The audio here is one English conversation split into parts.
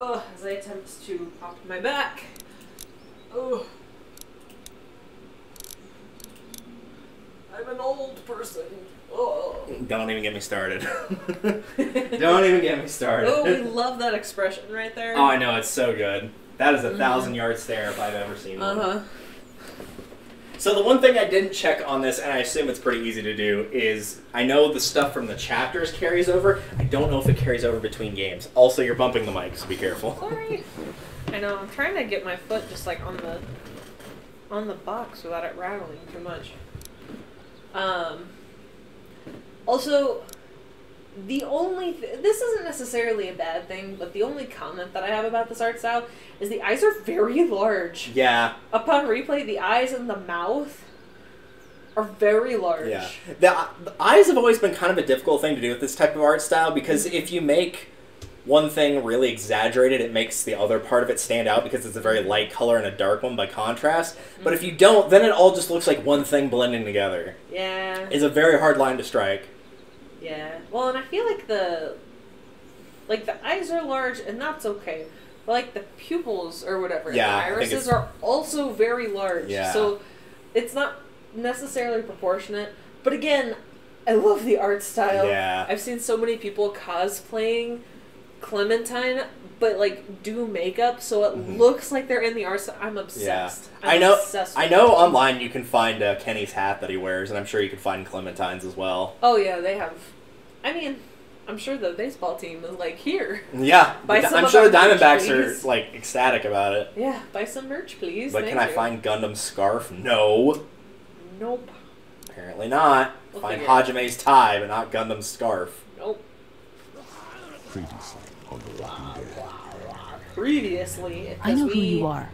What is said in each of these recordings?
As I attempt to pop my back. Oh. I'm an old person. Oh. Don't even get me started. Don't even get me started. Oh, we love that expression right there. Oh, I know, it's so good. That is a 1,000-yard stare if I've ever seen one. So the one thing I didn't check on this, and I assume it's pretty easy to do, is I know the stuff from the chapters carries over. I don't know if it carries over between games. Also, you're bumping the mic, so be careful. Sorry. I know, I'm trying to get my foot just like on the box without it rattling too much. Also, the only this isn't necessarily a bad thing, but the only comment that I have about this art style is the eyes are very large. Yeah. Upon replay, the eyes and the mouth are very large. Yeah. The eyes have always been kind of a difficult thing to do with this type of art style, because if you make one thing really exaggerated, it makes the other part of it stand out because it's a very light color and a dark one by contrast. But if you don't, then it all just looks like one thing blending together. Yeah. It's a very hard line to strike. Yeah. Well, and I feel like the eyes are large, and that's okay. But like the pupils or whatever, yeah, the irises are also very large. Yeah. So it's not necessarily proportionate. But again, I love the art style. Yeah. I've seen so many people cosplaying Clementine, but like do makeup so it looks like they're in the art style. I'm obsessed. Yeah. I'm obsessed with I know online you can find Kenny's hat that he wears, and I'm sure you can find Clementine's as well. Oh yeah, they have. I mean, I'm sure the baseball team is like, here. Yeah, I'm sure the Diamondbacks are like ecstatic about it. Yeah, buy some merch, please. But can I find Gundam's scarf? No. Nope. Apparently not. We'll find Hajame's tie, but not Gundam's scarf. Nope. Previously on The Walking Dead. Previously, I know who you are.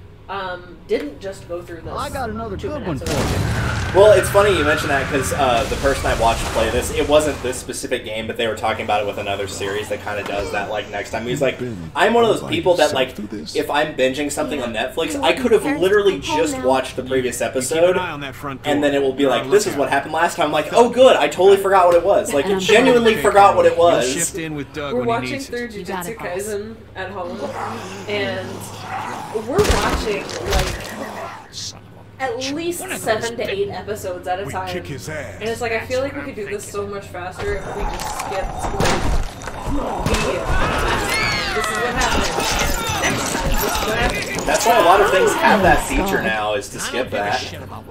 Didn't just go through this. I got another good one for ago. you. Well, it's funny you mention that because the person I watched play this, it wasn't this specific game, but they were talking about it with another series that kind of does that. Like next time, he's like, "I'm one of those people that like, if I'm binging something on Netflix, I could have literally just watched the previous episode, and then it will be like, this is what happened last time." I'm like, "Oh, good, I totally forgot what it was. Like, genuinely forgot what it was." We're watching through Jujutsu Kaisen at home, and we're watching like at least 7 to 8 episodes at a time. And it's like, I feel like we could do this so much faster if we just skipped like this is what happened. And next time, this is what happened. That's why a lot of things have that feature now, is to skip that.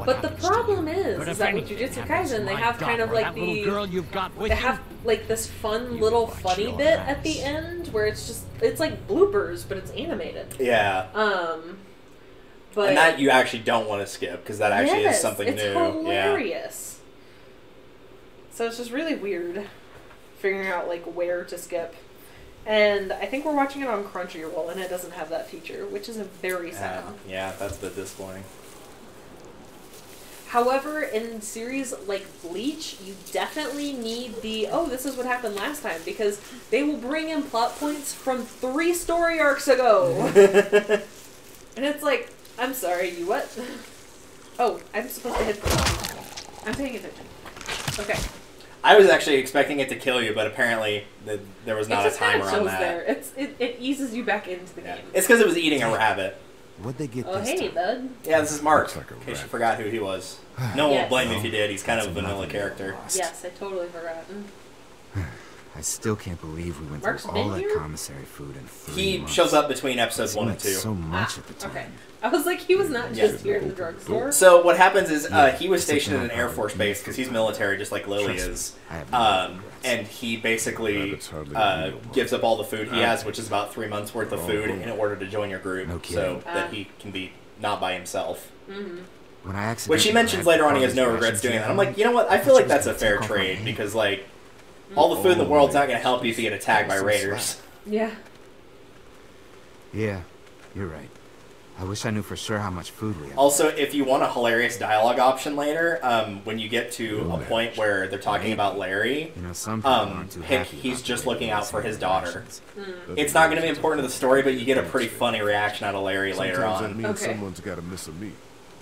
But the problem is that with Jujutsu Kaisen, they have kind of like they have like this fun little funny bit at the end where it's like bloopers, but it's animated. Yeah. But and that you actually don't want to skip, because that actually is something it's new. Hilarious. Yeah. So it's just really weird figuring out like where to skip. And I think we're watching it on Crunchyroll, and it doesn't have that feature, which is very sad. Yeah, that's a bit disappointing. However, in series like Bleach, you definitely need the, oh, this is what happened last time, because they will bring in plot points from 3 story arcs ago. And it's like, I'm sorry, you what? Oh, I'm supposed to hit the button. I'm paying attention. Okay. I was actually expecting it to kill you, but apparently there was not a timer on that. There. It eases you back into the game. It's because it was eating a rabbit. What'd they get Oh, this hey, time? bud. Yeah, this is Mark, Looks like a in case you rat. forgot who he was. No one will blame me if you did. He's kind of a vanilla character. Yes, I totally forgot. I still can't believe we went Mark's through all been that here? commissary food in 3 He months. shows up between episodes It 1 seemed and like 2. so much at the time. Okay. I was like, he was not just here in the drugstore. So what happens is he was stationed in an Air Force base, because he's military just like Lily is. And he basically gives up all the food he has, which is about 3 months worth of food, in order to join your group, so that he can be not by himself. When I Which he mentions later on, he has no regrets doing that. I'm like, you know what? I feel like that's a fair trade, because like all the food in the world's not going to help you if you get attacked by raiders. Yeah. Yeah, you're right. I wish I knew for sure how much food we have. Also, if you want a hilarious dialogue option later, when you get to a point where they're talking about Larry, You know, some people aren't too pick happy he's about just the way looking they out for say his their daughter. actions. It's not going to be important to the story, but you get a pretty funny reaction out of Larry later Sometimes that on. means Okay. someone's got to miss a meat.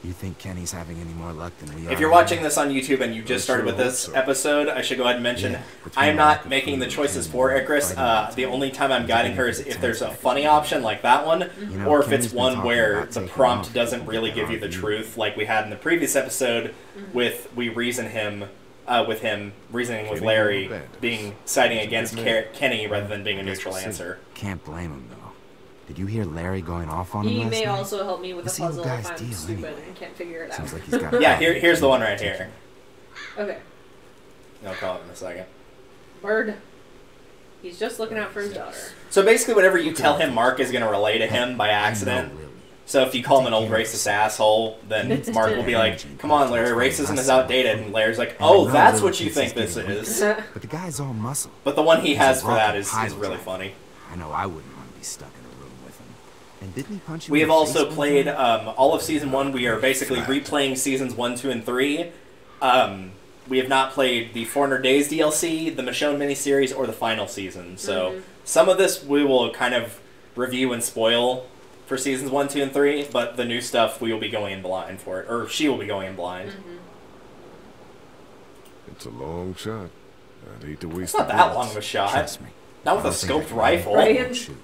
You think Kenny's having any more luck than we are? If you're watching this on YouTube and you just started with this episode, I should go ahead and mention I am not making the choices for Icarus. The only time I'm guiding her is if there's a funny option like that one, or if it's one where the prompt doesn't really give you the truth, like we had in the previous episode with reasoning with Larry being siding against Kenny rather than being a neutral answer. Can't blame him though. Did you hear Larry going off on him He last may night? also help me with a puzzle if I'm deal, stupid anyway. and can't figure it out. Sounds like he's got Yeah, here's the one right here. Okay. I'll call it in a second. Bird. He's just looking out for his daughter. So basically whatever you tell him, Mark is going to relay to him by accident. So if you call him an old racist asshole, then Mark will be like, come on, Larry, racism is outdated. And Larry's like, oh, that's what you think this is. But the guy's all muscle. But the one he has for that is really funny. I know I wouldn't want to be stuck in a room with him. And didn't he punch you We in have the also face played one time? all of Season 1. We are basically replaying Seasons 1, 2, and 3. We have not played the 400 Days DLC, the Michonne miniseries, or the final season. So some of this we will kind of review and spoil for Seasons 1, 2, and 3, but the new stuff we will be going in blind for it. Or she will be going in blind. It's a long shot. I'd hate to waste It's not the that bullets. long of a shot. Trust me. Not with I a don't think I scoped can rifle. Right? Oh, shoot.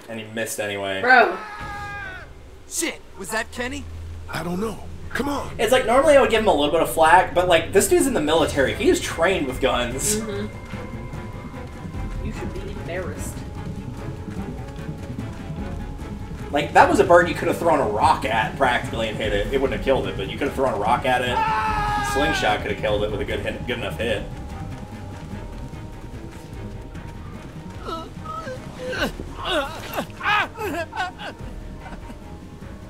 And he missed anyway. Bro. Shit, was that Kenny? I don't know. Come on. It's like, normally I would give him a little bit of flack, but like, this dude's in the military. He is trained with guns. You should be embarrassed. Like, that was a bird you could have thrown a rock at, practically, and hit it. It wouldn't have killed it, but you could have thrown a rock at it. Slingshot could have killed it with a good enough hit.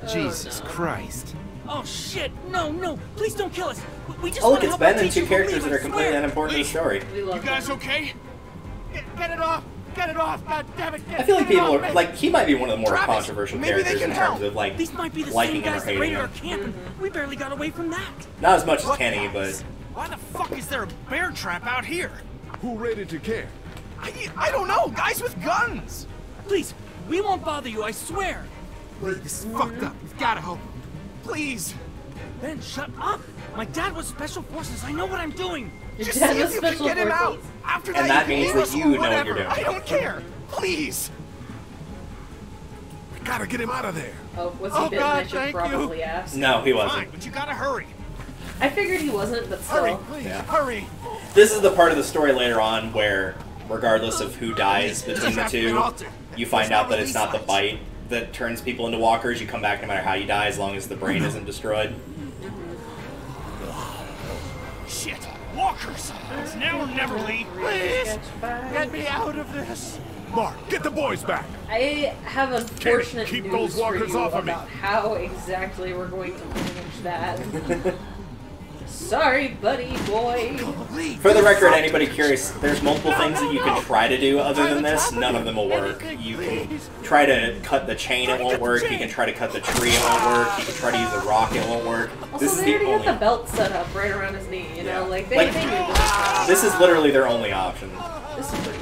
Jesus Christ. Oh shit! No, no! Please don't kill us! We just Oh, look, wanna it's help Ben our and two teacher characters believe, that are I completely swear. unimportant to the story. We love You guys them. okay? Get it off! Get it off! God damn it! I feel like get it people off are, me. like, he might be one of the more Travis, controversial maybe they characters can in terms help. of, like, These might be the liking same him or guys that hating raided our him. camp, and we barely got away from that. Not as much as What Kenny, guys? but... Why the fuck is there a bear trap out here? Who raided your camp? I don't know. Guys with guns. Please, we won't bother you. I swear. Wait, this is fucked up. We've got to help him. Please. Ben, shut up. My dad was special forces. I know what I'm doing. Your Just dad see was if you can special get him out. forces. After And that, that you means can that leave us you or know what whatever. you're doing. I don't care. Please. We gotta get him out of there. Oh, was he Oh, bitten? I God, should thank probably you. ask. No, he Fine, wasn't. but you gotta hurry. I figured he wasn't, but still. Hurry, please. Yeah. Hurry. This is the part of the story later on where, regardless of who dies between the two, you find out that it's not the bite that turns people into walkers. You come back no matter how you die, as long as the brain isn't destroyed. Shit. Walkers. It's now or never, Lee. Please. Get me out of this. Mark, get the boys back. I have unfortunate Keep news those for walkers you off of me. about how exactly we're going to manage that. Sorry, buddy boy. For the record, anybody curious, there's multiple things that you can try to do other than this. None of them will work. You can try to cut the chain, it won't work. You can try to cut the tree, it won't work. You can try to use the rock, it won't work. Also, This is they the already got the only. belt set up right around his knee, you know? Yeah. Like, they Like, knew this. This is literally their only option. This is pretty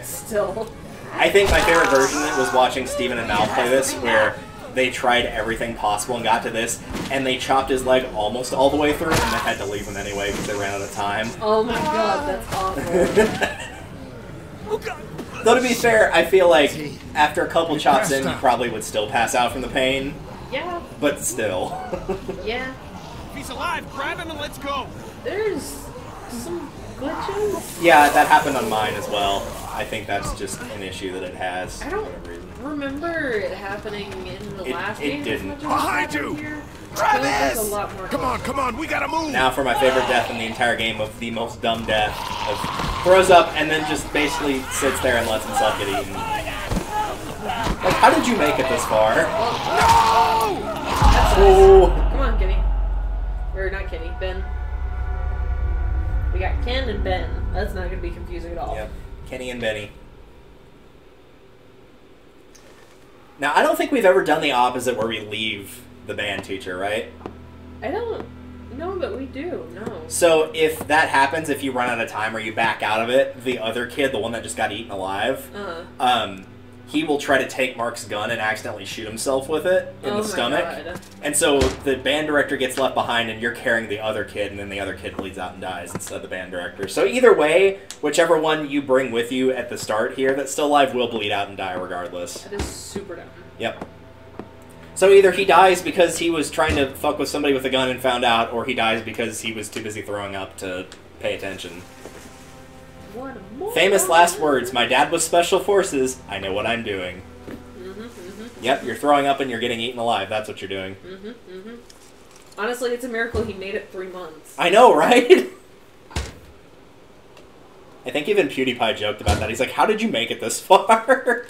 still. I think my favorite version was watching Steven and Mal play this, where they tried everything possible and got to this, and they chopped his leg almost all the way through, and they had to leave him anyway because they ran out of time. Oh my god, that's awful. Though to be fair, I feel like after a couple chops in, you probably would still pass out from the pain, Yeah, but still. yeah. If he's alive, grab him and let's go. There's some glitches. Yeah, that happened on mine as well. I think that's just an issue that it has. I for don't whatever reason. remember it happening in the last it game. as didn't. much as Behind it's happened you! here. I feel like there's Travis! a lot more Come on, we gotta move. Now for my favorite death in the entire game of the most dumb death. Of throws up and then just basically sits there and lets himself get eaten. Like, how did you make it this far? Oh. Come on, Kenny. Or not Kenny, Ben. We got Ken and Ben. That's not going to be confusing at all. Yep. Kenny and Benny. Now, I don't think we've ever done the opposite where we leave the band teacher, right? I don't No, but we do. No. So if that happens, if you run out of time or you back out of it, the other kid, the one that just got eaten alive, he will try to take Mark's gun and accidentally shoot himself with it in the stomach. God. And so the band director gets left behind and you're carrying the other kid, and then the other kid bleeds out and dies instead of the band director. So either way, whichever one you bring with you at the start here that's still alive will bleed out and die regardless. That is super dumb. Yep. So either he dies because he was trying to fuck with somebody with a gun and found out, or he dies because he was too busy throwing up to pay attention. Famous last words, my dad was Special Forces, I know what I'm doing. Yep, you're throwing up and you're getting eaten alive, that's what you're doing. Honestly, it's a miracle he made it 3 months. I know, right? I think even PewDiePie joked about that. He's like, how did you make it this far?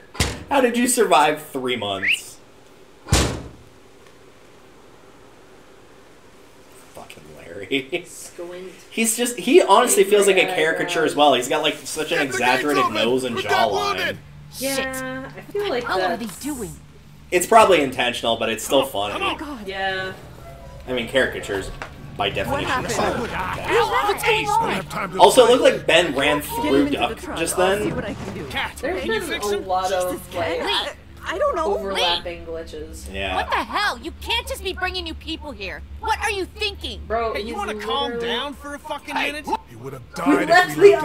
How did you survive 3 months? Fucking Larry. Squint. He honestly feels like a caricature as well. He's got like such an exaggerated nose and jawline. Yeah, I feel like How are they that's... doing? It's probably intentional, but it's still funny. Oh God. Yeah. I mean, caricatures by definition are What's funny. going on? Also, it looked like Ben ran through Duck just then. There's been a lot of like I don't know. overlapping glitches. Yeah. What the hell? You can't just be bringing new people here. What are you thinking? Bro, Hey, you want to calm down for a fucking minute? He would have We died left if we the left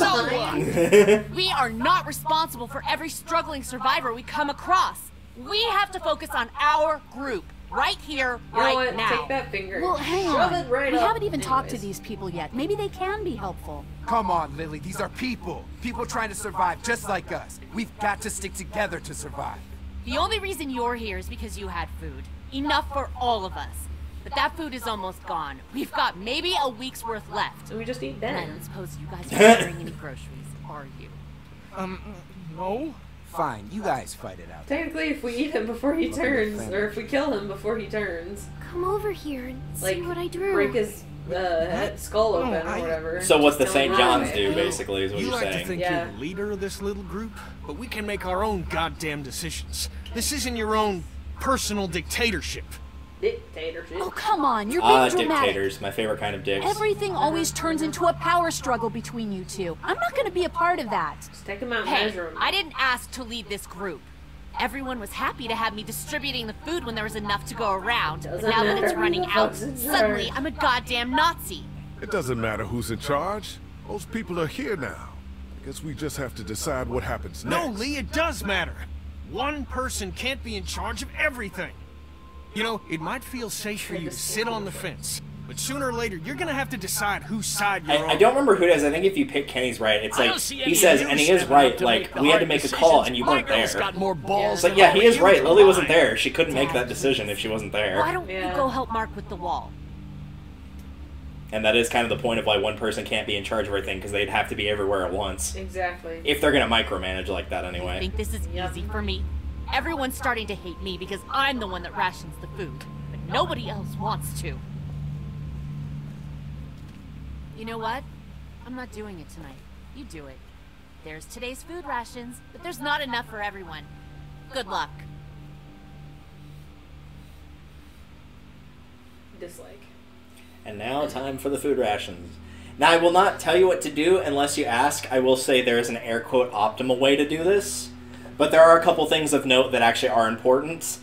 other him. one behind. We are not responsible for every struggling survivor we come across. We have to focus on our group. Right here, You know right what? now. Take that finger. Well, hang Shove on. it right we up. haven't even talked to Anyways. these people yet. Maybe they can be helpful. Come on, Lily. These are people. People trying to survive just like us. We've got to stick together to survive. The only reason you're here is because you had food. Enough for all of us. But that food is almost gone. We've got maybe a week's worth left. So we just eat And I Ben. don't suppose you guys are carrying any groceries, are you? No. Fine, you guys fight it out. Technically, if we eat him before he Look at turns, the or if we kill him before he turns, Come over here and like, see what I drew. break his skull open or whatever. So what the Just St. tell him John's right. do, basically, is what You you're like to saying. think Yeah. you're the leader of this little group, but we can make our own goddamn decisions. This isn't your own personal dictatorship. Dictatorship. Oh, come on. You're being dramatic. Dictators, my favorite kind of dicks. Everything always turns into a power struggle between you two. I'm not going to be a part of that. Just take him out and Hey, measure him. I didn't ask to lead this group. Everyone was happy to have me distributing the food when there was enough to go around. But Doesn't now that it's matter who running the out, fuck's in suddenly charge. I'm a goddamn Nazi. It doesn't matter who's in charge. Those people are here now. I guess we just have to decide what happens next. No, Lee, it does matter. One person can't be in charge of everything. You know, it might feel safe for you to sit on the fence, but sooner or later, you're gonna have to decide whose side you're on. I don't remember who it is. I think if you pick Kenny's right, it's I like, don't see he any says, of you and he is stepping right, up to like, make the we had to hard make a decisions. call and you My weren't there. girl's got more balls It's like, than yeah, all he of is you right. Lily wasn't combined. there. She couldn't make that decision if she wasn't there. Why don't Yeah. you go help Mark with the wall? And that is kind of the point of why one person can't be in charge of everything, because they'd have to be everywhere at once. Exactly. If they're going to micromanage like that You anyway. think this is Yep. easy for me? Everyone's starting to hate me because I'm the one that rations the food, but nobody else wants to. You know what? I'm not doing it tonight. You do it. There's today's food rations, but there's not enough for everyone. Good luck. Dislike. And now, time for the food rations. Now, I will not tell you what to do unless you ask. I will say there is an air quote optimal way to do this. But there are a couple things of note that actually are important.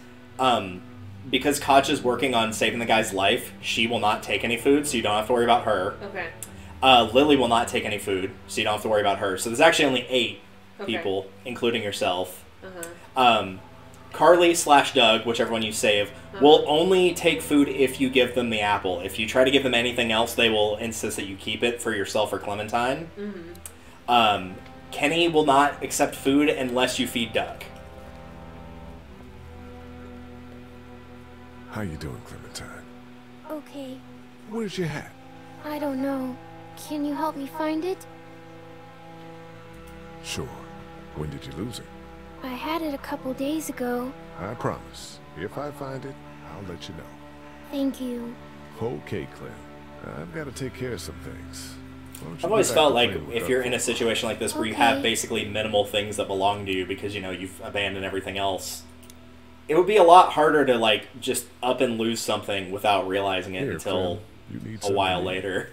Because Koch is working on saving the guy's life, she will not take any food, so you don't have to worry about her. Okay. Lily will not take any food, so you don't have to worry about her. So there's actually only 8 Okay. people, including yourself. Uh-huh. Carly/Doug, whichever one you save, will only take food if you give them the apple. If you try to give them anything else, they will insist that you keep it for yourself or Clementine. Mm-hmm. Kenny will not accept food unless you feed Doug. How you doing, Clementine? Okay, Where's your hat? I don't know. Can you help me find it? Sure. When did you lose it? I had it a couple days ago. I promise. If I find it, I'll let you know. Thank you. Okay, Clem. I've got to take care of some things. Why don't you I've always get back felt to like playing with if Doug you're for in a me? situation like this where you have Okay. basically minimal things that belong to you because, you know, you've abandoned everything else, it would be a lot harder to, like, just up and lose something without realizing it Here, until Clem. You need a while later.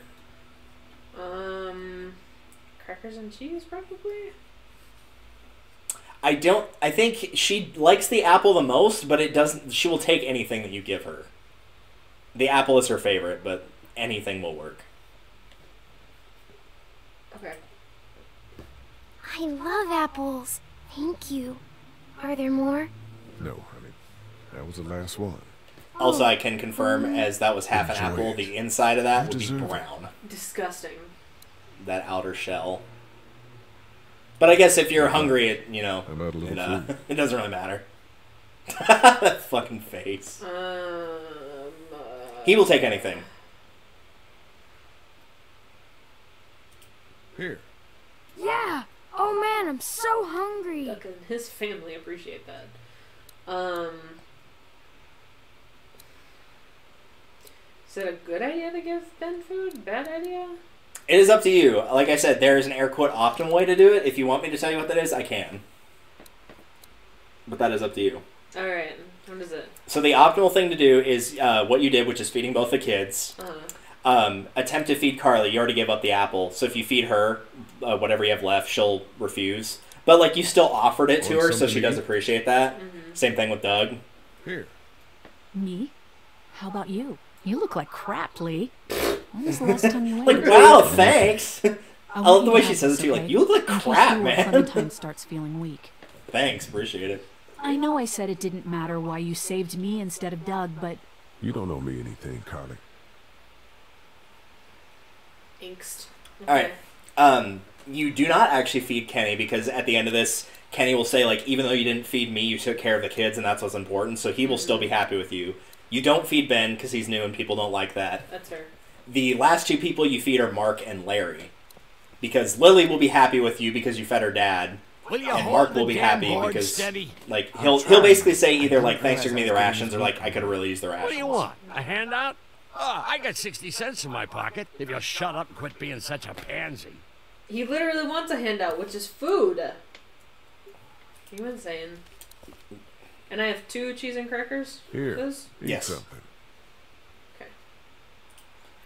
Crackers and cheese, probably? I think she likes the apple the most, but it doesn't. She will take anything that you give her. The apple is her favorite, but anything will work. Okay. I love apples. Thank you. Are there more? No, honey. That was the last one. Also, I can confirm, as that was half an Enjoy apple, it. the inside of that You would be deserve it. brown. Disgusting. That outer shell. But I guess if you're hungry, it, you know, How about a little food? it doesn't really matter. That fucking face. He will take anything. Here. Yeah. Oh man, I'm so hungry. Doug and his family appreciate that. Is it a good idea to give Ben food? Bad idea? It is up to you. Like I said, there is an air quote optimal way to do it. If you want me to tell you what that is, I can. But that is up to you. Alright, what is it? So the optimal thing to do is what you did, which is feeding both the kids. Attempt to feed Carly. You already gave up the apple. So if you feed her whatever you have left, she'll refuse. But like you still offered it to her, so she does appreciate that. Same thing with Doug. Here. Me? How about you? You look like crap, Lee. When was the last time you ate? Like, wow, thanks. I want love you the to way have she says it this, to you. okay? Like, you look like In case crap, you or man. Clementine starts feeling weak. Thanks, appreciate it. I know I said it didn't matter why you saved me instead of Doug, but You don't owe me anything, Carly. Angst. Alright. You do not actually feed Kenny, because at the end of this, Kenny will say, like, even though you didn't feed me, you took care of the kids, and that's what's important, so he will still be happy with you. You don't feed Ben, because he's new and people don't like that. That's fair. The last two people you feed are Mark and Larry. Because Lily will be happy with you because you fed her dad. Will you And hold Mark the will be damn happy board because, steady? like, he'll basically say either, like, thanks for giving me the rations, or, like, I could have really used the rations. What do you want? A handout? Oh, I got 60 cents in my pocket. If you'll shut up and quit being such a pansy. He literally wants a handout, which is food. You insane. And I have 2 cheese and crackers? Here. Those? Eat Yes. something. Okay.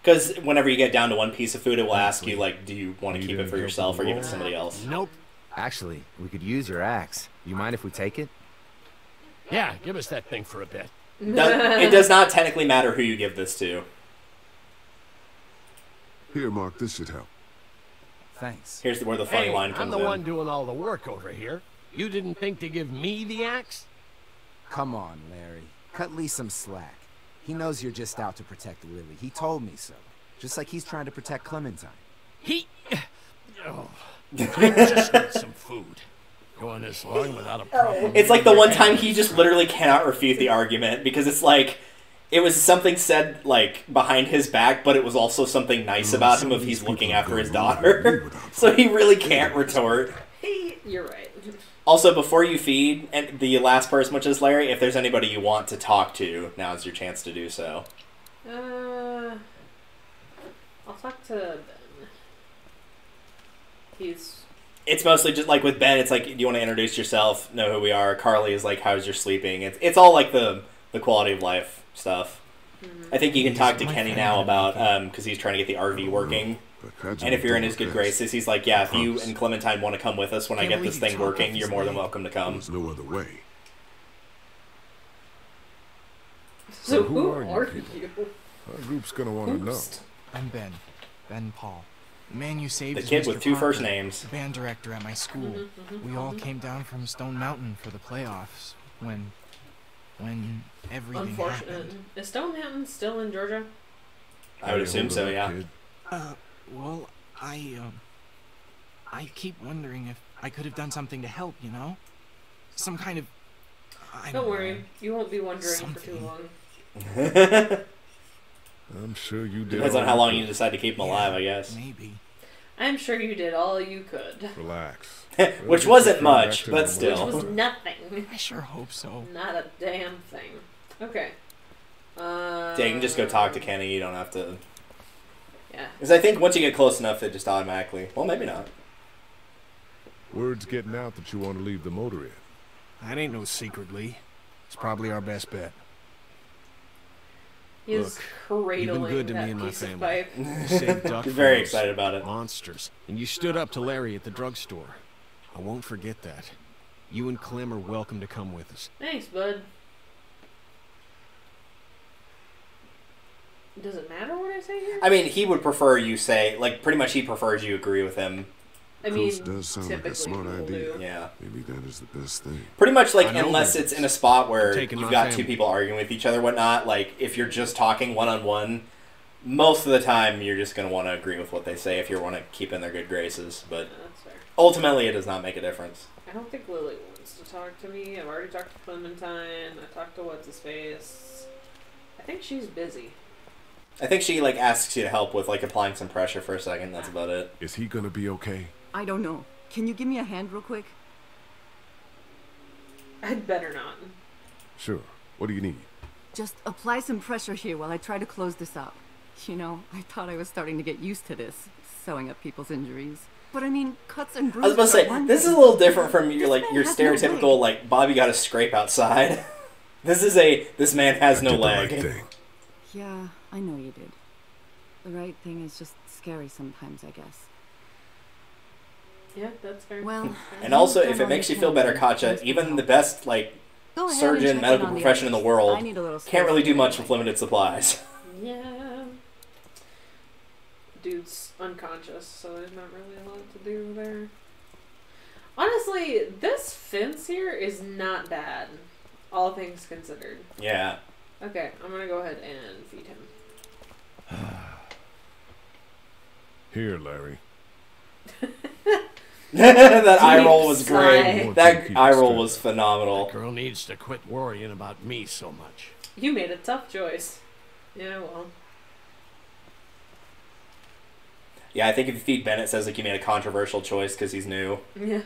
Because whenever you get down to one piece of food, it will ask you, like, do you want to keep it for yourself or give it to somebody else? Nope. Actually, we could use your axe. You mind if we take it? Yeah, give us that thing for a bit. It does not technically matter who you give this to. Here, Mark, this should help. Thanks. Here's where the funny Hey, line I'm comes the in. one doing all the work over here. You didn't think to give me the axe? Come on, Larry. Cut Lee some slack. He knows you're just out to protect Lily. He told me so. Just like he's trying to protect Clementine. He... Oh, I just need some food. Going this long without a problem. It's like the one time he just literally cannot refute the argument, because it's like, it was something said, like, behind his back, but it was also something nice about him if he's looking after his daughter. So he really can't retort. You're right. Also, before you feed, and the last person, which is Larry, if there's anybody you want to talk to, now's your chance to do so. I'll talk to Ben. It's mostly just, like, with Ben, it's like, do you want to introduce yourself, know who we are? Carly is like, how's your sleeping? It's all, like, the quality of life stuff. I think you can talk to Kenny now about, because he's trying to get the RV working. And if you're in his good graces, he's like, yeah, if you and Clementine want to come with us when I get this thing working, you're more than welcome to come. There's no other way. So who are you? Our group's gonna want to know. I'm Ben. Ben Paul. The man you saved The is kid Mr. with 2 first Parker, names. the band director at my school. We all came down from Stone Mountain for the playoffs when everything Unfortunate. happened. Is Stone Mountain still in Georgia? I would assume so, yeah. Well, I keep wondering if I could have done something to help, you know? Some kind of... Don't worry, you won't be wondering for too long. I'm sure you did. Depends on how long you decide to keep him alive, I guess. Maybe. I'm sure you did all you could. Relax. Which wasn't much, but still. Which was nothing. I sure hope so. Not a damn thing. Okay. Yeah, you can just go talk to Kenny, you don't have to... Yeah. Because I think once you get close enough, it just automatically... Well, maybe not. Word's getting out that you want to leave the motor in. That ain't no secret, Lee. It's probably our best bet. He's cradling you've been good to that me and my piece of family. pipe. You saved Duck He's from very those excited about it. monsters, and you stood up to Larry at the drugstore. I won't forget that. You and Clem are welcome to come with us. Thanks, bud. Does it matter what I say here? I mean, he would prefer you say, like, pretty much he prefers you agree with him. I mean, Coast does sound like a smart idea. Yeah. Maybe that is the best thing. Pretty much, like, I know unless it it's is. in a spot where Taking you've my got family. two people arguing with each other, whatnot, like, if you're just talking one-on-one, most of the time you're just going to want to agree with what they say if you want to keep in their good graces. But That's fair. ultimately, it does not make a difference. I don't think Lily wants to talk to me. I've already talked to Clementine. I talked to What's-His-Face. I think she's busy. I think she, like, asks you to help with, like, applying some pressure for a second. That's about it. Is he gonna be okay? I don't know. Can you give me a hand real quick? I'd better not. Sure. What do you need? Just apply some pressure here while I try to close this up. You know, I thought I was starting to get used to this, sewing up people's injuries. But I mean, cuts and I was bruises about to say, are one this is a thing. little different from your, This like, man your has no stereotypical, leg. like, Bobby got a scrape outside. This man has no I did the leg. right thing. Yeah, I know you did. The right thing is just scary sometimes, I guess. Yeah, that's fair. Well, And also, if it makes you feel better, Katja, even the best, like, go ahead and surgeon, check medical in on the profession in the others. world I need a little can't really space. do much with limited supplies. Yeah. Dude's unconscious, so there's not really a lot to do there. Honestly, this fence here is not bad, all things considered. Yeah. Okay, I'm gonna go ahead and feed him. Here, Larry. That eye roll was Deep great. sigh. That eye roll was phenomenal. That girl needs to quit worrying about me so much. You made a tough choice. Yeah, well. Yeah, I think if you feed Bennett, it says like you made a controversial choice because he's new. Yeah.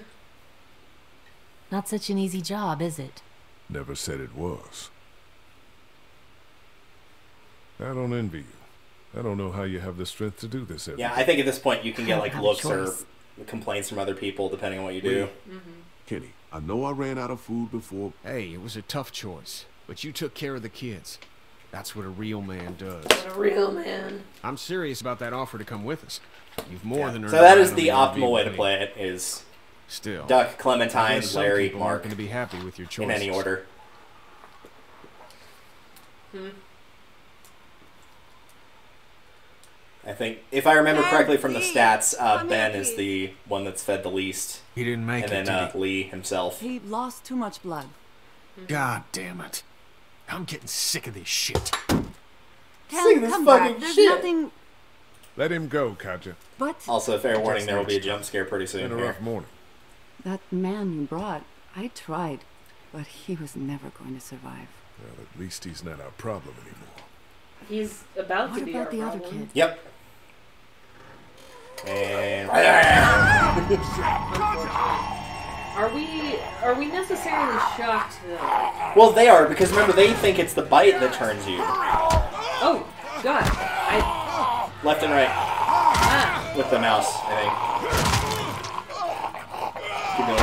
Not such an easy job, is it? Never said it was. I don't envy you. I don't know how you have the strength to do this every Yeah, day. I think at this point you can get like Have a looks or choice. complaints from other people depending on what you do. Kenny, I know I ran out of food before. Hey, it was a tough choice, but you took care of the kids. That's what a real man does. A real man. I'm serious about that offer to come with us. You've more than earned So that a is ride the on optimal way to RV. play it: is Still, Duck, I Clementine, guess some Larry, people aren't Mark, going to be happy with your choices. in any order. I think, if I remember correctly from the stats, Ben is the one that's fed the least, He didn't make and it, then did he? Lee himself. He lost too much blood. God damn it. I'm getting sick of this shit. Sick of this Come fucking back. There's shit. nothing Let him go, Katja. but Also, fair warning, Just there will be a next jump scare pretty It's soon been a here. rough morning. that man you brought. I tried, but he was never going to survive. Well, at least he's not our problem anymore. He's about What to be about our the other problem. kid? Yep. And Are we necessarily shocked though? well, they are because remember they think it's the bite that turns you Oh God! I left and right with the mouse. I think. Keep going.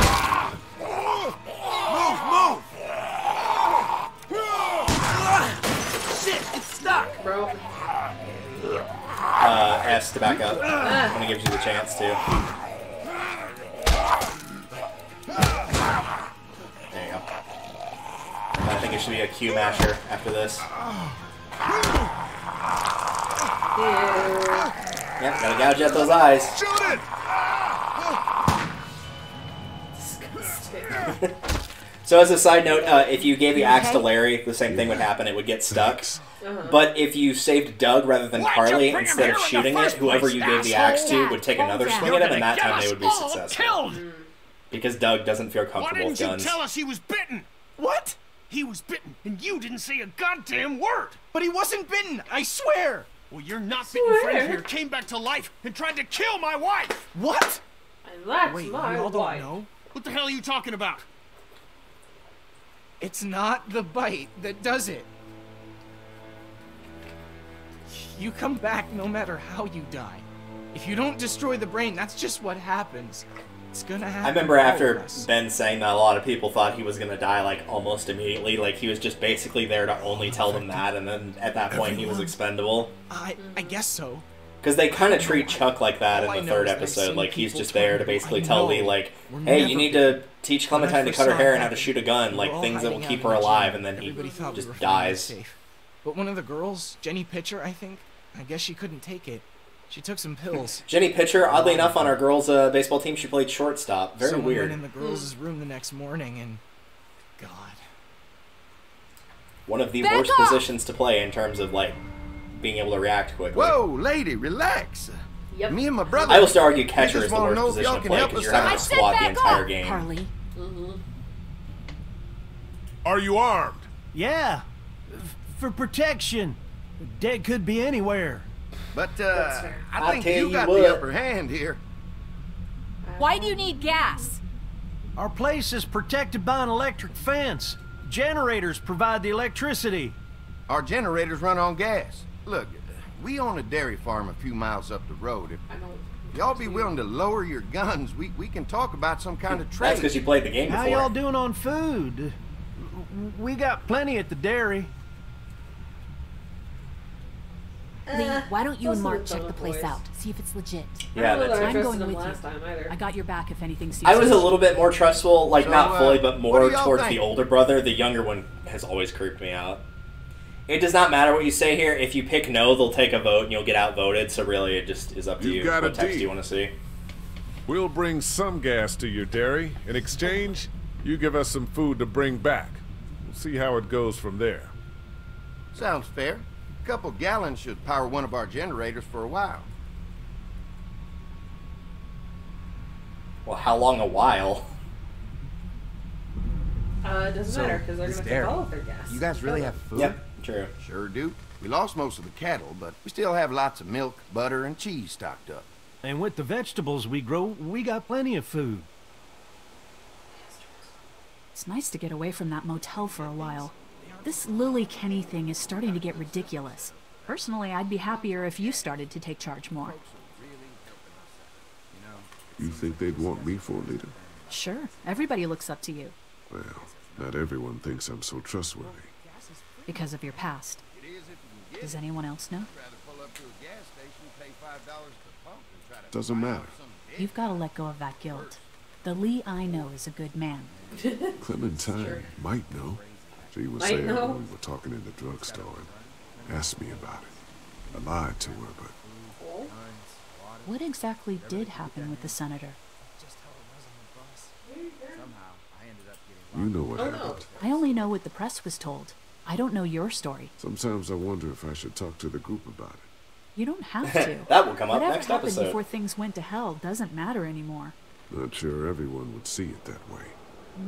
bro. S to back up when it gives you the chance to. There you go. I think it should be a Q masher after this. Yep, gotta gouge out those eyes. Disgusting. So as a side note, if you gave the axe to Larry, the same thing would happen. It would get stuck. But if you saved Doug rather than Carly, instead of shooting it, whoever you gave the axe to would take another swing at him, and that time they would be successful. Because Doug doesn't feel Why comfortable with didn't you guns. tell us he was bitten? What? He was bitten, and you didn't say a goddamn word. But he wasn't bitten, I swear! Well, your not bitten friend here came back to life and tried to kill my wife. What? And that's Wait, my y'all don't wife. know? What the hell are you talking about? It's not the bite that does it. You come back no matter how you die. If you don't destroy the brain, that's just what happens. It's gonna happen. I remember after Ben saying that, a lot of people thought he was gonna die like almost immediately. Like he was just basically there to only tell them that, and then at that point he was expendable. I guess so. Because they kind of treat Chuck like that in the third episode. Like he's just there to basically tell Lee, like, hey, you need to teach Clementine to cut her hair and how to shoot a gun, like things that will keep her alive, and then he just dies. But one of the girls, Jenny Pitcher, I think, I guess she couldn't take it. She took some pills. Jenny Pitcher, oddly enough, on our girls' baseball team, she played shortstop. Very Someone weird. went in the girls' room the next morning, and God, one of the worst positions to play in terms of like being able to react quickly. Whoa, lady, relax. Yep. Me and my brother. I will still argue catcher is the worst position to play because you're having to squat the entire game. Harley. Are you armed? Yeah. For protection. Dead could be anywhere. But, I think you got what. the upper hand here. Why do you need gas? Our place is protected by an electric fence. Generators provide the electricity. Our generators run on gas. Look, we own a dairy farm a few miles up the road. If y'all be willing to lower your guns, we can talk about some kind of trade. That's because you played the game before. How y'all doing on food? We got plenty at the dairy. Lee, why don't you and Mark check the place out? See if it's legit. Yeah, that's I'm going with you. I got your back if anything seems. I was a little bit more trustful, like So, not fully, but more towards think? the older brother. The younger one has always creeped me out. It does not matter what you say here. If you pick no, they'll take a vote and you'll get outvoted. So really, it just is up to you. got What a text do deal. you want to see? We'll bring some gas to your dairy. In exchange, you give us some food to bring back. We'll see how it goes from there. Sounds fair. A couple gallons should power one of our generators for a while. Well, how long a while? It doesn't matter because they're going to take all of their gas. You guys really have food? Yep, true. Sure do. We lost most of the cattle, but we still have lots of milk, butter, and cheese stocked up. And with the vegetables we grow, we got plenty of food. It's nice to get away from that motel for a while. This Lily Kenny thing is starting to get ridiculous. Personally, I'd be happier if you started to take charge more. You think they'd want me for a leader? Sure, everybody looks up to you. Well, not everyone thinks I'm so trustworthy. Because of your past. Does anyone else know? Doesn't matter. You've got to let go of that guilt. The Lee I know is a good man. Clementine might know. She was Might saying know. when we were talking in the drugstore and asked me about it. I lied to her, but What exactly did happen with the senator? you know what happened. I only know what the press was told. I don't know your story. Sometimes I wonder if I should talk to the group about it. You don't have to. That will come up Whatever next happened episode. before things went to hell doesn't matter anymore. Not sure everyone would see it that way.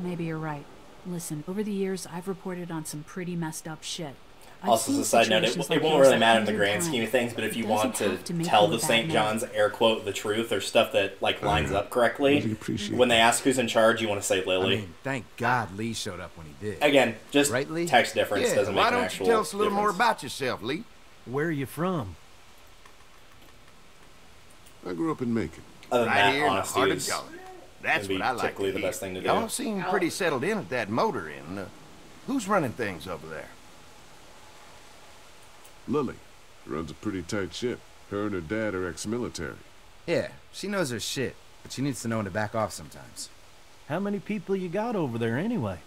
Maybe you're right. Listen, over the years, I've reported on some pretty messed up shit. I've Also, as seen a side note, situations it like won't yours really matter in the 100 grand scheme of things, but if you It want doesn't to have to make tell you a the bad St. man. John's air quote the truth or stuff that like lines up correctly, really appreciate when they ask who's in charge, you want to say I Lily. mean, thank God Lee showed up when he did. Again, just Right, Lee? text difference Yeah, doesn't make why an don't actual you tell us a little more difference. about yourself, Lee? Where are you from? I grew up in Macon. Other than Right that, here in the honesty heart of is Jolly. That's gonna be what I like typically to the hear. best thing to do. Y'all seem pretty settled in at that motor inn. Who's running things over there? Lily runs a pretty tight ship. Her and her dad are ex-military. Yeah, she knows her shit, but she needs to know when to back off sometimes. How many people you got over there anyway?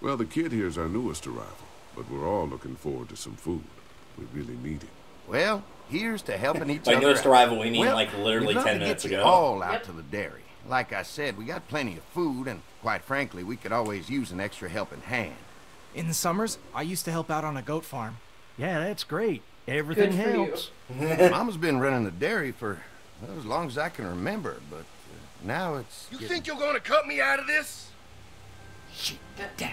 Well, the kid here's our newest arrival, but we're all looking forward to some food. We really need it. Well, here's to helping each By other newest out. arrival, we mean Well, like literally we'd love 10 to minutes get you ago. all out Yep. to the dairy. Like I said, we got plenty of food, and quite frankly, we could always use an extra helping hand. In the summers, I used to help out on a goat farm. Yeah, that's great. Everything Good for you. helps. Mama's been running the dairy for well, as long as I can remember, but now it's. You getting- think you're gonna cut me out of this? Shit, damn.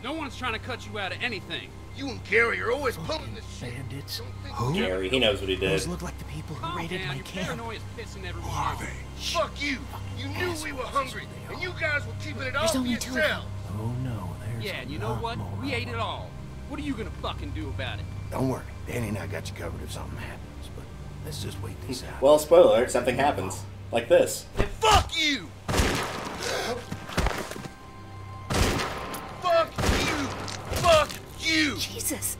No one's trying to cut you out of anything. You and Gary are always pulling this shit. Bandits. Who? Gary, he knows what he did. Those look like the people who Calm raided down, my your camp. paranoia is pissing everyone Who are off. they? Fuck you. You knew we were hungry, and you guys were keeping it all for only two of them. yourselves. Oh no, there's Yeah, and you a know lot what? more We of ate it them. all. What are you gonna fucking do about it? Don't worry, Danny and I got you covered if something happens. But Let's just wait this out. Well, spoiler alert, something happens. Like this. Fuck you! Fuck you! Fuck you! Jesus.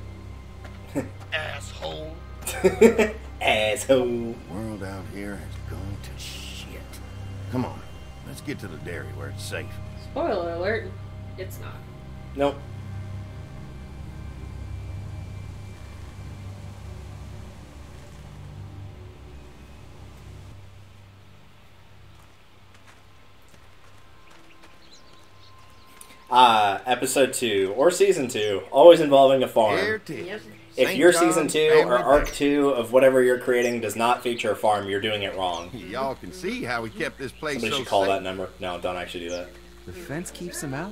Asshole. Asshole. The world out here has gone to shit. Come on, let's get to the dairy where it's safe. Spoiler alert, it's not. Nope. Episode 2 or season 2, always involving a farm. Yep. If your season 2 or arc 2 of whatever you're creating does not feature a farm, you're doing it wrong. Y'all can see how we kept this place Somebody so should call safe. that number. No, don't actually do that. The fence keeps him out?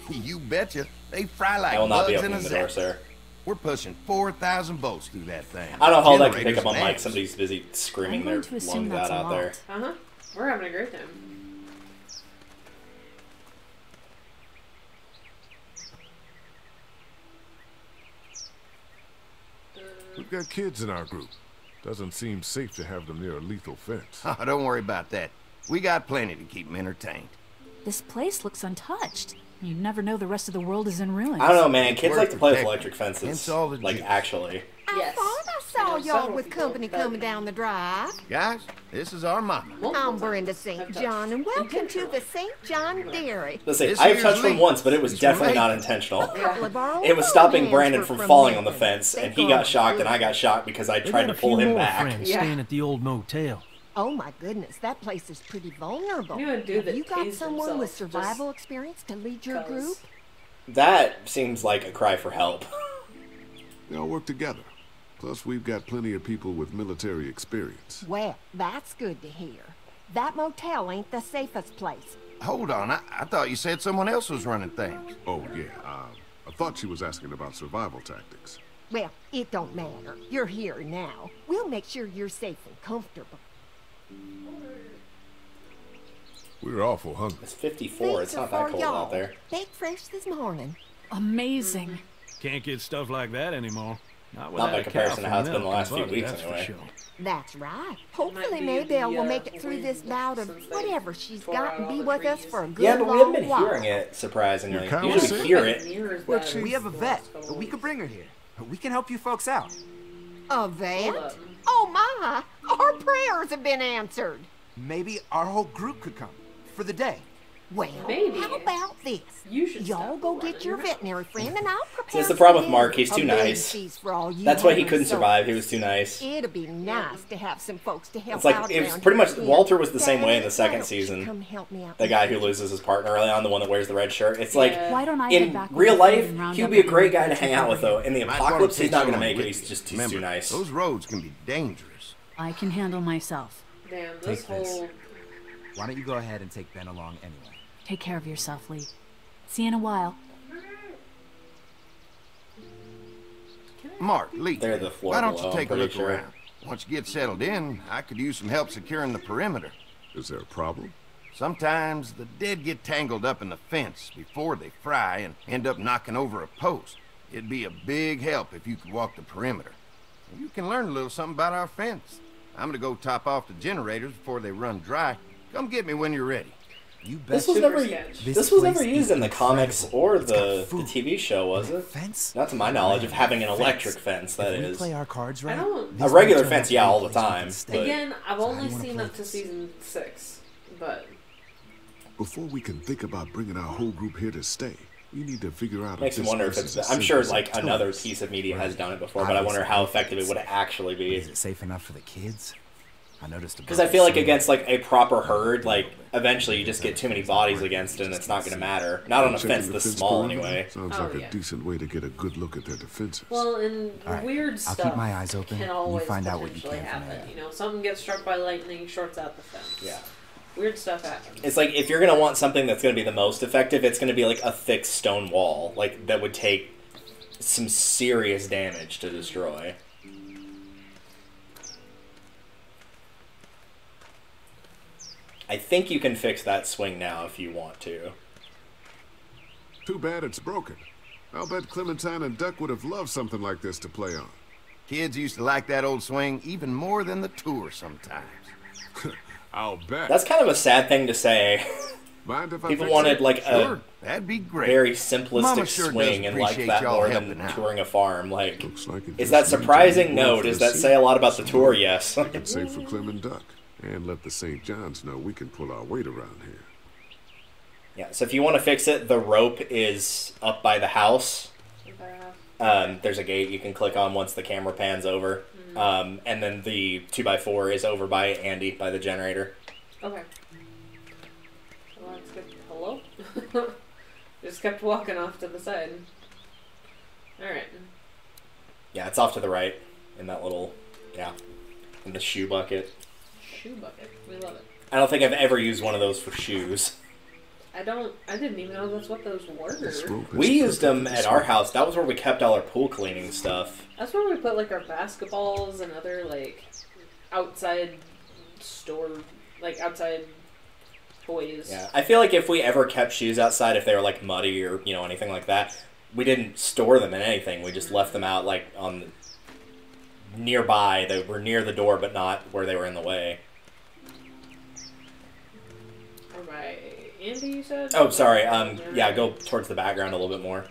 You betcha. They fry like I will not be bugs in opening a the door, zap. sir. We're pushing 4,000 volts through that thing. I don't know how that can pick up on Generators mic. Somebody's busy screaming I'm their going to assume lungs that's out a there. lot. Uh-huh. We're having a great time. We've got kids in our group. Doesn't seem safe to have them near a lethal fence. Oh, don't worry about that. We got plenty to keep them entertained. This place looks untouched. You never know the rest of the world is in ruins. I don't know, man. Kids We're like to play with protected. electric fences. Hence all the Like, juice. actually. Yes. I saw know y'all several with people company that- coming down the drive. Guys, this is our mama. I'm Brenda St. John, and welcome to the St. John Dairy. Let's say, This I've here's touched them Lee. once, but it was It's definitely right. not intentional. Couple of our old It was stopping hands Brandon were from from falling on the Memphis. fence, They and he gone got shocked, through. and I got shocked because I They tried got to a few pull him more back. friends Yeah. staying at the old motel. Oh my goodness, that place is pretty vulnerable. You would do Have that you got tased someone with himself, survival experience to lead your 'cause. group? That seems like a cry for help. They all work together. Plus, we've got plenty of people with military experience. Well, that's good to hear. That motel ain't the safest place. Hold on, I thought you said someone else was running things. Oh, yeah. I thought she was asking about survival tactics. Well, it don't matter. You're here now. We'll make sure you're safe and comfortable. We're awful hungry. It's 54. It's These are not that for cold y'all. out there. Baked fresh this morning. Amazing. Can't get stuff like that anymore. Not Not without by a comparison to cow how for it's been the milk last and few butter, weeks, that's for anyway. sure. That's right. Might Hopefully be Maybelle the, will make it through wind this bout of since they whatever she's tore got out and all be the with us trees. for a good Yeah, but we long haven't been while. hearing it, surprisingly. Your cow Usually sick? we hear it. But We have a vet. We could bring her here. We can help you folks out. A vet? Hold up. Oh my! Our prayers have been answered. Maybe our whole group could come. For the day. Well, Maybe. how about this? You should Y'all stop go running get your your mouth. veterinary friend and I'll prepare That's the some problem with dinner. Mark, he's A too big nice. feast for all you That's why he hungry couldn't survive. He souls. was too nice. It'd be nice to have some folks to help It's like, out it was around pretty here much, again. Walter was the same way in Daddy, the second why don't you season. come help me out The with guy this? who loses his partner early on, the one that wears the red shirt. It's like, Why don't I head in back with real the food life, and round he'd up be a any great guy to people hang out with, though. In the Might wanna apocalypse, he's take not going to someone make it. with He's you. just too Remember, nice. Those roads can be dangerous. I can handle myself. Damn, Take this this. whole... Why don't you go ahead and take Ben along anyway? Take care of yourself, Lee. See you in a while. Mark, Lee, They're the floor why don't below, you take a I'm look pretty sure. around? Once you get settled in, I could use some help securing the perimeter. Is there a problem? Sometimes the dead get tangled up in the fence before they fry and end up knocking over a post. It'd be a big help if you could walk the perimeter. You can learn a little something about our fence. I'm gonna go top off the generators before they run dry. Come get me when you're ready. You bet. This was Super never sketch. this was never place used is in the comics incredible. or It's got the food. TV show, was it? Fence? Not to my knowledge of having an Fence. electric fence, that If we is. play our cards right, I don't- this A regular might turn fence, out yeah, to be all a the place we time, can stay. but- Again, I've So how only do you wanna seen play up to this? season 6, but... Before we can think about bringing our whole group here to stay, we need to figure out Makes if me this wonder if place it's. is as I'm safe sure as it like another tells. piece of media has Right. done it before, but I wonder how effective it would Obviously. actually be. Is it safe enough for the kids? I noticed a Because I feel like bunch of against like a proper herd, like eventually you just get too many bodies against it, and it's not going to matter. Not on a Checking fence the this fence small, perimeter anyway. Sounds Oh, like yeah. a decent way to get a good look at their defenses. Well, and All right, weird I'll stuff keep my eyes open, can and you always find out what you potentially can from happen. there. You know, something gets struck by lightning, shorts out the fence. Yeah. Weird stuff happens. It's like if you're going to want something that's going to be the most effective, it's going to be like a thick stone wall, like that would take some serious damage to destroy. I think you can fix that swing now if you want to. Too bad it's broken. I'll bet Clementine and Duck would have loved something like this to play on. Kids used to like that old swing even more than the tour sometimes. I'll bet. That's kind of a sad thing to say. Mind if I People fix wanted it? like Sure, a that'd be great. very simplistic Mama sure swing does and like appreciate that y'all more helping than out. touring a farm. Like, Looks like it is just that needs to be surprising? No. moved Does for the that say a lot about the seat. tour? Yes. I can say for Clem and Duck, and let the St. John's know we can pull our weight around here. Yeah, so if you want to fix it, the rope is up by the house. There's a gate you can click on once the camera pans over. And then the 2x4 is over by Andy, by the generator. Okay. Well, that's good. Hello? Just kept walking off to the side. Alright. Yeah, it's off to the right in that little, in the shoe bucket. Shoe bucket. We love it. I don't think I've ever used one of those for shoes. I didn't even know that's what those were. We used them at our house. That was where we kept all our pool cleaning stuff. That's where we put like our basketballs and other like outside outside toys. Yeah, I feel like if we ever kept shoes outside, if they were like muddy or anything like that, we didn't store them in anything. We just left them out like on nearby. They were near the door, but not where they were in the way. Alright, Andy, you said? Oh, sorry. Yeah, go towards the background a little bit more.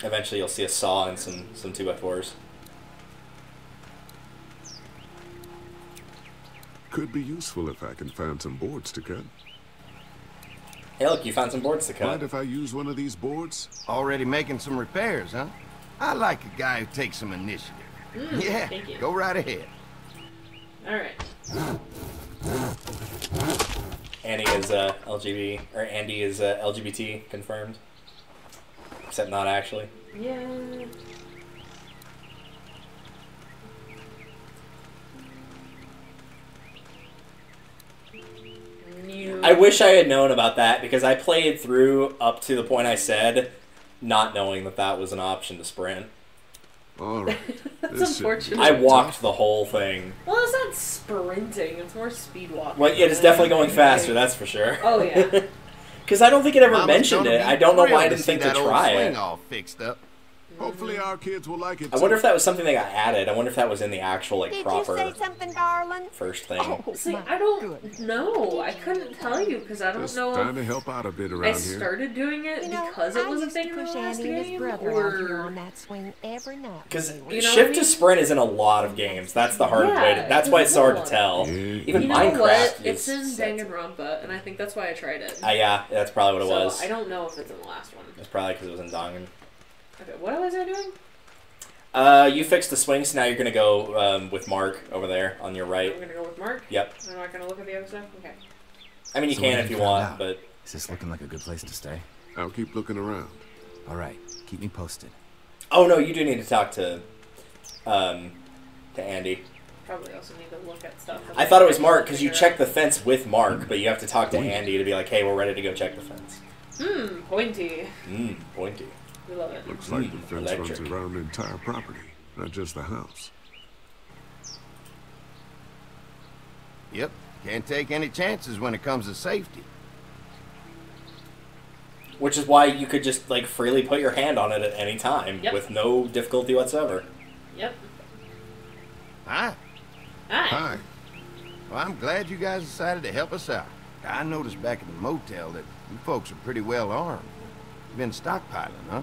Eventually, you'll see a saw and some 2x4s. Could be useful if I can find some boards to cut. Hey, look, you found some boards to cut. Mind if I use one of these boards? Already making some repairs, huh? I like a guy who takes some initiative. Yeah, thank you. go right ahead. Alright. Andy is LGBT confirmed, except not actually. Yeah. I wish I had known about that because I played through up to the point I said, not knowing that that was an option to sprint. All right. That's unfortunate. I walked the whole thing. Well, it's not sprinting. It's more speed walking. Well, it is definitely going faster, that's for sure. Oh, yeah. Because I don't think it ever Mama's mentioned gonna it. be I don't know why I thrilled didn't to think see to that old try swing it. all fixed up. Hopefully our kids will like it I wonder if that was something they got added. I wonder if that was in the actual, like, Did proper you say something, darling? first thing. Oh, See, I don't know. I couldn't tell you because I don't Just know trying to if help out a bit I around here. started doing it because it was a thing in the last Andy and his game, brother out here or... on that swing every night. Because when they were- shift to sprint is in a lot of games. That's the hard way to... That's why it's so hard to tell. Even You know Minecraft what? is It's in set. Danganronpa, and I think that's why I tried it. Yeah, that's probably what it was. I don't know if it's in the last one. It's probably because it was in Dangan. Okay, what was I doing? You fixed the swing, so now you're going to go with Mark over there on your right. I'm gonna go with Mark? Yep. I'm not gonna look at the other stuff? Okay. I mean, you So can what if have you found want, out? but... Is this looking like a good place to stay? I'll keep looking around. All right, keep me posted. Oh, no, you do need to talk to Andy. Probably also need to look at stuff. I thought it was Mark, because you checked the fence with Mark, but you have to talk to Andy to be like, hey, we're ready to go check the fence. Pointy. Pointy. We love it. Looks like the fence electric. runs around the entire property, not just the house. Yep, can't take any chances when it comes to safety. Which is why you could just, like, freely put your hand on it at any time with no difficulty whatsoever. Yep. Hi. Hi. Well, I'm glad you guys decided to help us out. I noticed back at the motel that you folks are pretty well armed. You've been stockpiling, huh?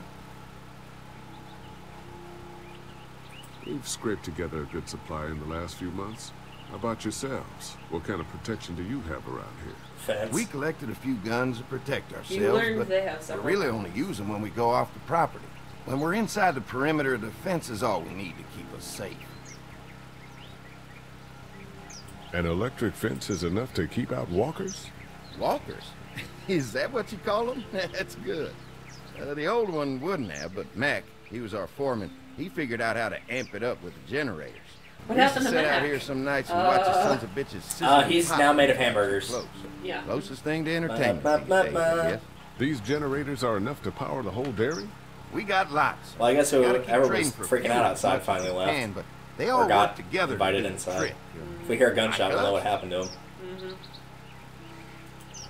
We've scraped together a good supply in the last few months. How about yourselves? What kind of protection do you have around here? Fence. We collected a few guns to protect You ourselves, learned but they have we several. really only use them when we go off the property. When we're inside the perimeter, the fence is all we need to keep us safe. An electric fence is enough to keep out walkers? Walkers? Is that what you call them? That's good. The old one wouldn't have, but Mac, he was our foreman. He figured out how to amp it up with the generators. What We used happened to sit Mac? out here some nights and watch the sons of bitches sizzle He's hot now made of when they hamburgers. close. Yeah. Closest thing to entertainment these days, I guess. These generators are enough to power the whole dairy? We got lots. Well, I guess Gotta keep whoever was trading for freaking fuel out as much outside as finally we left. can, but they Or all got work together invited to do the inside. trick. If we hear a gunshot, we'll know what happened to him.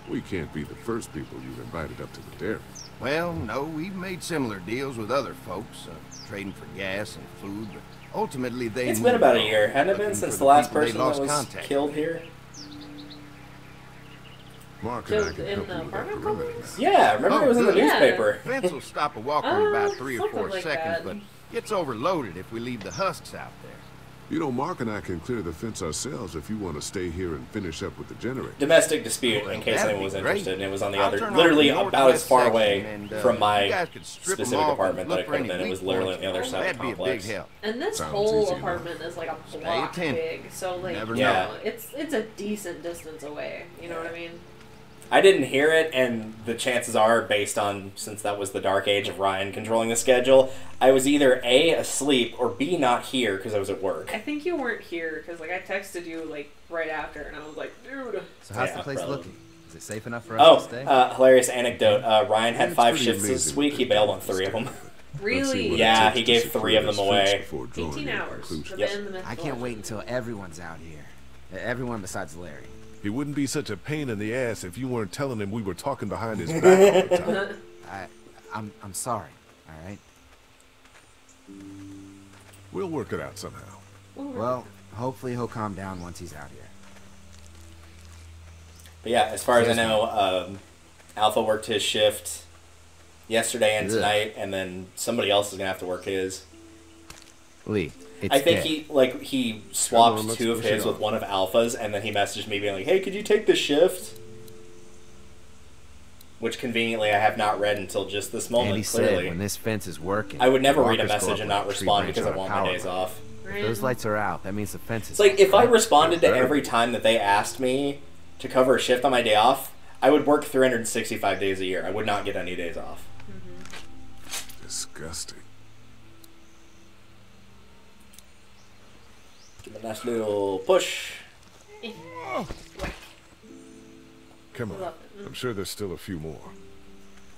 We can't be the first people you've invited up to the dairy. Well, no, we've made similar deals with other folks, trading for gas and food, but ultimately they... It's been about a year. Hadn't it been since the last person that was killed here? Mark and I can In help the you with that apartment perimeter complex? now. Yeah, remember it was in the newspaper. Fence will stop a walker in about 3 or something 4 like seconds, that. but gets overloaded if we leave the husks out there. You know, Mark and I can clear the fence ourselves if you want to stay here and finish up with the generator. Domestic dispute, in case that'd anyone be was great. interested, and it was on the I'll other, turn off literally the about as northwest far section, away and, from you my guys could strip 'em specific off apartment and that I look for could have been. any It was weak literally on points. the other side of That'd the be a big complex. help. And this Sounds whole easy enough. apartment is like a block attentive. big, so like Never know. yeah, it's a decent distance away. You know what I mean? I didn't hear it, and the chances are, based on, since that was the dark age of Ryan controlling the schedule, I was either A, asleep, or B, not here because I was at work. I think you weren't here because like I texted you like right after, and I was like, dude. So how's the place looking? Is it safe enough for us to stay? Hilarious anecdote. Ryan had It's 5 pretty shifts this amazing week. that He they bailed don't on 3 of them. Really? Yeah, he gave 3 of them away. 18 hours. The Yep. man, the myth, I can't wait until everyone's out here. Everyone besides Larry. He wouldn't be such a pain in the ass if you weren't telling him we were talking behind his back all the time. I'm sorry, all right? We'll work it out somehow. Well, hopefully he'll calm down once he's out here. But yeah, as far as I know, Alpha worked his shift yesterday and tonight, and then somebody else is going to have to work his. Lee, I think he swapped 2 of his with one of Alpha's, and then he messaged me being like, "Hey, could you take the shift?" Which conveniently I have not read until just this moment. And he clearly, said when this fence is working, I would never read a walkers go message up and like not a tree respond branch because I on a want my power days line. off. If those lights are out, that means the fence is. It's like if I responded to every time that they asked me to cover a shift on my day off, I would work 365 days a year. I would not get any days off. Disgusting. Give me a nice little push. Come on. I'm sure there's still a few more.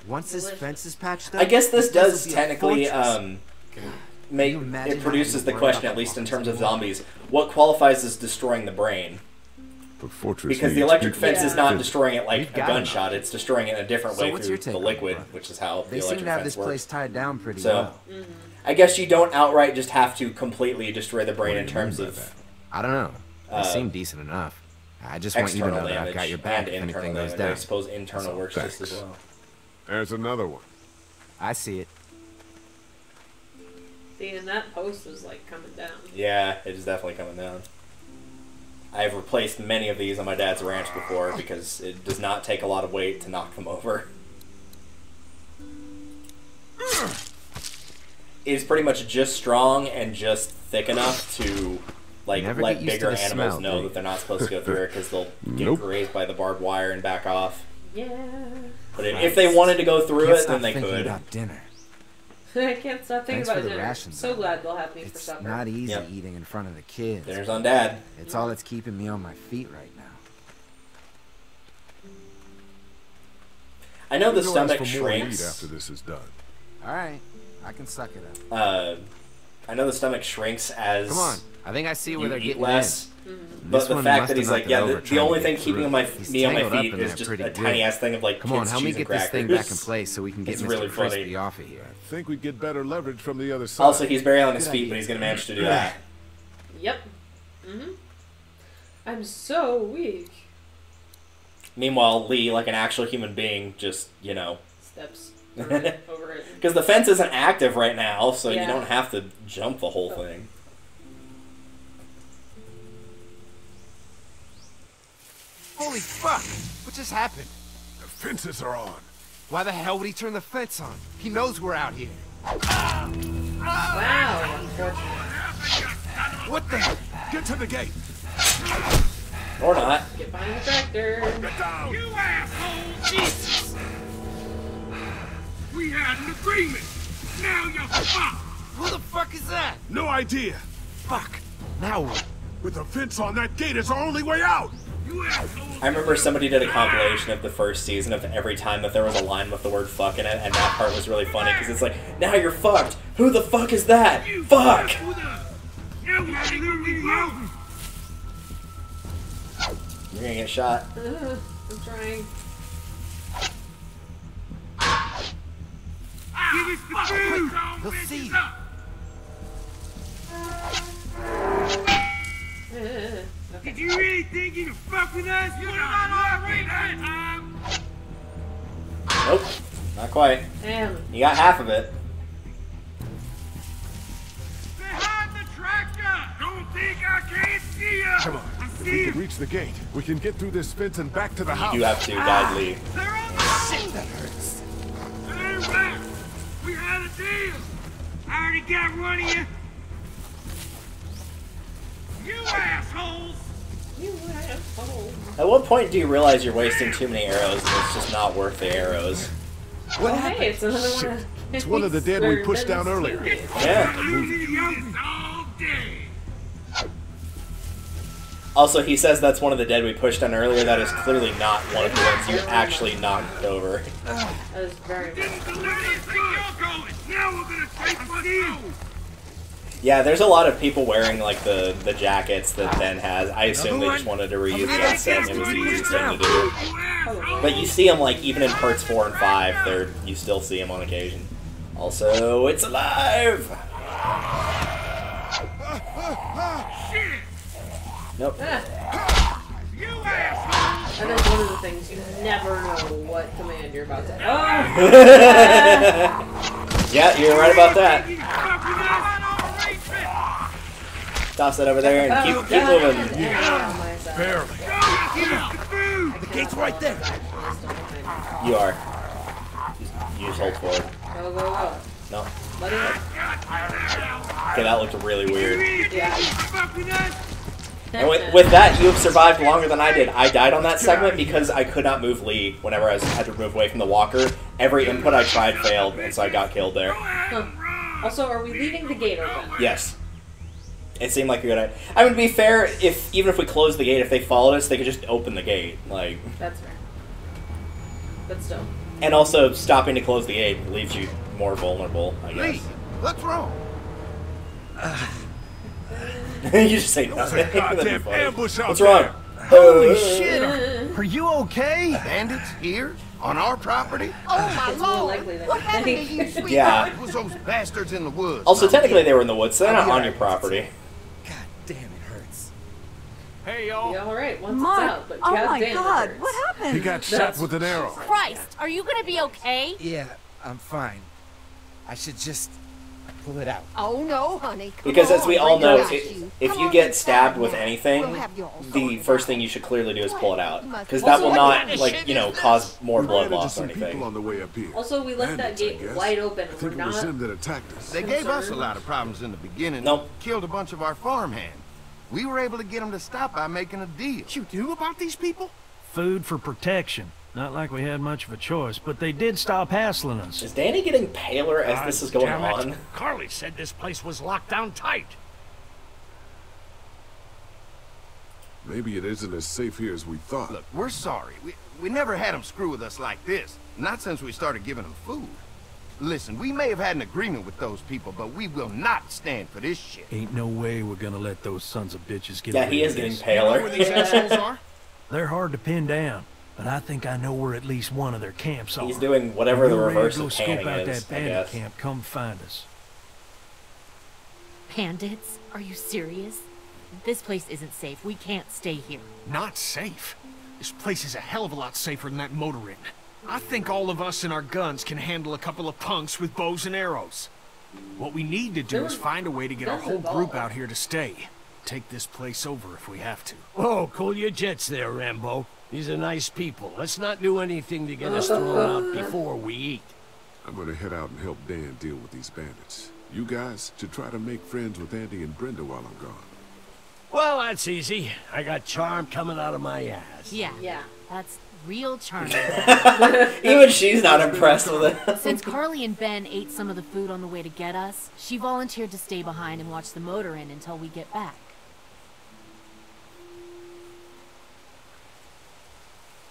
Once this fence is patched up, I guess this does will be a technically fortress. it produces the question, at least in terms of zombies, what qualifies as destroying the brain? But fortress Because the needs electric people. fence is not destroying it like We've a got gunshot, it's destroying it in a different So way what's through your take the on it, liquid, brother? which is how They the seem electric to have fence this place works. tied down pretty So, well. I guess you don't outright just have to completely destroy the brain in terms of... I don't know. They seem decent enough. I just want you to know that I've got your back if anything goes down. I suppose internal works just as well. There's another one. I see it. See, and that post is like coming down. Yeah, it is definitely coming down. I've replaced many of these on my dad's ranch before because it does not take a lot of weight to knock them over. It's pretty much just strong and just thick enough to like let bigger animals know that they're not supposed to go through it because they'll get grazed by the barbed wire and back off. Yeah. But if they wanted to go through it, then they could. About dinner. I can't stop thinking Thanks about for the dinner. rations, So though. glad they'll have me for It's supper. not easy eating in front of the kids. Dinner's on Dad. It's all that's keeping me on my feet right now. I know the We'll go ask stomach for more to eat shrinks. after this is done. All right, I can suck it up. I know the stomach shrinks as Come on, I think I see where you they're eat getting less. in. But This the one fact must that have he's like, knocked yeah, it over the trying to only get thing keeping through. me He's on my tangled up feet in is there just pretty a good. tiny ass thing of like Come on, kids' help me cheese and get this thing crackers. back in place so we can get It's Mr. really Crispy funny. off of here. I think we get better leverage from the other side. Also, he's barely on his feet, but he's gonna manage to do that. Yep. I'm so weak. Meanwhile, Lee, like an actual human being, just Steps over it. Because the fence isn't active right now, so you Yeah. don't have to jump the whole thing. Holy fuck! What just happened? The fences are on. Why the hell would he turn the fence on? He knows we're out here. Wow. Unfortunate. What the? Get to the gate. Or not. Get behind the tractor. You asshole! Jesus! We had an agreement. Now you're fucked. Who the fuck is that? No idea. Fuck. Now what? With a fence on that gate, it's our only way out. You asshole! I remember somebody did a compilation of the first season of every time that there was a line with the word fuck in it, and that part was really funny because it's like, now you're fucked. Who the fuck is that? Fuck! Now we see what we want. You're gonna get shot. I'm trying. Give us the food! He'll see you. Did you really think you could fuck with us? You're not our way that time! Nope, not quite. Damn. You got half of it. Behind the tractor! Don't think I can't see you! Come on. If we can reach the gate, we can get through this fence and back to the house. You have to guide Lee. They're on the shit, that hurts. Hey, Rex! We had a deal! I already got one of you! You assholes! You asshole. At what point do you realize you're wasting too many arrows and it's just not worth the arrows? What happened? Hey, it's another one of It's one of the dead we pushed down earlier. Yeah. All day. Also, he says that's one of the dead we pushed down earlier. That is clearly not one of the ones you actually knocked over. That was very Now we're gonna take what you. Yeah, there's a lot of people wearing like the jackets that Ben has. I assume they just wanted to reuse that set and it was the easiest thing to do. But you see them like even in parts 4 and 5. You still see them on occasion. Also, it's alive. Nope. That is one of the things you never know what command you're about to. Oh! Yeah, you're right about that. Toss that over there and keep moving. Barely. The gate's right there. You are. You just hold forward. Go, go, go. No. Let it go. Okay, that looked really weird. Yeah. And with that, you have survived longer than I did. I died on that segment because I could not move Lee whenever I had to move away from the walker. Every input I tried failed, and so I got killed there. Huh. Also, are we leaving the gate open? Yes. It seemed like a good idea. I mean, to be fair, even if we closed the gate, if they followed us, they could just open the gate. Like. That's fair. But still. And also, stopping to close the gate leaves you more vulnerable, I guess. Lee, what's wrong? You just say nothing. Goddamn ambush out What's wrong? Holy shit! Are you okay? Bandits here? On our property? Oh my It's more lord! likely that What happened to you, sweetheart? Yeah. It was those bastards in the woods. Also, technically, they were in the woods, so they're not on your property. God damn, it hurts. Hey, y'all. Yeah, alright, once Mark, it's out, but oh my goddamn, god, it hurts. what happened? He got shot with an arrow. Christ, are you gonna be okay? Yeah, I'm fine. I should just pull it out. Oh no, honey. Come Because as we on, all know, got if you. you Come on get inside stabbed with now. anything, We'll have you all the sorted first out. thing you should clearly do is pull it out. Must Because be that will what not, kind of like, shit you know, is cause more We blood ran into loss or some people anything. on the way up here. Also, we left that Bandits, I gate guess. wide open. I We're think it was not. them that attacked us. They gave us a lot of problems in the beginning. Nope. Killed a bunch of our farmhands. We were able to get them to stop by making a deal. You knew about these people? Food for protection. Not like we had much of a choice, but they did stop hassling us. Is Danny getting paler as this is going Damn it. on? Carly said this place was locked down tight. Maybe it isn't as safe here as we thought. Look, we're sorry. We never had them screw with us like this. Not since we started giving them food. Listen, we may have had an agreement with those people, but we will not stand for this shit. Ain't no way we're gonna let those sons of bitches get Yeah, away he with is getting this. paler. Where these assholes are? They're hard to pin down, but I think I know where at least one of their camps are. He's doing whatever the When you're ready reverse to go of scope panning out is, that I bandit guess. camp, come find us. Bandits? Are you serious? This place isn't safe. We can't stay here. Not safe. This place is a hell of a lot safer than that motor inn. I think all of us and our guns can handle a couple of punks with bows and arrows. What we need to do is find a way to get our whole group out here to stay. Take this place over if we have to. Oh, cool your jets there, Rambo. These are nice people. Let's not do anything to get us thrown out before we eat. I'm gonna head out and help Dan deal with these bandits. You guys should try to make friends with Andy and Brenda while I'm gone. Well, that's easy. I got charm coming out of my ass. Yeah. Yeah. That's real charming. Even she's not impressed with it. Since Carly and Ben ate some of the food on the way to get us, she volunteered to stay behind and watch the motor inn until we get back.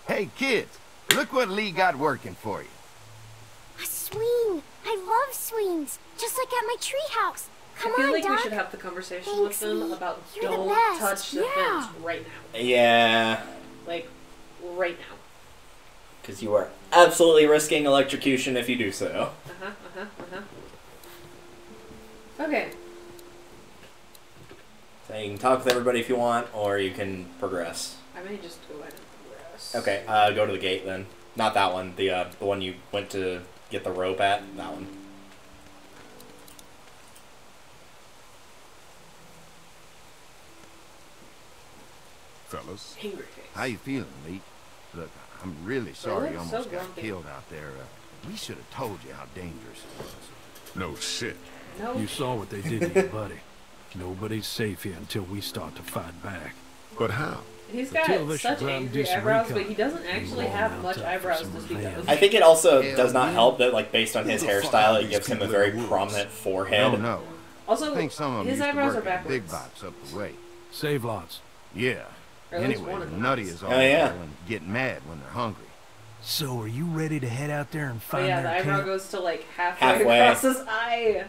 Hey, kids, look what Lee got working for you. A swing. I love swings. Just like at my treehouse. Come I feel on, like Doc. we should have the conversation Thanks, with them Lee. about You're the don't best. touch the Yeah. fence right now. Yeah. Like, right now. Because you are absolutely risking electrocution if you do so. Okay. So you can talk with everybody if you want, or you can progress. I may just go ahead and progress. Okay, go to the gate then. Not that one. The one you went to get the rope at. That one. Fellas. How you feeling, Lee? Look, I'm really sorry you look almost so got grumpy. killed out there. We should have told you how dangerous it was. No shit. No. You saw what they did to your buddy. Nobody's safe here until we start to fight back. But how? He's got such angry eyebrows, but he doesn't actually have much eyebrows to speak of. I think it also does not help that, like, based on his hairstyle, it gives him a very prominent forehead. No. Also, I think some of them his used to eyebrows work are at big backwards. box up the way. Save lots. Yeah. Or at least Anyway, one the of them nutty is. is all Oh, yeah. and get mad when they're hungry. So are you ready to head out there and But find yeah, the their eyebrow camp? goes to like halfway Halfway. across his eye.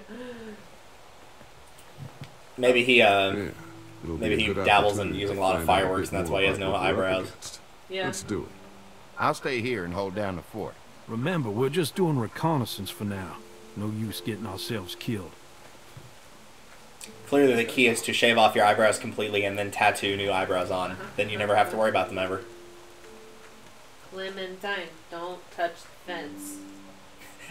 Maybe he It'll maybe be a he good dabbles in opportunity using to a lot of find out a fireworks, bit and that's more why he has about no what we're up eyebrows. against. Yeah. Let's do it. I'll stay here and hold down the fort. Remember, we're just doing reconnaissance for now. No use getting ourselves killed. Clearly, the key is to shave off your eyebrows completely and then tattoo new eyebrows on. Then you never have to worry about them ever. Clementine, don't touch the fence.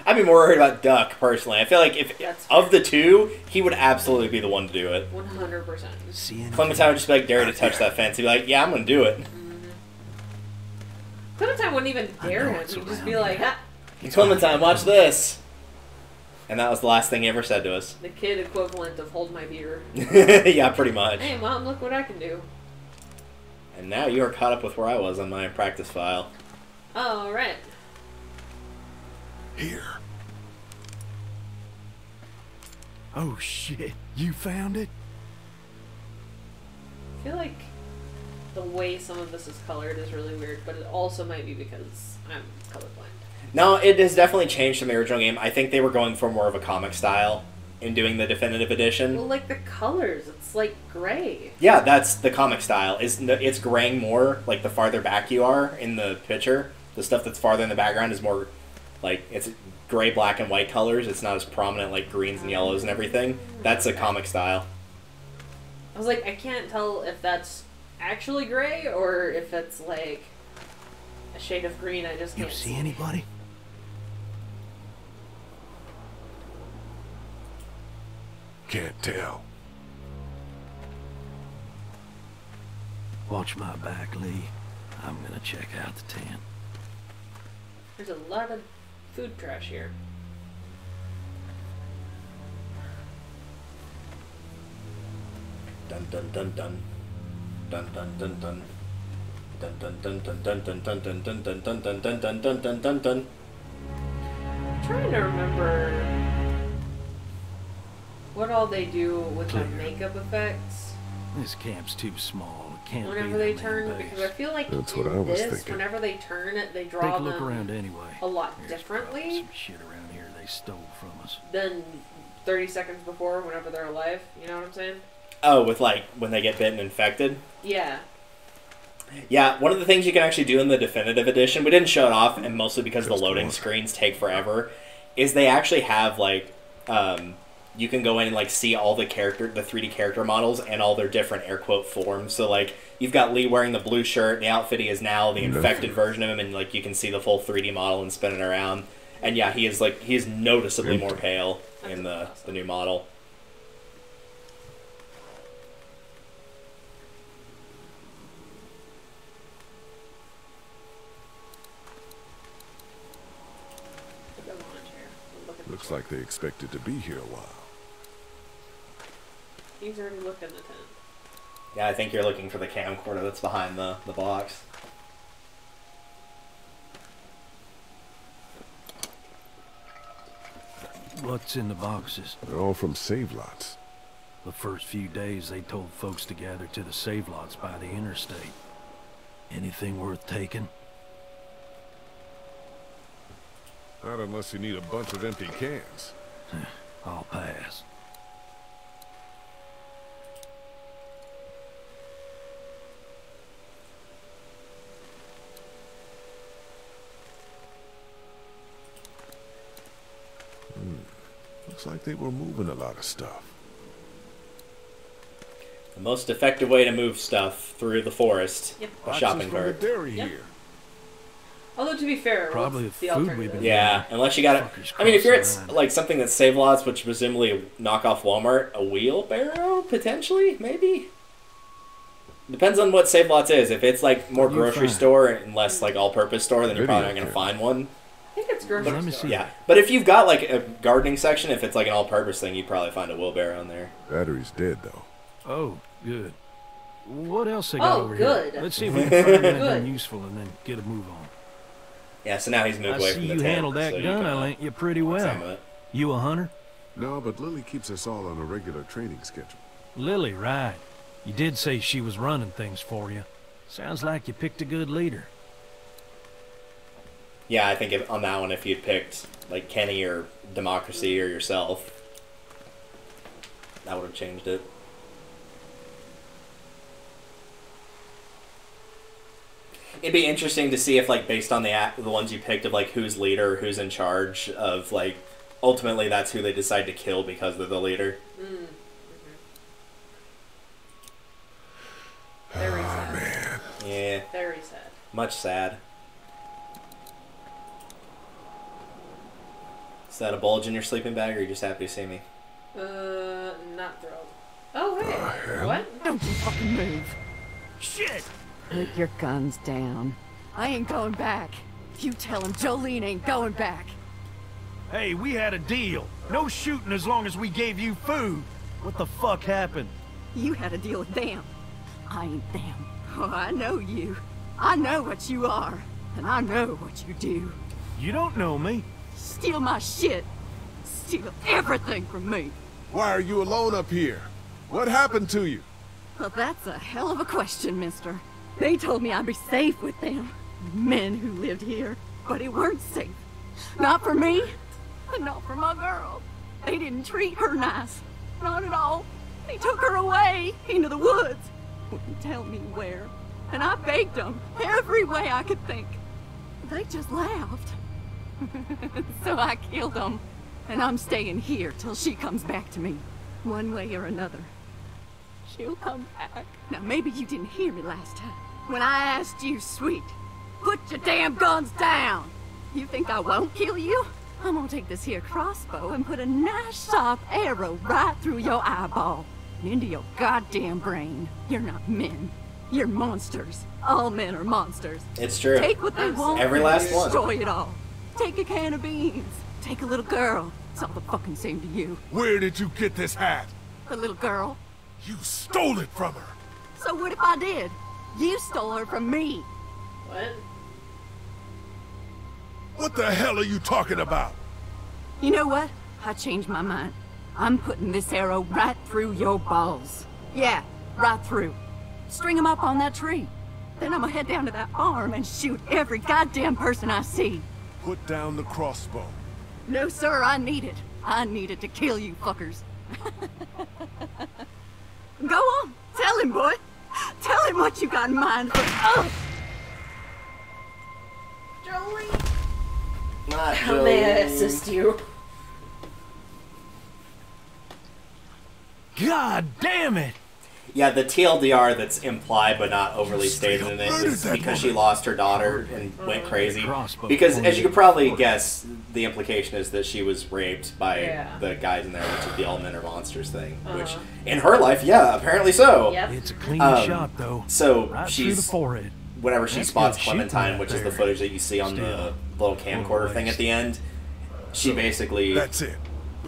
I'd be more worried about Duck, personally. I feel like if That's of the two, he would absolutely be the one to do it. 100%. Clementine would just be like, dare to touch that fence. He'd be like, yeah, I'm going to do it. Clementine wouldn't even dare him. He'd just be like, ah. Clementine, watch this. And that was the last thing he ever said to us. The kid equivalent of hold my beer. Yeah, pretty much. Hey, Mom, look what I can do. And now you are caught up with where I was on my practice file. Alright. Here. Oh shit, you found it? I feel like the way some of this is colored is really weird, but it also might be because I'm colorblind. No, it has definitely changed from the original game. I think they were going for more of a comic style in doing the definitive edition. Well, like the colors, it's like gray. Yeah, that's the comic style. It's graying more, like the farther back you are in the picture. The stuff that's farther in the background is more, like, it's gray, black, and white colors. It's not as prominent like greens and yellows and everything. That's a comic style. I was like, I can't tell if that's actually gray or if it's like a shade of green. I just can't You see anybody? Can't tell. Watch my back, Lee. I'm gonna check out the tent. There's a lot of food trash here. Dun dun dun dun. Dun dun dun dun. Dun dun dun dun dun dun dun dun dun dun dun dun dun dun dun dun dun dun. I'm trying to remember what all they do with the makeup effects This camp's too small. It can't whenever be they the main turn, base. because I feel like That's in what I was this, thinking. whenever they turn it, they Take draw a look them around anyway. a lot There's probably differently some shit around here they stole from us. than 30 seconds before whenever they're alive. You know what I'm saying? Oh, with like when they get bitten and infected? Yeah. Yeah, one of the things you can actually do in the definitive edition, we didn't show it off, and mostly because the loading screens take forever, is they actually have like you can go in and like see all the 3D character models and all their different air quote forms. So like you've got Lee wearing the blue shirt, the outfit he is now, the infected version of him, and like you can see the full 3D model and spinning around. And yeah, he is noticeably more pale in the new model. Looks like they expected to be here a while. He's already looked in the tent. Yeah, I think you're looking for the camcorder that's behind the box. What's in the boxes? They're all from save lots. The first few days they told folks to gather to the save lots by the interstate. Anything worth taking? Not unless you need a bunch of empty cans. I'll pass. Looks like they were moving a lot of stuff. The most effective way to move stuff through the forest. Yep. A shopping cart. Yep. Although to be fair, Probably what's the food we've alternative? been Yeah, unless you got it. I mean, if you're at like something that's Save Lots, which presumably knock off Walmart, a wheelbarrow potentially, maybe. Depends on what Save Lots is. If it's like more grocery store and less like all-purpose store, then you're probably not going to find one. I think it's grocery store. Yeah, but if you've got like a gardening section, if it's like an all-purpose thing, you'd probably find a wheelbarrow in there. Battery's dead though. Oh, good. What else they got over good. here? Let's see if we can find anything useful and then get a move on. Yeah, so now he's moved I away see from the you tent, handled that so you gun, can, I lent you pretty well. examine it. You a hunter? No, but Lily keeps us all on a regular training schedule. Lily, right. You did say she was running things for you. Sounds like you picked a good leader. Yeah, I think on that one, if you'd picked like Kenny or Democracy or yourself, that would have changed it. It'd be interesting to see if, like, based on the ones you picked of like who's leader, who's in charge of, like, ultimately that's who they decide to kill because they're the leader. Mm. Very sad. Man. Yeah. Very sad. Much sad. Is that a bulge in your sleeping bag, or are you just happy to see me? Not thrilled. Oh, hey. What? Don't you fucking move. Shit! Put your guns down. I ain't going back. You tell him Jolene ain't going back. Hey, we had a deal. No shooting as long as we gave you food. What the fuck happened? You had a deal with them. I ain't them. Oh, I know you. I know what you are. And I know what you do. You don't know me. Steal my shit. Steal everything from me. Why are you alone up here? What happened to you? Well, that's a hell of a question, mister. They told me I'd be safe with them. Men who lived here. But it weren't safe. Not for me. And not for my girl. They didn't treat her nice. Not at all. They took her away into the woods. Wouldn't tell me where. And I begged them every way I could think. They just laughed. So I killed them. And I'm staying here till she comes back to me. One way or another. She'll come back. Now, maybe you didn't hear me last time. When I asked you, sweet, put your damn guns down. You think I won't kill you? I'm gonna take this here crossbow and put a nice sharp arrow right through your eyeball and into your goddamn brain. You're not men. You're monsters. All men are monsters. It's true. Take what they want. Every last one. Destroy it all. Take a can of beans. Take a little girl. It's all the fucking same to you. Where did you get this hat? A little girl. You stole it from her. So what if I did? You stole her from me. What? What the hell are you talking about? You know what? I changed my mind. I'm putting this arrow right through your balls. Yeah, right through. String them up on that tree. Then I'm gonna head down to that farm and shoot every goddamn person I see. Put down the crossbow. No, sir, I need it. I need it to kill you fuckers. Go on, tell him, boy. Tell him what you got in mind for... Oh! Jolene! Not How may I assist you? God damn it! Yeah, the TLDR that's implied but not overly stated in it is because she lost her daughter and went crazy. Because, as you could probably guess, the implication is that she was raped by the guys in there that took the all men are monsters thing. Which, in her life, yeah, apparently so. Yep. It's a clean shot, though. So, Right she's... through the forehead. Whenever she That's spots good shooting Clementine, right which is the there. footage that you see on the little camcorder thing at the end, she basically... That's it.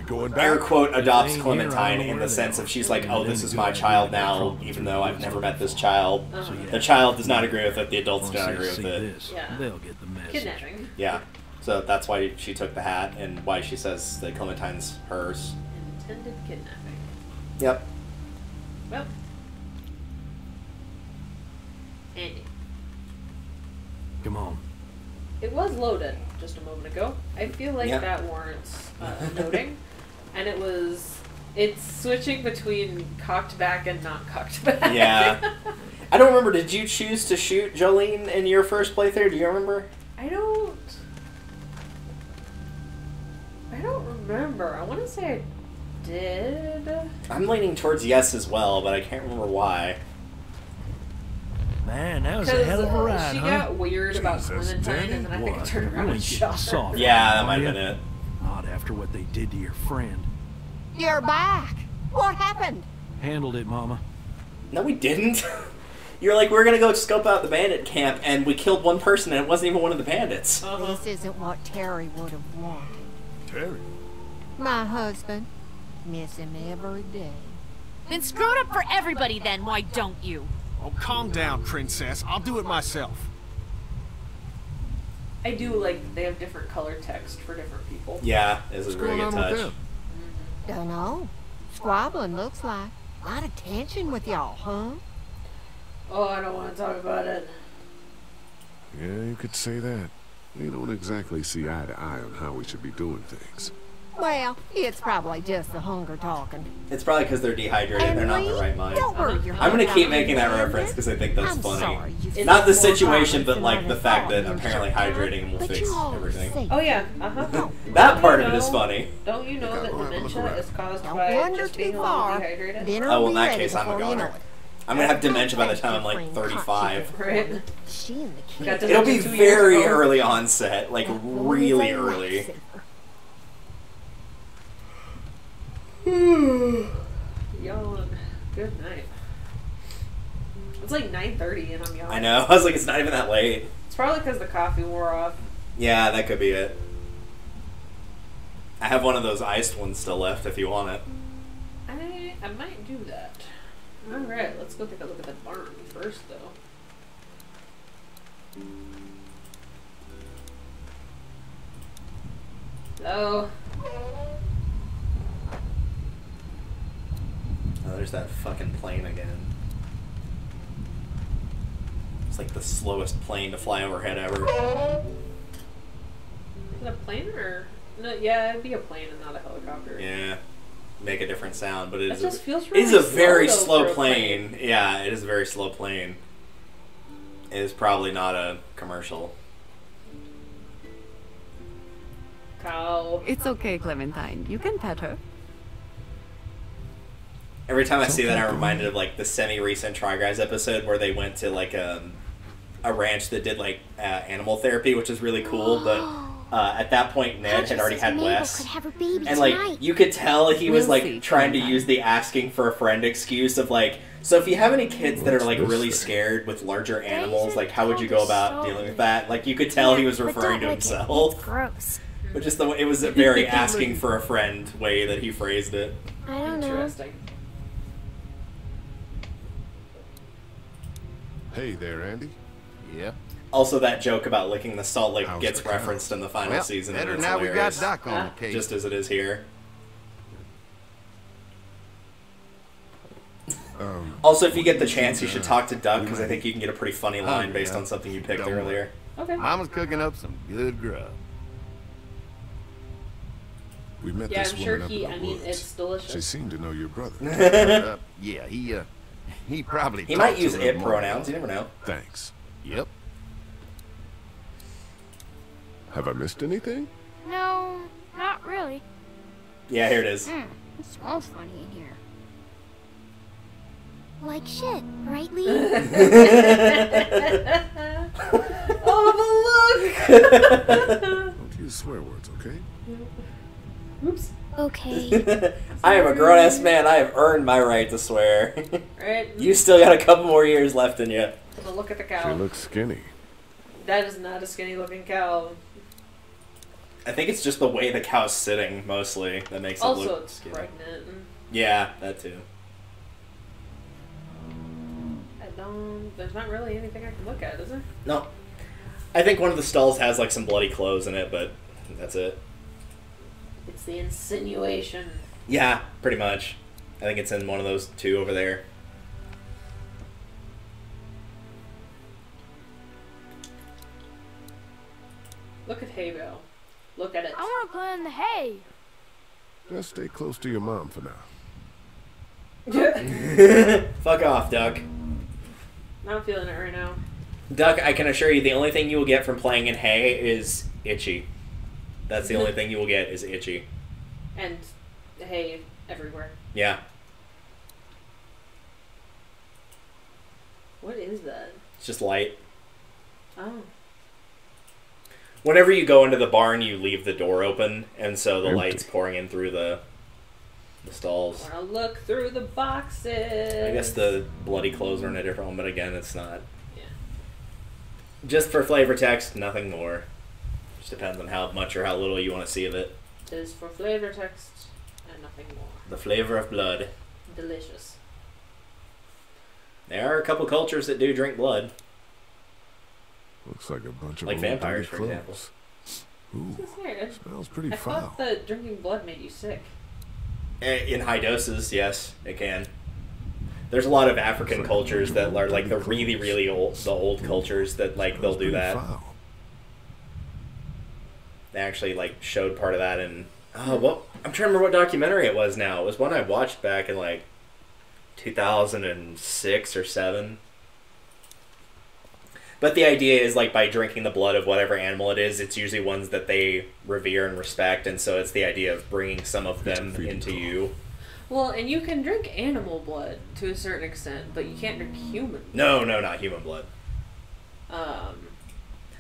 Going back. Air quote adopts Clementine in the sense of she's like, oh, this is my child now, even though I've never met this child. The child does not agree with it, the adults do not agree with it. Yeah. They'll get the message. Kidnapping. Yeah. So that's why she took the hat and why she says that Clementine's hers. Intended kidnapping. Yep. Well. Andy. Come on. It was loaded just a moment ago. I feel like that warrants noting. And it's switching between cocked back and not cocked back. Yeah. I don't remember, did you choose to shoot Jolene in your first playthrough? Do you remember? I don't remember. remember. I want to say I did. I'm leaning towards yes as well, but I can't remember why. Man, that was a hell of a ride, she huh? got weird about Clementine, and then I think I turned around and shot her. Yeah, that might have been it. Not after what they did to your friend. You're back. What happened? Handled it, Mama. No, we didn't. You're like, we're gonna go scope out the bandit camp, and we killed one person, and it wasn't even one of the bandits. This isn't what Terry would have wanted. Terry? My husband. Miss him every day. Then screw it up for everybody then, why don't you? Oh, calm down, princess. I'll do it myself. I do like they have different color text for different people. Yeah, this is a really good touch. Dunno. Squabbling looks like. A lot of tension with y'all, huh? Oh, I don't want to talk about it. Yeah, you could say that. We don't exactly see eye to eye on how we should be doing things. Well, it's probably just the hunger talking. It's probably because they're dehydrated and they're not in their right mind. Don't worry your I'm gonna head keep out, making that Brandon. reference because I think that's I'm funny. sorry you Not the feel more situation, but violence like than the I fact that thought apparently hydrating will But fix you all everything. safe. Oh yeah, uh-huh. That part of it is funny. Don't you know that dementia is caused Don't by wander just too being a little far. dehydrated? Dinner Oh, well, will in be that ready case, I'm a before you know goner. it. I'm gonna have dementia by the time I'm like 35. Right. She and the Got kids. It'll be 2 years very ago. early onset, like really early. Yawn. Good night. It's like 9:30 and I'm yawning. I know. I was like, it's not even that late. It's probably because the coffee wore off. Yeah, that could be it. I have one of those iced ones still left if you want it. I might do that. Alright, let's go take a look at the barn first, though. Hello? Oh, there's that fucking plane again. It's like the slowest plane to fly overhead ever. Is it a plane or... No, yeah, it'd be a plane and not a helicopter. Yeah. Make a different sound, but it That is just a, feels it is really a very slow, though, slow for a plane. Yeah, it is a very slow plane. It is probably not a commercial. Cow. It's okay, Clementine. You can pet her. Every time I see that, I'm reminded of like the semi-recent Try Guys episode where they went to like a ranch that did like animal therapy, which is really cool. But at that point, Ned had already had Wes, and like you could tell he was like trying to use the asking for a friend excuse of like, so if you have any kids that are like really scared with larger animals, like how would you go about dealing with that? Like you could tell he was referring to himself. Gross. But just the way, it was a very asking for a friend way that he phrased it. I don't know. Interesting. Hey there, Andy. Yeah. Also, that joke about licking the salt lick How's gets the cow? referenced in the final Well, season. better And it's now we got hilarious. Doc on the case. Just as it is here. Also, if you get the chance, you should talk to Duck, because I think you can get a pretty funny line based on something you picked earlier. Okay. Mama's cooking up some good grub. We met Yeah, this I'm sure woman up in the woods. it's delicious. She seemed to know your brother. Yeah, he probably. He might talks a use little it more. pronouns, you never know. Thanks. Yep. Have I missed anything? No, not really. Yeah, here it is. It smells funny in here. Like shit, right, Lee? Oh, the look! Don't use swear words, okay? Oops. Okay. I am a grown-ass man. I have earned my right to swear. Right. You still got a couple more years left in you. The look at the She cow. looks skinny. That is not a skinny looking cow. I think it's just the way the cow's sitting, mostly, that makes it Also, look it's skinny. pregnant. Yeah, that too. There's not really anything I can look at, is there? No. I think one of the stalls has like some bloody clothes in it, but that's it. It's the insinuation. Yeah, pretty much. I think it's in one of those two over there. Look at hay bale. Look at it. I want to play in the hay. Just stay close to your mom for now. Fuck off, Duck. Not feeling it right now. Duck, I can assure you the only thing you will get from playing in hay is itchy. That's the only thing you will get is itchy. And hay everywhere. Yeah. What is that? It's just light. Oh. Whenever you go into the barn, you leave the door open, and so the light's pouring in through the stalls. I'll look through the boxes. I guess the bloody clothes are in a different one, but again, it's not. Yeah. Just for flavor text, nothing more. Just depends on how much or how little you want to see of it. It is for flavor text and nothing more. The flavor of blood. Delicious. There are a couple cultures that do drink blood. Looks like a bunch of like vampires, for clothes. example. Ooh, smells pretty I foul. thought that drinking blood made you sick. In high doses, yes, it can. There's a lot of African cultures that are like the really old, the old cultures that like they'll do that. They actually like showed part of that in well, I'm trying to remember what documentary it was now. It was one I watched back in like 2006 or 7. But the idea is like by drinking the blood of whatever animal it is, it's usually ones that they revere and respect, and so it's the idea of bringing some of them into you. Well, and you can drink animal blood to a certain extent, but you can't drink human blood. No, not human blood.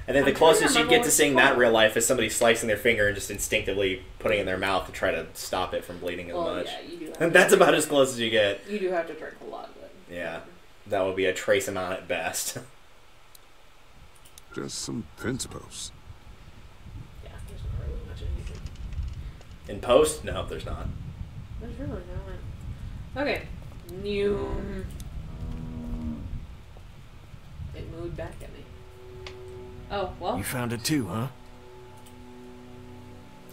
And then the closest you get to seeing that in real life is somebody slicing their finger and just instinctively putting it in their mouth to try to stop it from bleeding as much. Yeah, you do have and that's about as close as you get. You do have to drink a lot of it. Yeah, that would be a trace amount at best. Just some fence posts. Yeah, there's not really much anything. In post? No, there's not. There's really not. Okay. New. It moved back at me. Oh, well. You found it too, huh?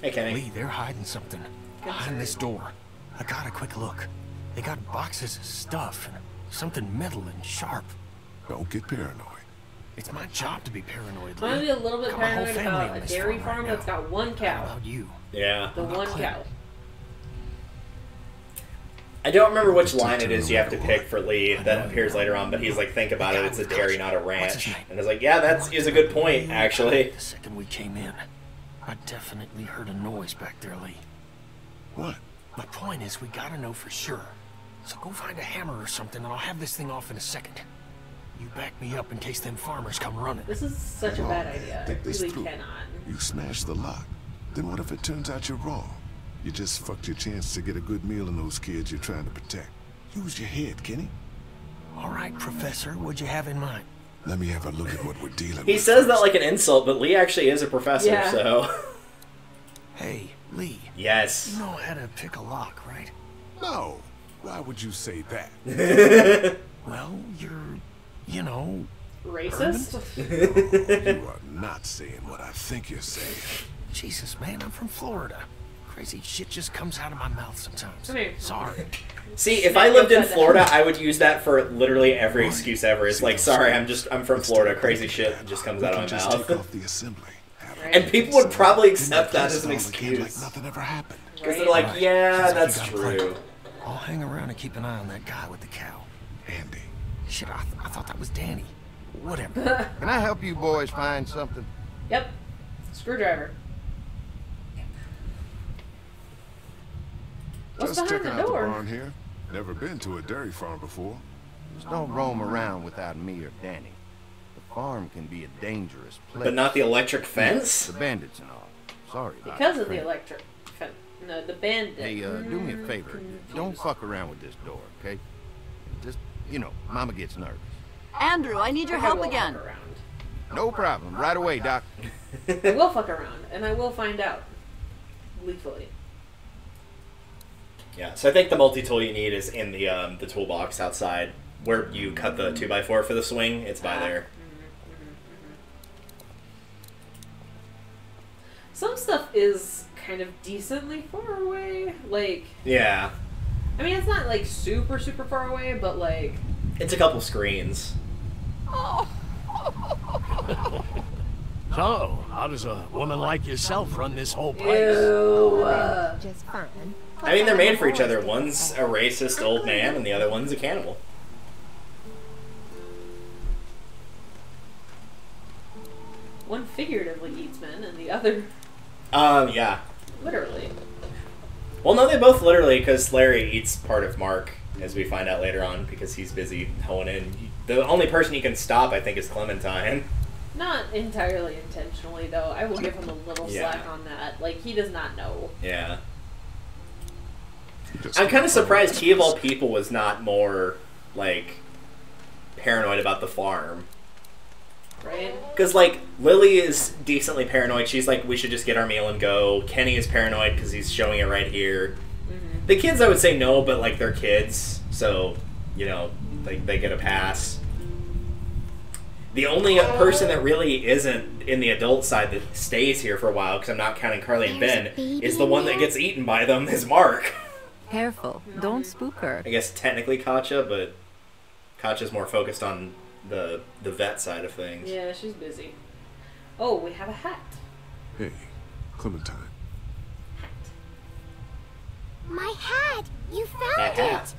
Hey, Kenny. Lee, they're hiding something. Behind this door. I got a quick look. They got boxes of stuff and something metal and sharp. Don't get paranoid. It's my job to be paranoid, Lee. I'm gonna be a little bit Got my whole paranoid family about on a this dairy farm farm right that's now. got one cow. How about you? Yeah. The one cow. I don't remember which line it is you have to pick for Lee that appears later on, but he's like, think about it, it's a dairy, not a ranch. And it's like, yeah, that is a good point, actually. The second we came in, I definitely heard a noise back there, Lee. What? My point is, we gotta know for sure. So go find a hammer or something, and I'll have this thing off in a second. You back me up in case them farmers come running. This is such a bad idea. I Think this really through. cannot. You smashed the lock. Then what if it turns out you're wrong? You just fucked your chance to get a good meal in those kids you're trying to protect. Use your head, Kenny. All right, Professor, what'd you have in mind? Let me have a look at what we're dealing with. He says that like an insult, but Lee actually is a professor, so... Hey, Lee. Yes. You know how to pick a lock, right? No. Why would you say that? Well, you're, you know... Racist? You are not saying what I think you're saying. Jesus, man, I'm from Florida. Crazy shit just comes out of my mouth sometimes. Come here. Sorry. See, if I lived in Florida, I would use that for literally every excuse ever. It's like, sorry, I'm from Florida. Crazy shit just comes out of my Just take mouth. off the assembly. And people would probably accept that as an excuse. Like nothing ever happened. Because they're like, yeah, that's true. I'll hang around and keep an eye on that guy with the cow. Andy. Shit, I thought that was Danny. Whatever. Can I help you boys find something? Yep. Screwdriver. What's Just behind checking the out door? the barn here. Never been to a dairy farm before. Just don't roam around without me or Danny. The farm can be a dangerous place. But not the electric fence? The bandits and all. Sorry about Because it, of the friend. electric fence. No, the bandit. Hey, do me a favor. Don't fuck around with this door, okay? Just, you know, Mama gets nervous. Andrew, I need your I help will again. fuck around. No problem. Right away, Doc. I will fuck around, and I will find out. Lethally. Yeah, so I think the multi-tool you need is in the toolbox outside, where you cut the 2x4 for the swing. It's by there. Some stuff is kind of decently far away. Like, Yeah. I mean, it's not like super, super far away, but like... It's a couple screens. So, how does a woman like yourself run this whole place? Just fine. I mean, they're made for each other. One's a racist old man, and the other one's a cannibal. One figuratively eats men, and the other Yeah. literally. Well, no, they both literally, because Larry eats part of Mark, as we find out later on, because he's busy hoeing in. The only person he can stop, I think, is Clementine. Not entirely intentionally, though. I will give him a little slack on that. Like, he does not know. Yeah. I'm kind of surprised he, of all people, was not more, like, paranoid about the farm. Right? Because, like, Lily is decently paranoid. She's like, we should just get our meal and go. Kenny is paranoid because he's showing it right here. Mm-hmm. The kids, I would say no, but, like, they're kids. So, you know, they get a pass. The only person that really isn't in the adult side that stays here for a while, because I'm not counting Carly and Ben, is the one that gets eaten by them, is Mark. Careful. Don't spook her. I guess technically Katja, but Katja's more focused on the vet side of things. Yeah, she's busy. Oh, we have a hat. Hey, Clementine. My hat! You found That hat. it!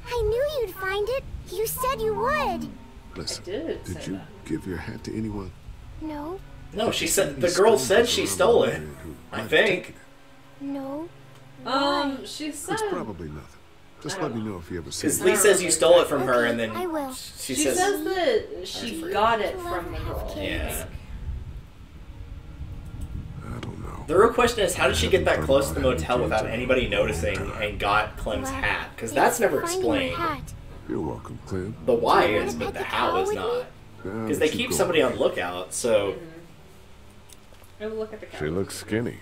I knew you'd find it. You said you would. Listen, did you give your hat to anyone? No. No, she said the girl said she stole it. I think. No. She said. It's probably nothing. Just let me know if you ever see it. Because Lee says you stole it from her, and then I will. she says that she got it from the girl. Yeah. The real question is, how did she get that close to the motel without anybody noticing and got Clem's hat? Because that's never explained. You're welcome, Clem. The why is, but the how is not. Because they keep somebody on lookout, so... I will look at the She looks skinny.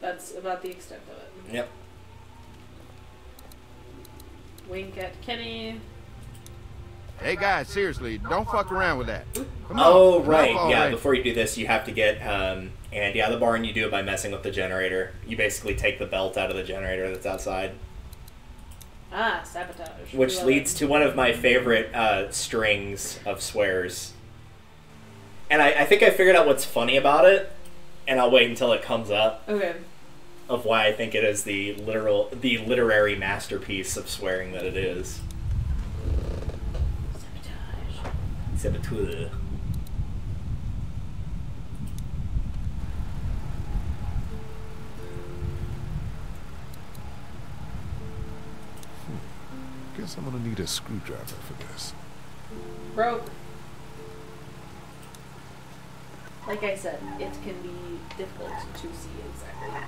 That's about the extent of it. Yep. Wink at Kenny. Hey guys, seriously, don't fuck around with that. Come Oh, on, right. enough Yeah, already. before you do this, you have to get... and yeah, the barn, you do it by messing with the generator. You basically take the belt out of the generator that's outside. Ah, sabotage. Which leads to one of my favorite strings of swears. And I think I figured out what's funny about it, and I'll wait until it comes up. Okay. Of why I think it is the literary masterpiece of swearing that it is. Sabotage. Guess I'm gonna need a screwdriver for this. Broke. Like I said, it can be difficult to see exactly what.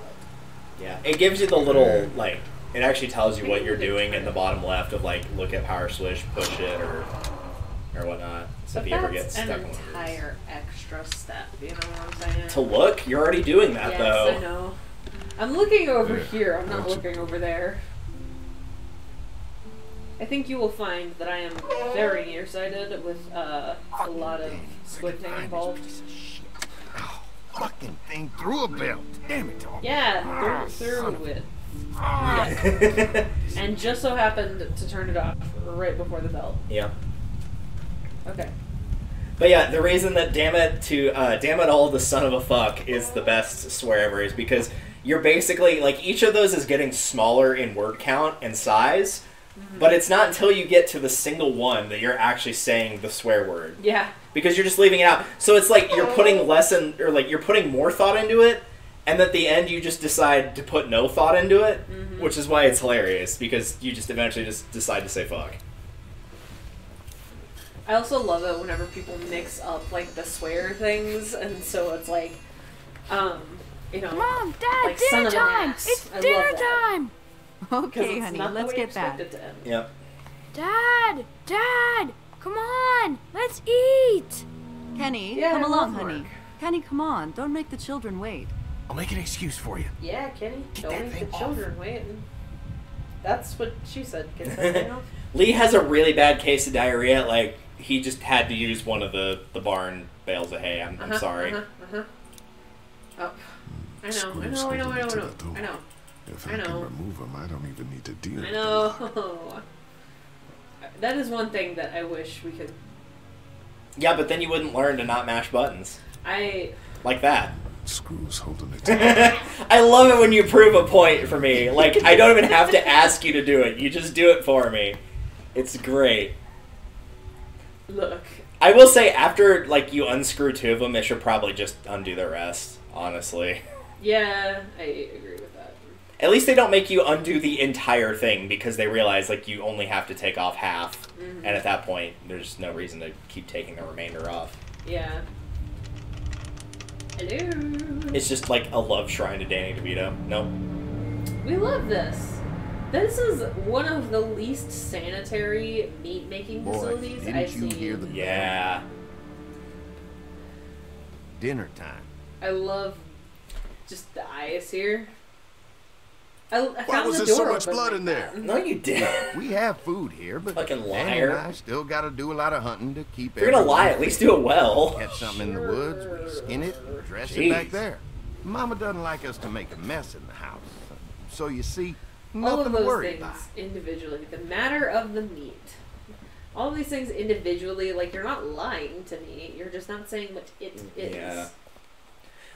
Yeah, it gives you the little, like, it actually tells you what you're doing in the bottom left of, like, look at power switch, push it, or whatnot. So if you ever get stuck an in one. entire extra step, you know what I'm saying? To look, you're already doing that, yes, though. I know. I'm looking over here, I'm not looking over there. I think you will find that I am very nearsighted with a lot of squinting involved. Fucking thing through a belt. Damn it, dog. Yeah, through it. Yeah. And just so happened to turn it off right before the belt. Yeah. Okay. But yeah, the reason that damn it all, the son of a fuck is the best swear ever is because you're basically, like, each of those is getting smaller in word count and size, but it's not until you get to the single one that you're actually saying the swear word. Yeah. Because you're just leaving it out. So it's like you're putting you're putting more thought into it, and at the end you just decide to put no thought into it, which is why it's hilarious, because you just eventually just decide to say fuck. I also love it whenever people mix up, like, the swear things, and so it's like, you know, Mom, Dad, like, son dinner of an time! ass. It's I love dinner that. time! Okay, it's honey, not the let's way you get back. expect it to end. Yep. Dad! Dad! Come on! Let's eat! Kenny, Yeah, come I along, love honey. work. Kenny, come on. Don't make the children wait. I'll make an excuse for you. Yeah, Kenny, Get don't that make thing the children wait. That's what she said. Get that thing off. Lee has a really bad case of diarrhea. Like, he just had to use one of the barn bales of hay. I'm sorry. Oh. I know. Screws holding me to the door. I know. If I can remove them, I don't even need to deal with I know. That is one thing that I wish we could. Yeah, but then you wouldn't learn to not mash buttons. Like that. Screws holding it together. I love it when you prove a point for me. Like, I don't even have to ask you to do it. You just do it for me. It's great. Look. I will say, after, like, you unscrew two of them, it should probably just undo the rest, honestly. Yeah, I agree with that. At least they don't make you undo the entire thing because they realize like you only have to take off half, and at that point there's no reason to keep taking the remainder off. Yeah. Hello. It's just like a love shrine to Danny DeVito. Nope. We love this. This is one of the least sanitary meat-making facilities I've seen. Hear the yeah. Dinner time. I love just the eyes here. I Why was there so much blood in there? No, you didn't. We have food here, but fucking Danny liar. and I still got to do a lot of hunting to keep. If you're gonna lie, at least do it well. Catch something in the woods, we skin it, dress Jeez. it back there. Mama doesn't like us to make a mess in the house, so you see, nothing all of to those worry things about. individually. The matter of the meat. All of these things individually, like, you're not lying to me. You're just not saying what it is. Yeah.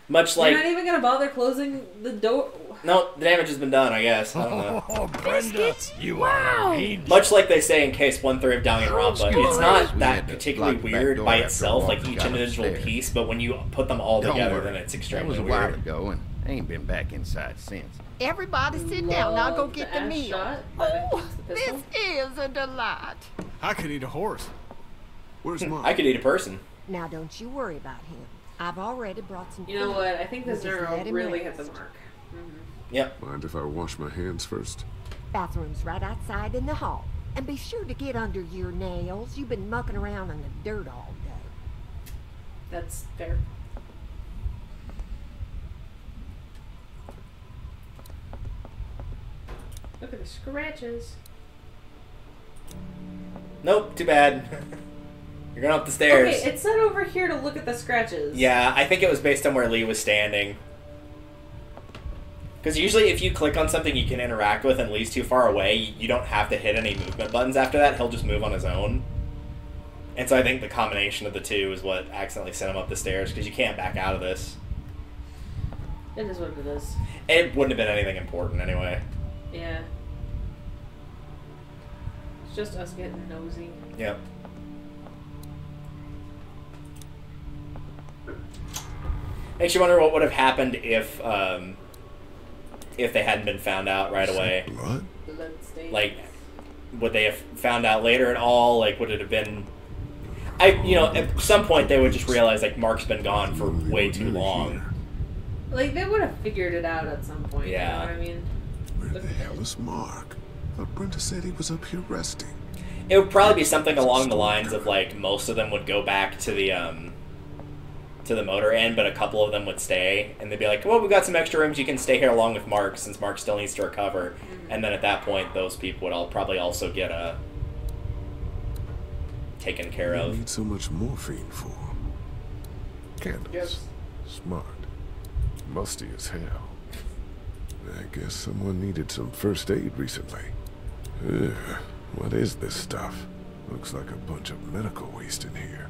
Much like... You're not even gonna bother closing the door. No, the damage has been done, I guess. I don't know. Oh, Brenda, you are mean. Much like they say in Case 1-3 of Danganronpa, it's not We that had to particularly lock the back weird door by after itself, like Walter each got individual upstairs. piece, but when you put them all Don't together, worry. then it's That extremely was a weird. while ago, and I ain't been back inside since. Everybody sit down. I'll go get the ass meal. shot. Oh, this is a delight. I could eat a horse. Where's Mom? I could eat a person. Now, don't you worry about him. I've already brought some You know food. what? I think this We'll just girl let him really rest. hit the mark. Yep. Mind if I wash my hands first? Bathroom's right outside in the hall. And be sure to get under your nails. You've been mucking around in the dirt all day. That's fair. Look at the scratches. Nope, too bad. You're going up the stairs. Okay, it said over here to look at the scratches. Yeah, I think it was based on where Lee was standing. Because usually if you click on something you can interact with and Lee's too far away, you don't have to hit any movement buttons after that. He'll just move on his own. And so I think the combination of the two is what accidentally sent him up the stairs, because you can't back out of this. It is what it is. It wouldn't have been anything important anyway. Yeah. It's just us getting nosy. Yep. Makes you wonder what would have happened if they hadn't been found out right away. Blood? Like, would they have found out later at all? Like, would it have been... at some point they would just realize, like, Mark's been gone for way too long. Like, they would have figured it out at some point. Yeah. You know what I mean? Where the hell is Mark? Thought Brenda said he was up here resting. It would probably be something along the lines of, like, most of them would go back to the motor inn, but a couple of them would stay, and they'd be like, well, we've got some extra rooms, you can stay here along with Mark, since Mark still needs to recover. And then at that point, those people would all probably also get taken care What do of. you need so much morphine for? Candles. Yes. Smart. Musty as hell. I guess someone needed some first aid recently. Ugh, what is this stuff? Looks like a bunch of medical waste in here.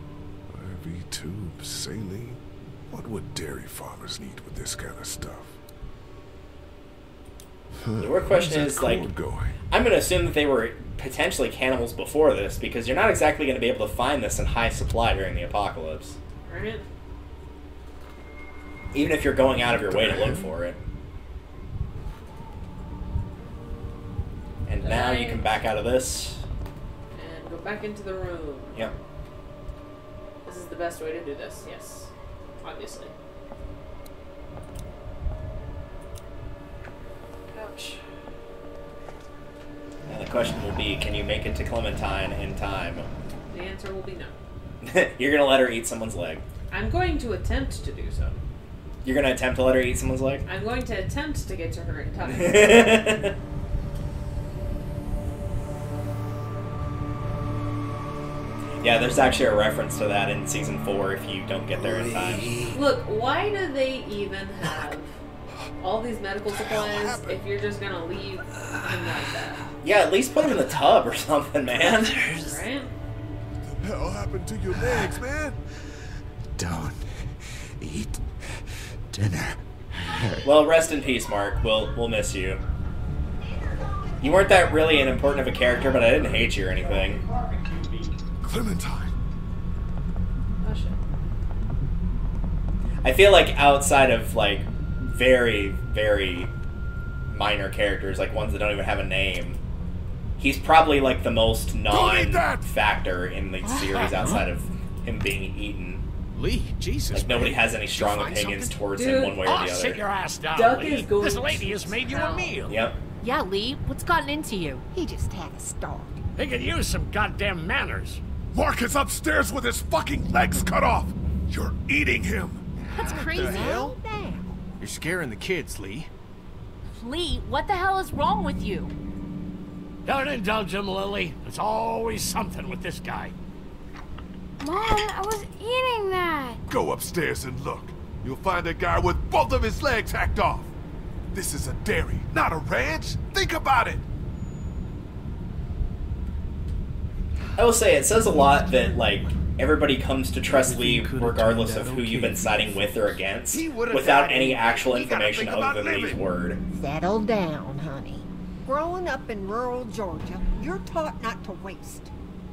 IV tubes, saline. What would dairy farmers need with this kind of stuff? The real question is, like, I'm going to assume that they were potentially cannibals before this, because you're not exactly going to be able to find this in high supply during the apocalypse. Right? Even if you're going out of your way to look for it. And now you can back out of this. And go back into the room. Yep. This is the best way to do this, yes. Obviously. Ouch. Now the question will be, can you make it to Clementine in time? The answer will be no. You're going to let her eat someone's leg. I'm going to attempt to do so. You're going to attempt to let her eat someone's leg? I'm going to attempt to get to her in time. Yeah, there's actually a reference to that in Season 4 if you don't get there in time. Look, why do they even have all these medical supplies if you're just gonna leave them like that? Yeah, at least put them in the tub or something, man. Right? What the hell happened to your legs, man? Don't eat dinner. Well, rest in peace, Mark. We'll miss you. You weren't that really an important of a character, but I didn't hate you or anything. Clementine. Oh shit. I feel like outside of, like, very, very minor characters, like ones that don't even have a name. He's probably like the most non-factor in the series outside of him being eaten. Lee, Jesus. Like nobody has any strong opinions towards him one way or the other. Sit your ass down, Duck Lee. is going This lady has made you a meal. Yep. Yeah, Lee, what's gotten into you? He just had a start. He could use some goddamn manners. Mark is upstairs with his fucking legs cut off. You're eating him. That's crazy. The hell? You're scaring the kids, Lee. Lee, what the hell is wrong with you? Don't indulge him, Lily. There's always something with this guy. Mom, I was eating that. Go upstairs and look. You'll find a guy with both of his legs hacked off. This is a dairy, not a ranch. Think about it. I will say, it says a lot that, like, everybody comes to trust Lee regardless of who you've been siding with or against, without any actual information other than Lee's word. Settle down, honey. Growing up in rural Georgia, you're taught not to waste.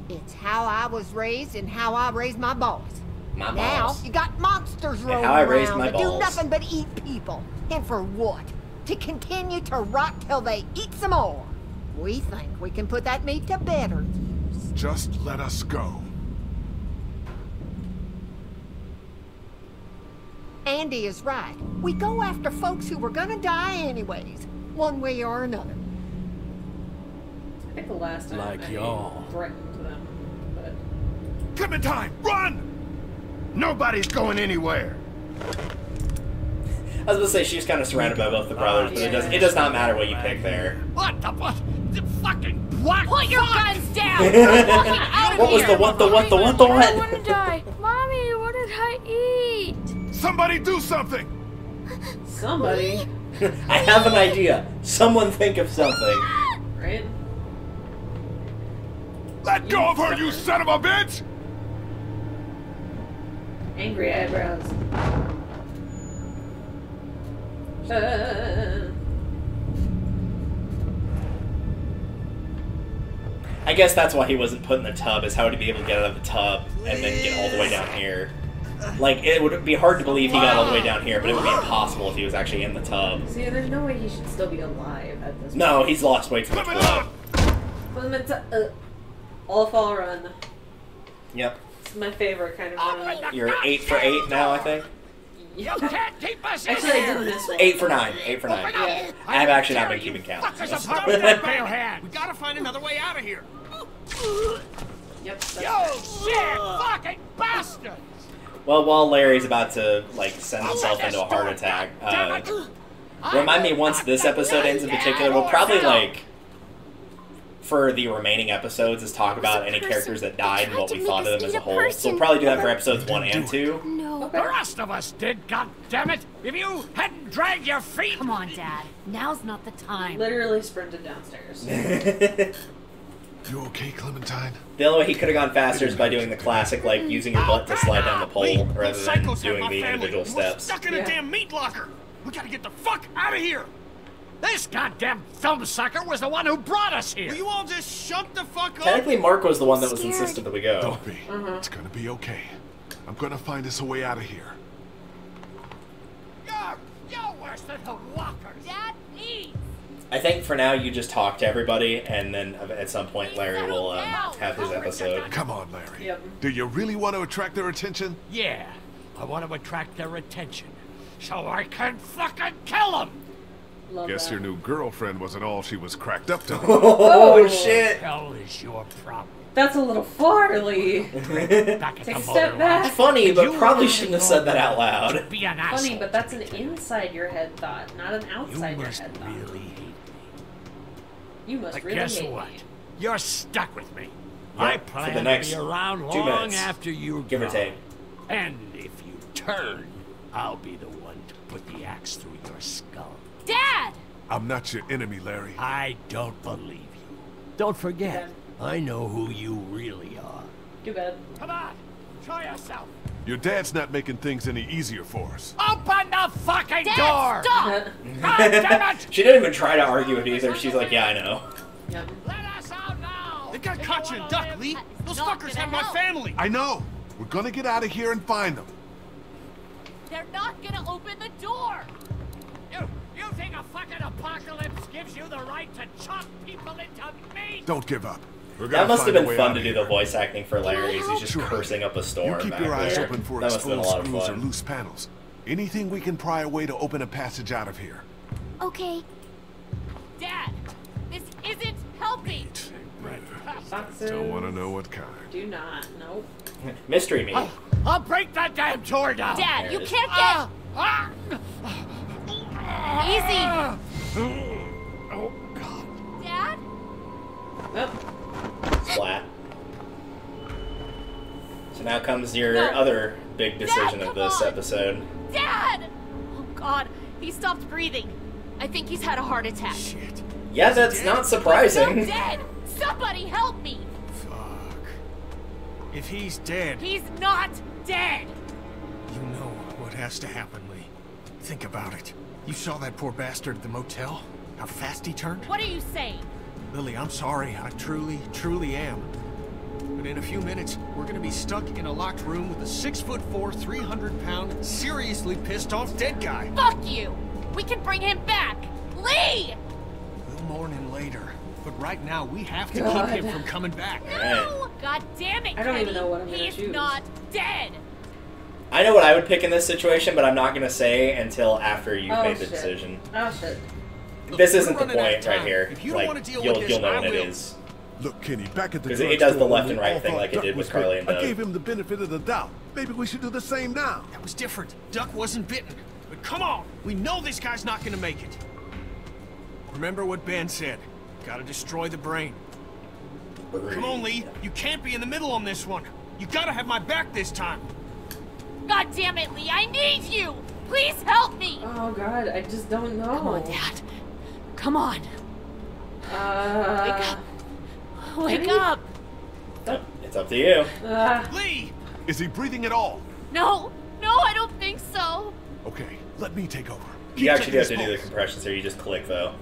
It's how I was raised and how I raised my boys. My Now, balls. you got monsters rolling how I raised around my that do balls. nothing but eat people. And for what? To continue to rot till they eat some more. We think we can put that meat to better use. Just let us go. Andy is right. We go after folks who were gonna die anyways, one way or another. I think the last time Like I y'all. threatened them, but Clementine, run! Nobody's going anywhere. I was gonna say she's kind of surrounded by both the brothers, but it does not matter what you pick there. What the what? The fucking what? Put your guns down! We're walking out of What was here! the what? I don't want to die. Mommy, what did I eat? Somebody do something! somebody, I have an idea. Someone think of something. right? Let go of her, you son of a bitch! Angry eyebrows. I guess that's why he wasn't put in the tub, is how would he be able to get out of the tub and then get all the way down here? Like, it would be hard to believe he got all the way down here, but it would be impossible if he was actually in the tub. See, there's no way he should still be alive at this point. No, he's lost way too much blood. All fall run. Yep. It's my favorite kind of run. You're 8 for 8 now, I think? You can't keep us in Actually, I here. did miss one. 8 for 9. 8 for 9. Yeah. I have actually not been keeping count. Fuck us apart with that bare hand. We gotta find another way out of here. Yep. that's You right. shit fucking bastard! Well, while Larry's about to, like, send himself into a heart attack, remind me once this episode ends in particular, we'll probably, like, for the remaining episodes, is talk about any characters that died and what we thought of them as a whole. So we'll probably do that for episodes 1 and 2. No. The rest of us did, goddammit! If you hadn't dragged your feet! Come on, Dad. Now's not the time. Literally sprinted downstairs. You okay, Clementine? The only way he could have gone faster is by doing the classic, like, using your butt to slide down the pole, rather than doing the individual steps. We're stuck in a damn meat locker. We gotta get the fuck out of here. This goddamn thumbsucker was the one who brought us here! Will you all just shut the fuck up? Technically, Mark was the one that was insistent that we go. Don't be. It's gonna be okay. I'm gonna find us a way out of here. You're worse than the walkers! Dad, please! I think for now you just talk to everybody, and then at some point Larry will have his episode. Come on, Larry. Yep. Do you really want to attract their attention? Yeah, I want to attract their attention, so I can fucking kill them! Love Guess that. your new girlfriend wasn't all she was cracked up to be. Oh, shit! Hell is your problem. That's a little far, Lee. Back at Take the a step motor back. lot. Funny, but You probably wanted shouldn't have to said that go out loud. Be an Funny, asshole but that's to an me. inside your head thought, not an You outside your must head thought. really hate me. You must But really guess hate what? me. You're stuck with me. Yeah, I for plan the next to be around 2 long minutes, after you give or go. take. And if you turn, I'll be the one to put the axe through your skull. Dad! I'm not your enemy, Larry. I don't believe you. Don't forget, I know who you really are. Too bad. Come on, show yourself. Your dad's not making things any easier for us. Open the fucking Dad, door! stop! God damn it! She didn't even try to argue it either. She's like, yeah, I know. Yep. Let us out now! They got Katya and Duck, Lee. Those not fuckers gonna have my help. family. I know. We're gonna get out of here and find them. They're not gonna open the door! You think a fucking apocalypse gives you the right to chop people into meat? Don't give up. That must have been fun to do the voice acting for Larry. He's just cursing up a storm. You keep your eyes open for that must have been a exposed lot of screws or fun. loose panels. Anything we can pry away to open a passage out of here. Okay. Dad, this isn't helping. Boxes. Don't want to know what kind. Do not. Nope. Mystery meat. I'll break that damn door down. Dad, you There it is. can't get... Easy. Oh, God. Dad? Oh. Splat. So now comes your No. other big decision Dad, of this come on. episode. Dad! Oh, God. He stopped breathing. I think he's had a heart attack. Shit. Yeah, that's not He's surprising. dead! Somebody help me! Fuck. If he's dead, He's not dead! you know what has to happen, Lee. Think about it. You saw that poor bastard at the motel? How fast he turned? What are you saying? Lily, I'm sorry. I truly, truly am. But in a few minutes, we're gonna be stuck in a locked room with a 6'4", 300-pound, seriously pissed off dead guy. Fuck you! We can bring him back! Lee! We'll mourn him later. But right now, we have to God. keep him from coming back. No! God damn it, I don't even Kenny. know what I'm gonna He's choose. not dead! I know what I would pick in this situation, but I'm not going to say until after you've Oh, made the shit. decision. Oh shit. This we're isn't the running out of point right time. here. If you don't Like, wanna deal you'll with this, know I when it will. is. Look, Kenny, back at the Because it drugstore does the left when and we right all thing thought like it Duck did with was Carly bit. and I Doug. gave him the benefit of the doubt. Maybe we should do the same now. That was different. Duck wasn't bitten. But come on, we know this guy's not gonna make it. Remember what Ben said. Gotta destroy the brain. Come on, Lee. You can't be in the middle on this one. You gotta have my back this time. God damn it, Lee, I need you! Please help me! Oh god, I just don't know. Come on, Dad. Come on. Wake up. Wake Kenny? up! It's up to you. Lee! Is he breathing at all? No, no, I don't think so. Okay, let me take over. You actually do have to checking do the his pulse. compressions here. You just click, though.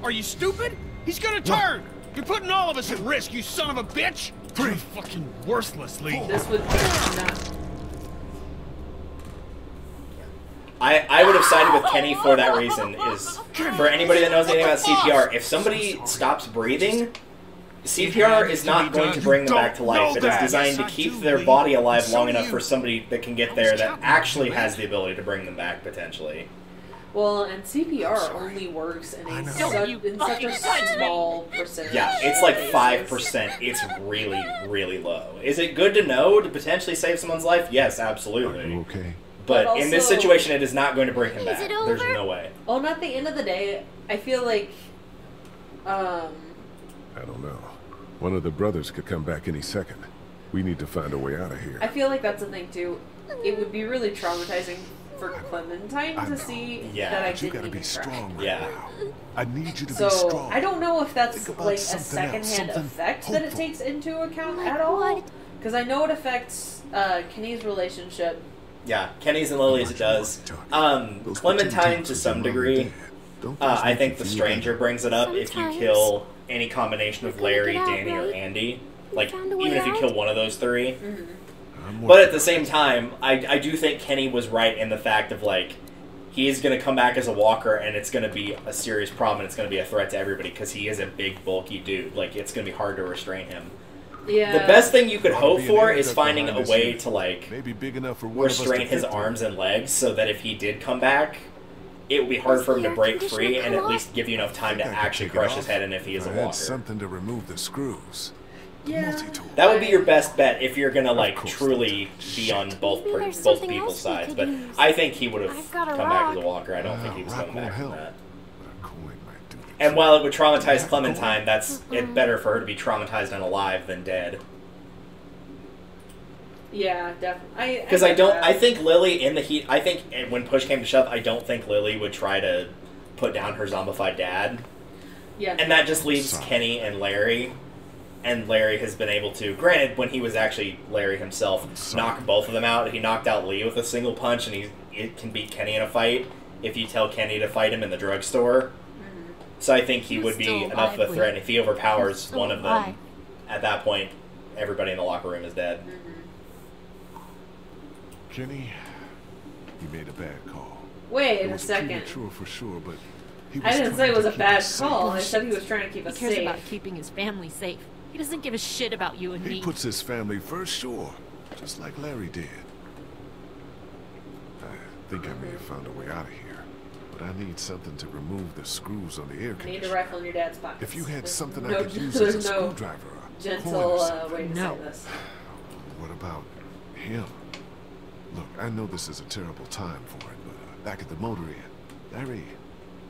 Are you stupid? He's gonna turn! You're putting all of us at risk, you son of a bitch! You're fucking worthless, Lee. This would not. I would have sided with Kenny for that reason. Is for anybody that knows anything about CPR, if somebody stops breathing, CPR is not going to bring them back to life. It is designed to keep their body alive long enough for somebody that can get there that actually has the ability to bring them back, potentially. Well, and CPR only works in such a small percentage. Yeah, it's like 5%. It's really, really low. Is it good to know to potentially save someone's life? Yes, absolutely. Okay. But in this also- situation, it is not going to bring him back. it There's over? no way. Well, and at the end of the day, I feel like, I don't know. One of the brothers could come back any second. We need to find a way out of here. I feel like that's the thing too. It would be really traumatizing for Clementine to see that I but you didn't gotta even be try. strong right Yeah. now. I need you to be So strong. I don't know if that's Think about like a something else, secondhand something effect that it hopeful. takes into account at all. Because I know it affects Kenny's relationship. Yeah, Kenny's and Lily's it does. Clementine to some degree. I think the Stranger brings it up if you kill any combination of Larry, Danny, or Andy. Like, even if you kill one of those three. But at the same time, I do think Kenny was right in the fact of, like, he is going to come back as a walker, and it's going to be a serious problem, and it's going to be a threat to everybody, because he is a big, bulky dude. Like, it's going to be hard to restrain him. Yeah. The best thing you could Ought to hope be an for air is duct finding a behind way this to, like, maybe big enough for one of us to restrain his fit through. arms and legs, so that if he did come back, it would be hard for him to break free, and at least give you enough time to I could actually take it crush off his head, and if he is if a I had walker. something to remove the screws. Yeah. That would be your best bet if you're gonna, like, truly be on both Maybe there's both something people's else we sides. could But use. I think he would have I've got a come back as a rock. walker. I don't think he was rock coming back won't from help. that. But a coin might do the And while it would traumatize Clementine, that's it better for her to be traumatized and alive than dead. Yeah, definitely. Because I think Lily in the heat. I think when push came to shove, I don't think Lily would try to put down her zombified dad. Yeah. And that just leaves Kenny and Larry. And Larry has been able to, granted, when he was actually Larry himself, knock both of them out. He knocked out Lee with a single punch, and he can beat Kenny in a fight if you tell Kenny to fight him in the drugstore. So I think he would be still enough of a alive, threat. Lee. If he overpowers still one of them, alive. at that point, everybody in the locker room is dead. Kenny, you made a bad call. Wait It a was second. premature for sure, but he was I didn't say trying it was to a keep bad us safe. call. I said he was trying to keep He us cares safe. about keeping his family safe. He doesn't give a shit about you and He me. puts his family first, sure. Just like Larry did. I think I may have found a way out of here. But I need something to remove the screws on the air I need conditioner. a rifle in your dad's pocket. If you had something no, I could use as a there's no screwdriver, a gentle coin or something. way to say this. What about him? Look, I know this is a terrible time for it, but back at the motor inn,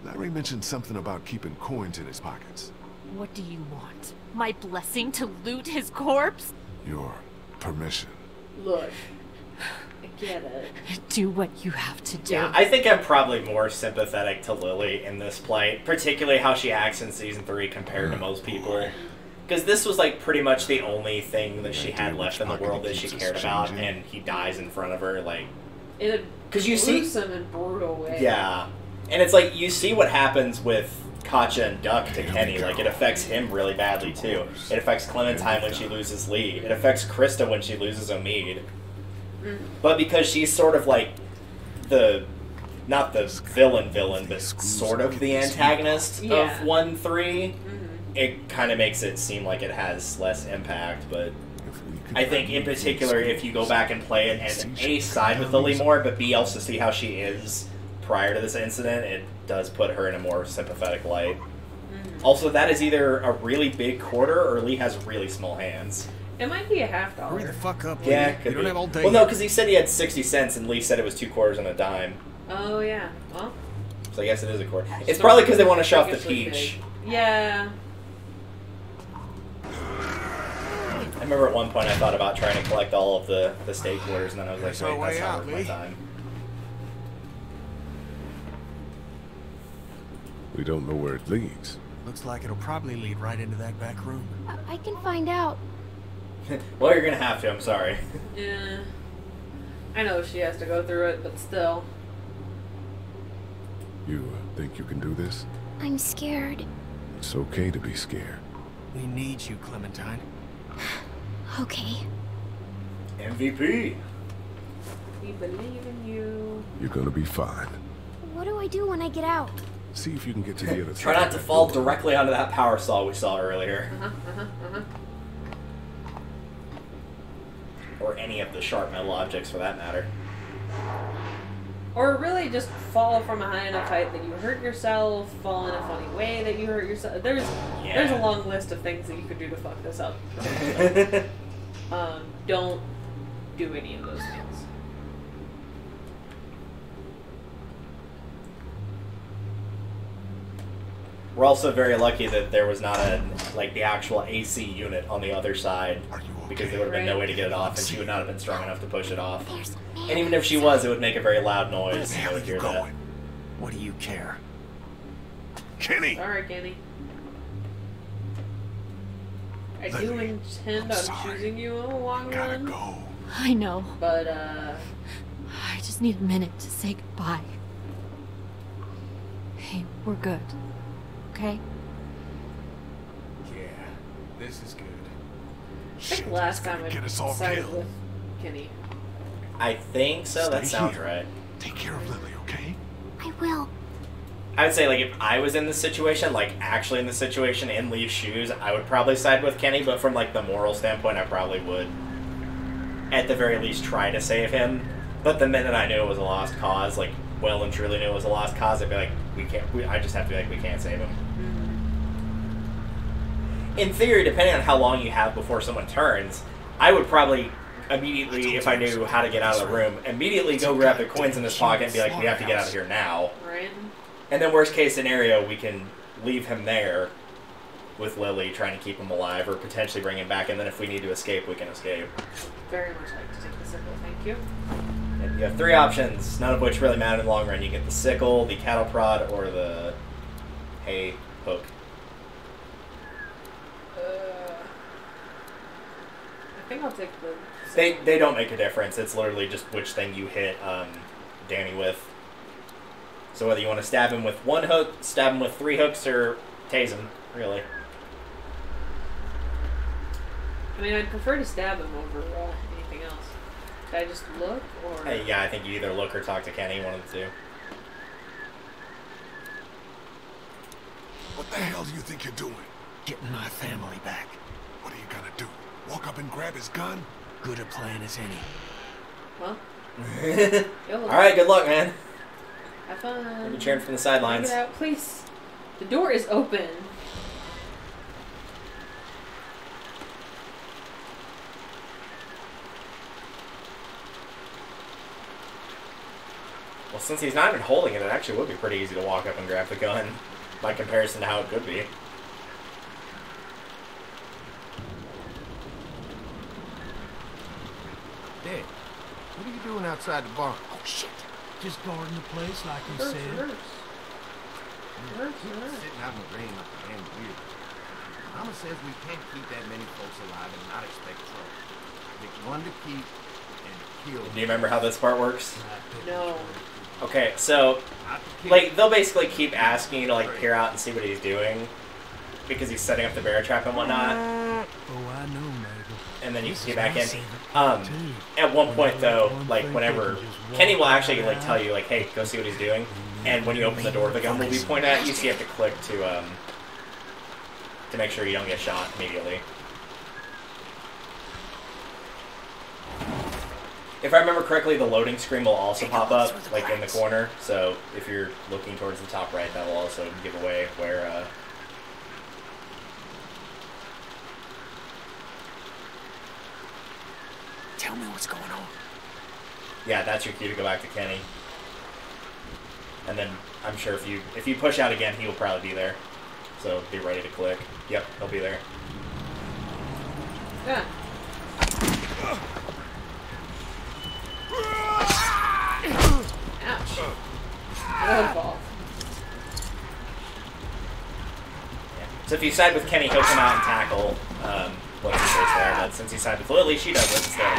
Larry mentioned something about keeping coins in his pockets. What do you want? My blessing to loot his corpse? Your permission. Look, I get it. Do what you have to do. Yeah, I think I'm probably more sympathetic to Lily in this plight, particularly how she acts in Season 3 compared to most people. Because this was like pretty much the only thing that she had left in the world that she cared about, and he dies in front of her, like... In a gruesome and brutal way. Yeah. And it's like, you see what happens with Katja and Duck to Kenny. Like, it affects him really badly, too. It affects Clementine when she loses Lee. It affects Krista when she loses Omid. But because she's sort of like the... Not the villain, but sort of the antagonist of 1-3, it kind of makes it seem like it has less impact, but... I think, in particular, if you go back and play it and A, side with Lily more, but B, also see how she is prior to this incident, it does put her in a more sympathetic light. Also, that is either a really big quarter or Lee has really small hands. It might be a $50. Hurry the fuck up, Lee. Yeah, could You don't be. have all day. Well, no, because he said he had 60 cents and Lee said it was 2 quarters and a dime. Oh, yeah. Well. So I guess it is a quarter. It's probably because they want to show off the freakishly peach. big. Yeah. I remember at one point I thought about trying to collect all of the steak quarters, and then I was like, There's our wait, that's way not out, worth my Lee. time. We don't know where it leads. Looks like it'll probably lead right into that back room. I can find out. Well, you're going to have to, I'm sorry. Yeah. I know she has to go through it, but still. You think you can do this? I'm scared. It's okay to be scared. We need you, Clementine. Okay. MVP. We believe in you. You're gonna be fine. What do I do when I get out? See if you can get to the other side. Try not to fall directly onto that power saw we saw earlier. Or any of the sharp metal objects for that matter. Or really just fall from a high enough height that you hurt yourself, fall in a funny way that you hurt yourself. There's a long list of things that you could do to fuck this up. Don't do any of those things. We're also very lucky that there was not the actual AC unit on the other side, because there would have been no way to get it off, and she would not have been strong enough to push it off. And even if she was, it would make a very loud noise. Where the hell are you going? What do you care? Kenny! Sorry, Kenny. I do intend on choosing you in the long run. I know. But, I just need a minute to say goodbye. Hey, we're good. Okay? Yeah, this is good. I think last time I sided with Kenny. I think so. That sounds right. Take care of Lily, okay? I will. I would say, like, if I was in the situation, like, actually in the situation, in Lee's shoes, I would probably side with Kenny, but from, like, the moral standpoint, I probably would, at the very least, try to save him. But the minute I knew it was a lost cause, like, well and truly knew it was a lost cause, I'd be like, I just have to be like, we can't save him. In theory, depending on how long you have before someone turns, I would probably immediately, if I knew how to get out of the room, immediately go grab the coins in his pocket and be like, we have to get out of here now. Right. And then worst case scenario, we can leave him there with Lily, trying to keep him alive, or potentially bring him back, and then if we need to escape, we can escape. Very much like to take the sickle, thank you. And you have 3 options, none of which really matter in the long run. You get the sickle, the cattle prod, or the hay hook. I think I'll take the... They don't make a difference. It's literally just which thing you hit Danny with. So whether you want to stab him with 1 hook, stab him with 3 hooks, or tase him, really. I mean, I'd prefer to stab him over anything else. Should I just look, or...? Yeah, I think you either look or talk to Kenny, one of the two. What the hell do you think you're doing? Getting my family back. What are you gonna do? Walk up and grab his gun? Good a plan as any. Well. Alright, good luck, man. Have fun. Maybe cheering from the sidelines. Get out, please. The door is open. Well, since he's not even holding it, it actually would be pretty easy to walk up and grab the gun, by comparison to how it could be. Dad, what are you doing outside the barn? Oh, shit. Just guarding the place like he said. Sitting out in the rain like a damn weird. Mama says we can't keep that many folks alive and not expect trouble. Pick one to keep and kill. Do you remember how this part works? No. Okay, so, like, they'll basically keep asking you to, like, peer out and see what he's doing, because he's setting up the bear trap and whatnot. Oh, I know, Mabel. And then you can get back in. At one point, though, like, whenever, Kenny will actually, like, tell you, like, hey, go see what he's doing, and when you open the door, the gun will be pointed at you, so you have to click to make sure you don't get shot immediately. If I remember correctly, the loading screen will also pop up, like, in the corner, so if you're looking towards the top right, that will also give away where, Tell me what's going on. Yeah, that's your cue to go back to Kenny. And then, I'm sure if you push out again, he will probably be there. So, be ready to click. Yep, he'll be there. Yeah. Ouch. That ball. Yeah. So if you side with Kenny, he'll come out and tackle what's his face there. But since you side with Lily, she does it instead.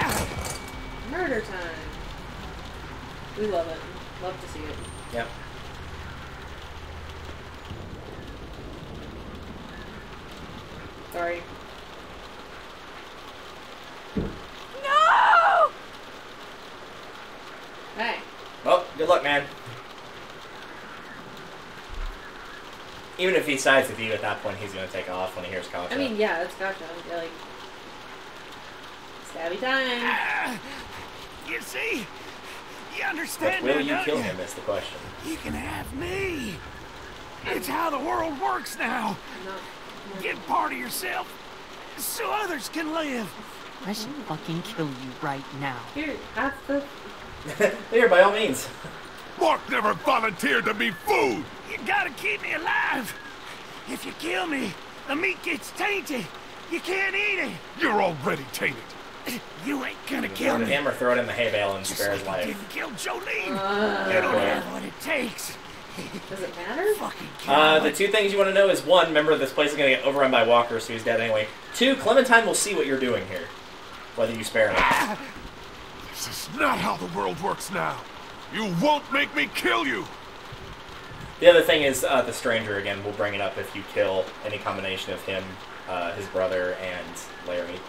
Murder time. We love it. Love to see it. Yep. Sorry. No! Hey. Well, good luck, man. Even if he sides with you at that point, he's going to take off when he hears Gotcha. I mean, yeah, it's Gotcha. Yeah, like, stabby time. You see? You understand? But will you kill him is the question. You can have me. It's how the world works now. Get part of yourself so others can live. I should fucking kill you right now. Here, have the... Here, by all means. Mark never volunteered to be food! You gotta keep me alive. If you kill me, the meat gets tainted. You can't eat it. You're already tainted. You ain't gonna kill me. Him or throw it in the hay bale and spare his life. Didn't kill Jolene. You don't have what it takes. Does it matter? The two things you want to know is, one, remember this place is going to get overrun by walkers, so he's dead anyway. Two, Clementine will see what you're doing here, whether you spare him. This is not how the world works now. You won't make me kill you! The other thing is, the stranger, again, will bring it up if you kill any combination of him, his brother, and Larry.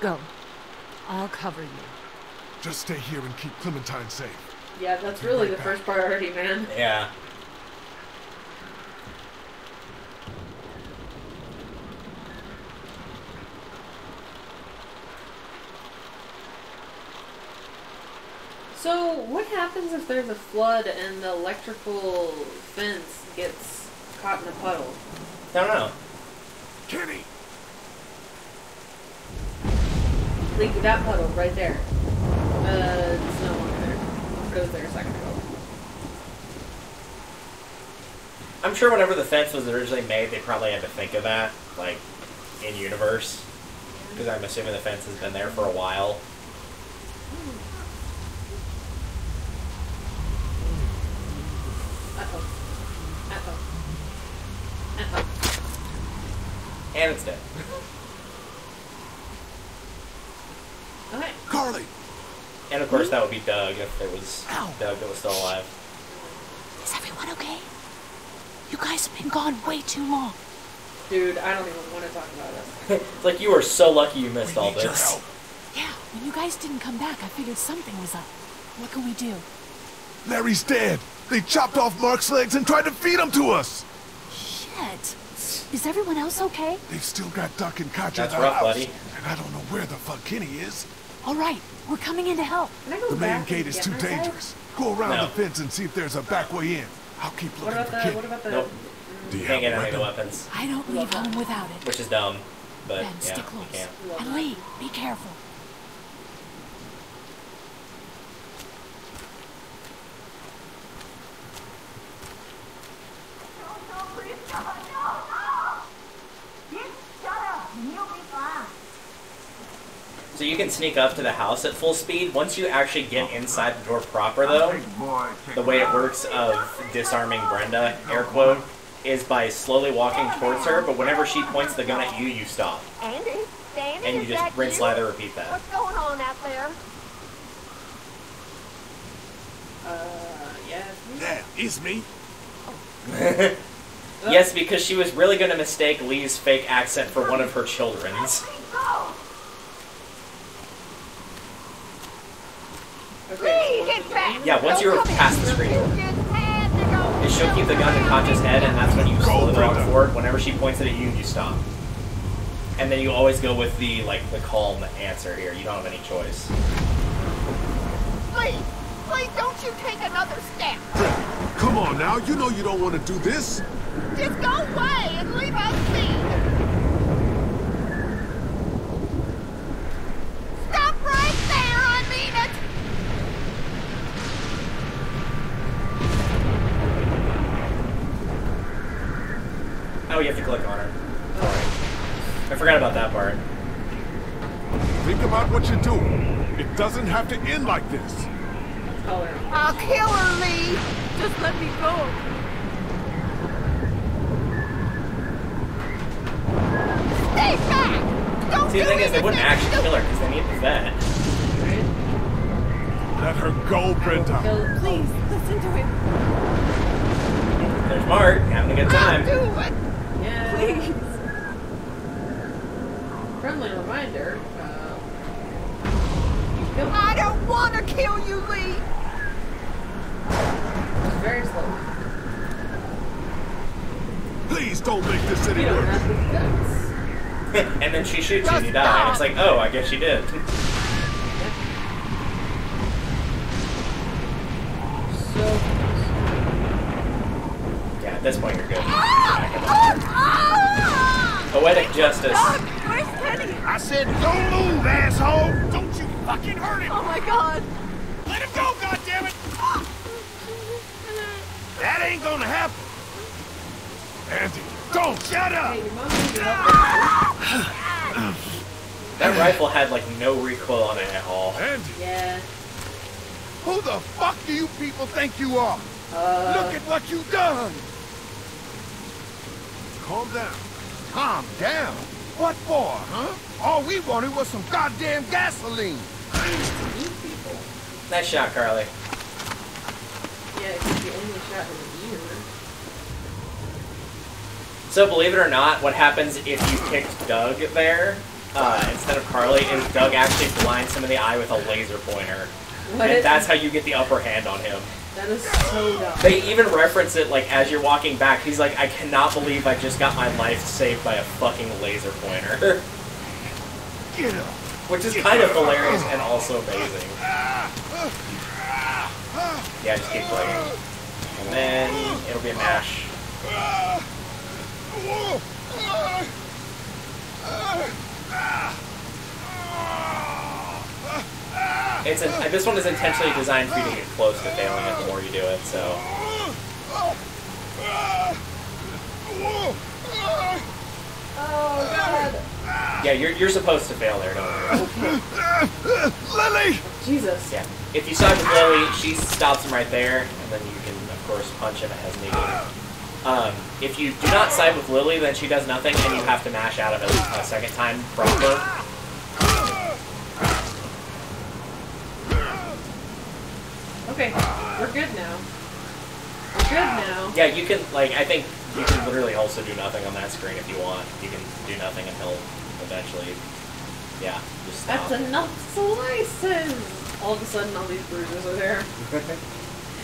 Go. I'll cover you. Just stay here and keep Clementine safe. Yeah, that's really the first priority, man. Yeah. So, what happens if there's a flood and the electrical fence gets caught in a puddle? Don't know. Kenny! Like, that puddle right there. It's no longer there. It was there a second ago. I'm sure whenever the fence was originally made, they probably had to think of that, like, in universe. Because I'm assuming the fence has been there for a while. And it's dead. Okay. Carly! And of course that would be Doug if there was Doug that was still alive. Is everyone okay? You guys have been gone way too long. Dude, I don't even want to talk about it. It's like you were so lucky you missed all this. Yeah, when you guys didn't come back, I figured something was up. What can we do? Larry's dead. They chopped off Mark's legs and tried to feed him to us. Shit. Is everyone else okay? They've still got Duck and Katja That's in the rough, house. buddy. And I don't know where the fuck Kenny is. All right, we're coming in to help. The main gate is too dangerous. Go around the fence and see if there's a back way in. I'll keep looking for Kenny. Nope. Do you Can't have get a any of the weapon? weapons. I don't leave home without it. Which is dumb. But Ben, yeah, stick you close. can't. And Lee, be careful. So you can sneak up to the house at full speed. Once you actually get inside the door proper, though, the way it works of disarming Brenda, air quote, is by slowly walking towards her, but whenever she points the gun at you, you stop. Andy, Danny, And you is just that rinse, you? lather, repeat that. What's going on out there? Yeah. Yeah, it's me. Yes, because she was really going to mistake Lee's fake accent for one of her children's. Lee, get back! Yeah, once you're past the screen door. She'll keep the gun to Katja's head, and that's when you slowly walk forward. Whenever she points it at you, you stop. And then you always go with the calm answer here. You don't have any choice. Lee, please don't you take another step. Come on now, you know you don't want to do this. Just go away and leave us be. Stop right there, I mean it. Oh, you have to click on her. I forgot about that part. Think about what you're doing. It doesn't have to end like this. I'll kill her, Lee. Just let me go. Stay back. Don't See, the do thing is, they anything. wouldn't actually kill her because they need the vet. Let her go, Brenda. Please, listen to him. There's Mark, having a good time. Do it. Yeah. Please. Friendly reminder. I don't want to kill you, Lee. Very slowly. Please don't make this any You don't worse. have the guts. And then she shoots you and you die. And it's like, oh, I guess she did. Yeah, at this point you're good. Poetic justice. Where's Kenny? I said don't move, asshole! Don't you fucking hurt him! Oh my God. Let him go, goddammit! That ain't gonna happen! Andy, don't! Shut up! That rifle had no recoil on it at all. Andy! Yeah. Who the fuck do you people think you are? Look at what you done! Calm down. Calm down? What for, huh? All we wanted was some goddamn gasoline! Nice shot, Carly. Yeah, because you only shot in the ear. So believe it or not, what happens if you picked Doug there instead of Carly is Doug actually blinds him in the eye with a laser pointer. What? And that's how you get the upper hand on him. That is so dumb. They even reference it as you're walking back. He's like, I cannot believe I just got my life saved by a fucking laser pointer. Get up! Which is kind of hilarious and also amazing. Yeah, just keep playing. And then it'll be a mash. This one is intentionally designed for you to get close to failing it the more you do it, so. Oh, God. Yeah, you're supposed to fail there, don't worry. Lily! Jesus. Yeah. If you side with Lily, she stops him right there, and then you can, of course, punch him as needed. If you do not side with Lily, then she does nothing, and you have to mash out of it a second time proper. Okay, we're good now. We're good now. Yeah, you can, I think you can literally also do nothing on that screen if you want. You can do nothing and he'll eventually Yeah, just stop. That's enough slices! All of a sudden, all these bruises are there.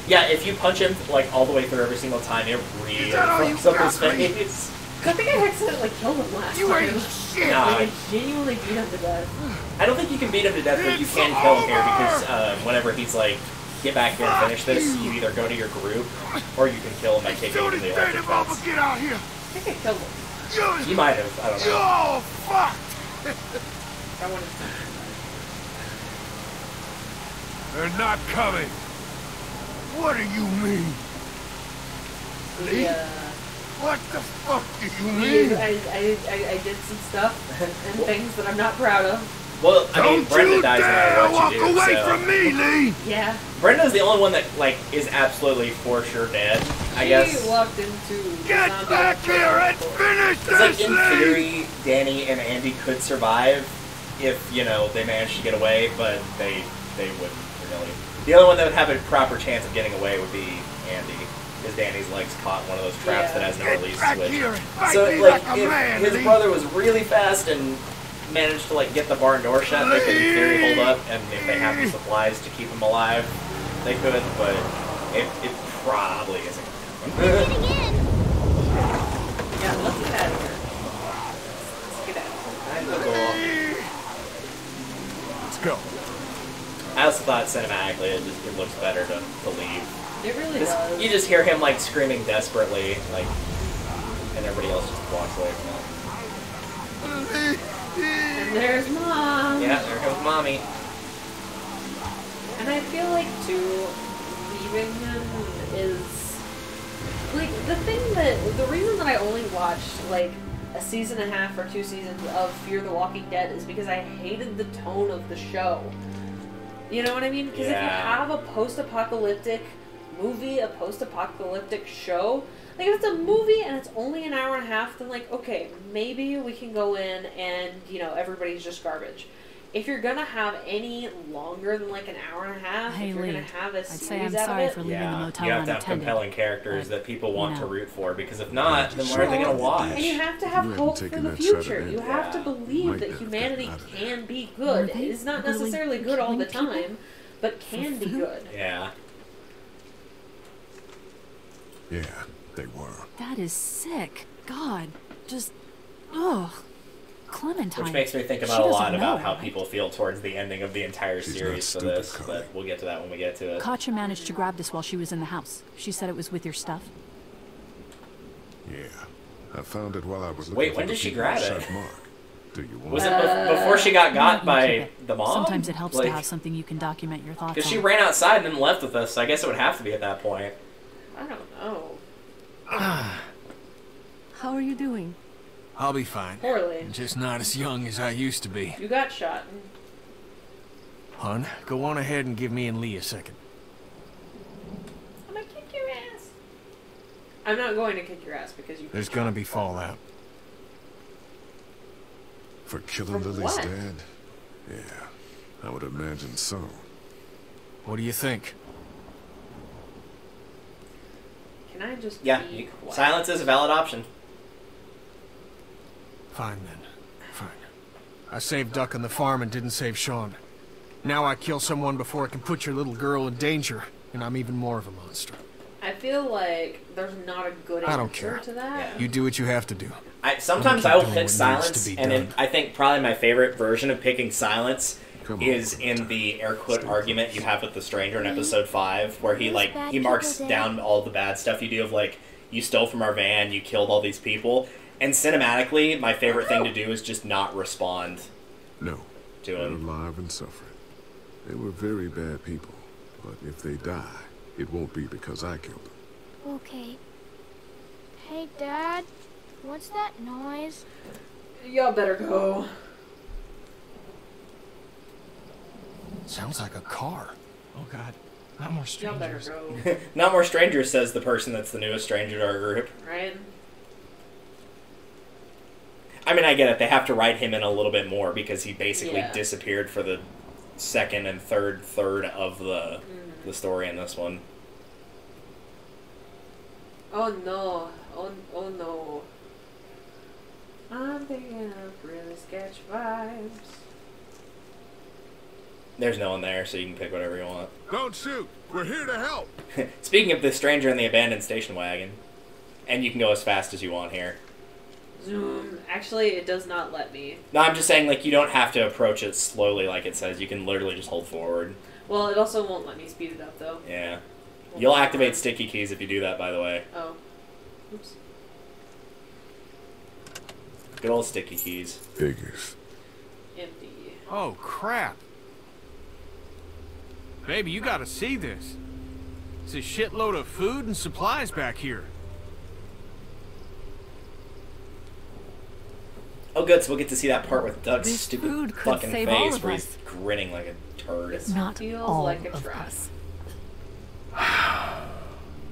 Yeah, if you punch him like all the way through every single time, it really fucks up his face. I think I accidentally killed him last time. ain't shit! Nah. Like, I genuinely beat him to death. I don't think you can beat him to death, but you can kill him here because whenever he's like, get back here and finish this, you either go to your group or you can kill him by kicking him in the electric fence. Get out here! I think I killed him. You might have, I don't know. Oh, fuck! I wanted to. They're not coming. What do you mean? Lee? What the fuck do you mean? I did some stuff and things that I'm not proud of. Well, I mean, Brenda dies no matter what you do, walk away so. from me, Lee! Yeah. Brenda's the only one that, like, is absolutely for sure dead, I guess. She walked into Get back here and finish It's like, this, in theory, Danny and Andy could survive if, you know, they managed to get away, but they wouldn't, really. The only one that would have a proper chance of getting away would be Andy, because Danny's legs caught in one of those traps that has no release switch. So, like, if his brother was really fast and managed to, like, get the barn door shut, they could, in theory, hold up, and if they have the supplies to keep him alive, they could, but it probably isn't going to happen. Yeah, let's get out of here. Let's get out. Let's go. I also thought cinematically it looks better to leave. It really does. You just hear him like screaming desperately, like, and everybody else just walks away from him. And there's Mom. Yeah, there goes Mommy. And I feel like too, leaving him is like the reason that I only watched like a season and a half or 2 seasons of Fear the Walking Dead is because I hated the tone of the show. You know what I mean? Because if you have a post-apocalyptic movie, a post-apocalyptic show, like if it's a movie and it's only an hour and a half, then like, okay, maybe we can go in and, you know, everybody's just garbage. If you're gonna have any longer than like an hour and a half, Hey, if you're Lee, gonna have a I'd say series I'm out sorry of it, for leaving the motel you have to have unattended. compelling characters that people want to root for, because if not, then Sure. where are they gonna watch? And you have to have hope for the future. You have to believe that humanity can be good. It's not necessarily good all the time, but can be good. Yeah. Yeah, they were. That is sick. God, just, ugh. Clementine. Which makes me think She about a lot doesn't know, about how right? people feel towards the ending of the entire series for this, but we'll get to that when we get to it. Katja managed to grab this while she was in the house. She said it was with your stuff. Yeah, I found it while I was looking Wait, for when the did she people grab who it? shot Mark. Do you want Was it before she got got You by keep it. the mom? Sometimes it helps Like, to have something you can document your thoughts on. because she ran outside and then left with us, so I guess it would have to be at that point. I don't know. How are you doing? I'll be fine. Poorly. I'm just not as young as I used to be. You got shot. Hun, go on ahead and give me and Lee a second. I'm gonna kick your ass. I'm not going to kick your ass because you. There's gonna be fallout. For killing For Lily's what? dad? Yeah, I would imagine so. What do you think? Can I just Yeah, be quiet? silence is a valid option. Fine then. Fine. I saved Duck on the farm and didn't save Sean. Now I kill someone before I can put your little girl in danger, and I'm even more of a monster. I feel like there's not a good I don't answer care. to that. You do what you have to do. Sometimes keep I will doing pick what needs silence, to be and done. I think probably my favorite version of picking silence is in the air quote argument you have with the stranger in episode 5, where he marks down all the bad stuff you do of like, you stole from our van, you killed all these people, and cinematically, my favorite thing to do is just not respond. No, to they're him. alive and suffering. They were very bad people, but if they die, it won't be because I killed them. Okay. Hey, Dad. What's that noise? Y'all better go. Sounds like a car. Oh God. Not more Y'all better strangers. go. Not more strangers, says the person that's the newest stranger to our group. Right? I mean, I get it. They have to write him in a little bit more because he basically Yeah. disappeared for the second and third of the story in this one. Oh no. Oh no. I'm thinking of really sketch vibes. There's no one there, so you can pick whatever you want. Don't shoot. We're here to help. Speaking of the stranger in the abandoned station wagon, and you can go as fast as you want here. Zoom. Actually, it does not let me. No, I'm just saying, like, you don't have to approach it slowly like it says. You can literally just hold forward. Well, it also won't let me speed it up, though. Yeah. You'll activate sticky keys if you do that, by the way. Oh. Oops. Good old sticky keys. Figures. Empty. Oh, crap. Baby, you gotta see this. It's a shitload of food and supplies back here. Oh, good, so we'll get to see that part with Doug's This stupid food could fucking save all face of where us. he's grinning like a turd. Not feels all like a of trap. us.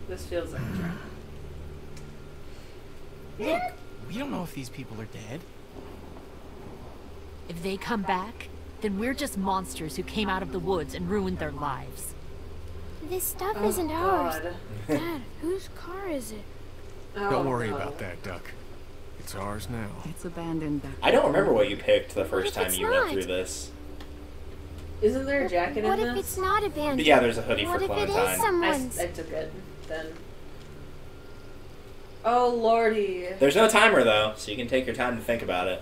This feels like a trap. Look, we don't know if these people are dead. If they come back, then we're just monsters who came out of the woods and ruined their lives. This stuff Oh, isn't ours. God. Dad, whose car is it? Don't worry no. about that, Duck. It's ours now. It's abandoned back I don't remember what you picked the first if time it's you went not? through this. Isn't there a jacket What in if this? it's not abandoned? But yeah, there's a hoodie What for if it Clementine. is someone's? I took it, then. Oh, lordy. There's no timer, though, so you can take your time to think about it.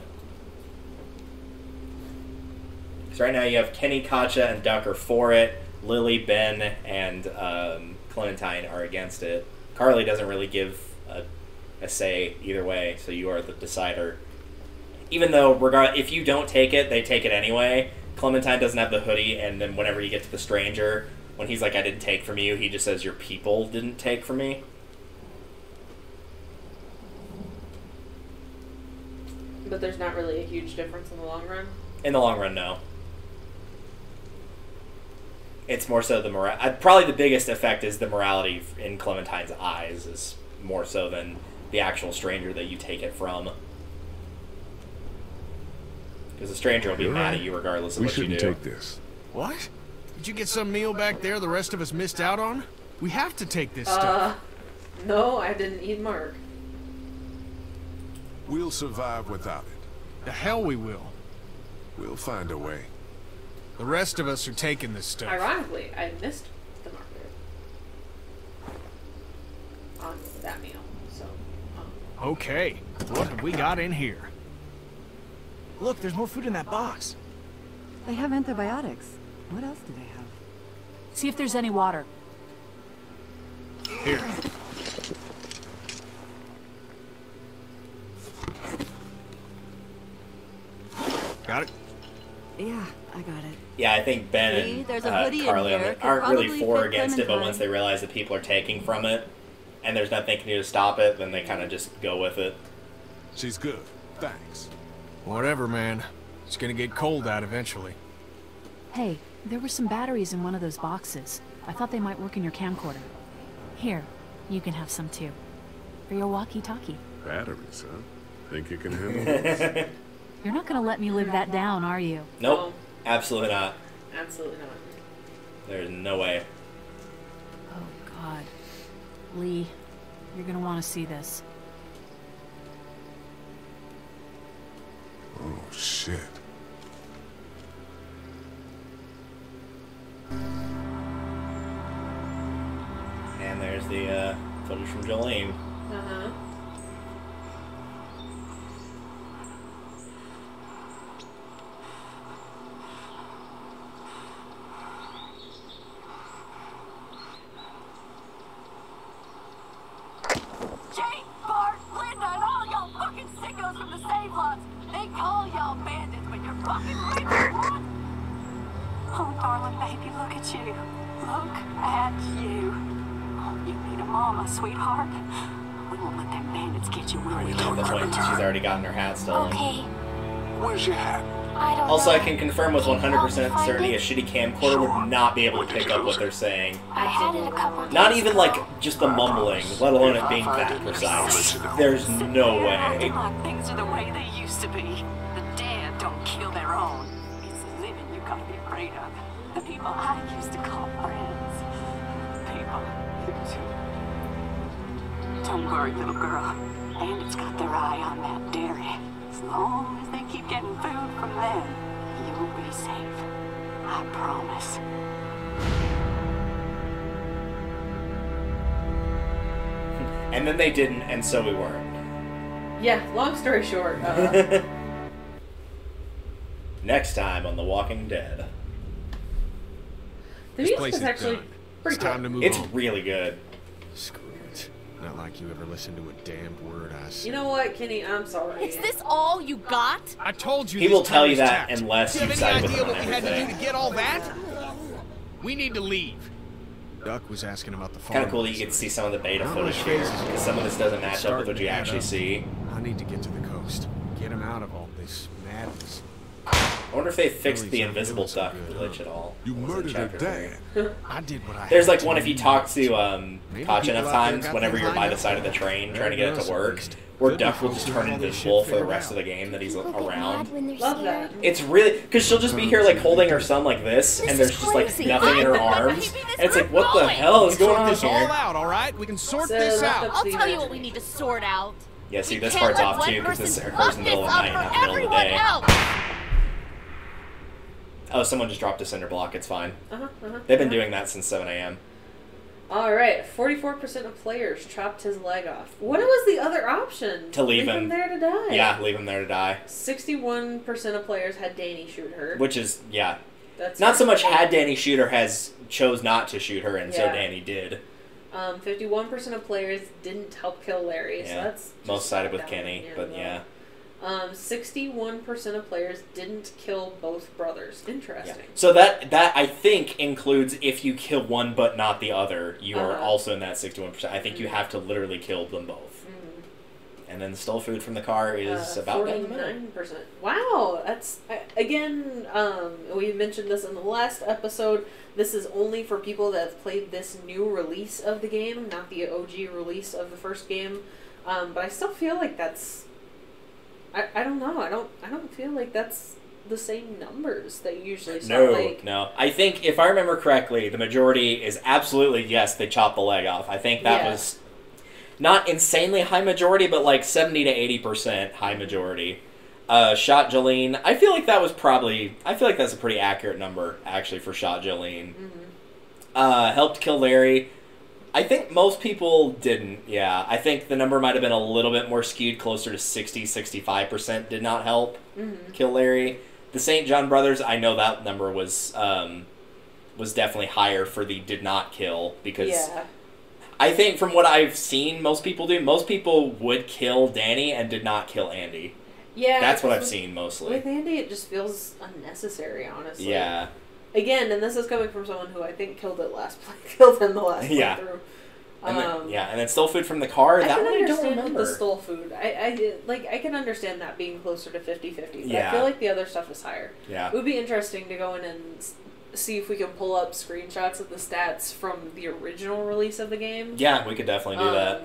Because right now you have Kenny, Katja, and Duck are for it. Lily, Ben, and Clementine are against it. Carly doesn't really give a say either way, so you are the decider. Even though, if you don't take it, they take it anyway. Clementine doesn't have the hoodie, and then whenever you get to the stranger, when he's like, I didn't take from you, he just says, your people didn't take from me. But there's not really a huge difference in the long run. In the long run, no. It's more so the probably the biggest effect is the morality in Clementine's eyes is more so than the actual stranger that you take it from. Because the stranger will be mad at you regardless of what you do. We shouldn't take this. What? Did you get some meal back there the rest of us missed out on? We have to take this stuff. No, I didn't eat Mark. We'll survive without it. The hell we will. We'll find a way. The rest of us are taking this stuff. Ironically, I missed the marker on that meal, so... Okay, what have we got in here? Look, there's more food in that box. They have antibiotics. What else do they have? See if there's any water. Here. Got it? Yeah, I got it. Yeah, I think Ben See, and there's a hoodie in Carly here. aren't Could really probably for or fit against it, but Clementine. once they realize that people are taking from it, and there's nothing they can do to stop it, then they kind of just go with it. She's good. Thanks. Whatever, man. It's gonna get cold out eventually. Hey, there were some batteries in one of those boxes. I thought they might work in your camcorder. Here, you can have some too. For your walkie-talkie. Batteries, huh? Think you can handle this? You're not gonna let me live that down, are you? Nope. Absolutely not. Absolutely not. There's no way. Oh, God. Lee, you're gonna want to see this. Oh, shit. And there's the footage from Jolene. Uh-huh. Jake, Bart, Linda, and all y'all fucking sickos from the save lots. They call y'all bandits, but you're fucking reapers. Oh, darling baby, look at you. Look at you. Oh, you need a mama, sweetheart. We won't let them bandits get you when we At the point, she's already gotten her hat stolen. Okay. Where's your hat? I don't Also, know. I can confirm with 100% certainty a shitty camcorder would not be able to pick up what they're saying. I had it a couple days Not even ago. like just the mumbling, let alone it being that precise. There's no way. Acting like things are the way they used to be. The dead don't kill their own. It's the living you gotta be afraid of. The people I used to call friends. People who don't worry, little girl. Bandits got their eye on that dairy. As long as they keep getting food from them, you'll be safe. I promise. And then they didn't, and so we weren't. Yeah, long story short. Next time on The Walking Dead. The music is actually pretty good. Time to move It's on. really good. Screw it. Not like you ever listened to a damned word I said. You know what, Kenny? I'm sorry. Is this all you got? I told you. He this will tell time you was that tapped. unless Do you you have side any with idea him on what we had to do everything. to get all that? We need to leave. Duck was asking about the farm. Kind of cool that you get to see some of the beta Not footage much here, phases. because some of this doesn't match up with what Starting you to add actually up. see. I need to get to the coast. Get him out of all this madness. I wonder if they fixed the Lily's not invisible doing so duck good, glitch at all. You Was it murdered her chapter dad. I did what I There's had like to one if you do. talk to Maybe Koch people enough out there times got whenever things you're by lined the up. side of the train trying to Better get it to than us, work, at least. where Could be Duck will folks just who turn have all into this shit wolf for the figured rest of out. the game that he's People get around. mad when they're Love scared. that. It's really because she'll just be here like holding her son like this, and there's just like crazy. nothing in her I'm arms, keeping this and it's like, group what the going. hell is going Sort on this all here? out, all right? We can sort So this left out. up I'll the tell you what imagery. we need to sort out. Yeah, see, We this can't part's let off one too because this person occurs in the middle of the fuck night, this not the middle of the up day. for everyone else. Oh, someone just dropped a cinder block. It's fine. Uh-huh. They've been doing that since 7 a.m. Alright, 44% of players chopped his leg off. What was the other option? To leave him there to die. Yeah, leave him there to die. 61% of players had Danny shoot her. Which is, yeah. That's Not so much had Danny shoot her as chose not to shoot her, and so Yeah. Danny did. 51% of players didn't help kill Larry, so Yeah. that's Most sided with down, Kenny, yeah, but no. yeah. 61% of players didn't kill both brothers. Yeah. Interesting. So that I think includes if you kill one but not the other, you are also in that 61%. I think you have to literally kill them both. And then the stole food from the car is about down the middle. 49%. Wow, that's again. We mentioned this in the last episode. This is only for people that have played this new release of the game, not the OG release of the first game. But I still feel like that's. I don't know. I don't feel like that's the same numbers that you usually saw. No. I think if I remember correctly, the majority is absolutely yes. They chopped the leg off. I think that was not insanely high majority, but like 70 to 80% high majority. Shot Jolene. I feel like that was probably. I feel like that's a pretty accurate number actually for Shot Jolene. Helped kill Larry. I think most people didn't, yeah. I think the number might have been a little bit more skewed, closer to 60-65% did not help kill Larry. The St. John brothers, I know that number was definitely higher for the did not kill, because I think from what I've seen most people do, most people would kill Danny and did not kill Andy. Yeah. That's what I've seen mostly. With Andy, it just feels unnecessary, honestly. Yeah. Again, and this is coming from someone who I think killed him the last playthrough. And then, and then stole food from the car. I That can one I don't understand with remember. the stole food. I can understand that being closer to 50-50. But Yeah. I feel like the other stuff is higher. Yeah. It would be interesting to go in and see if we can pull up screenshots of the stats from the original release of the game. Yeah, we could definitely do that.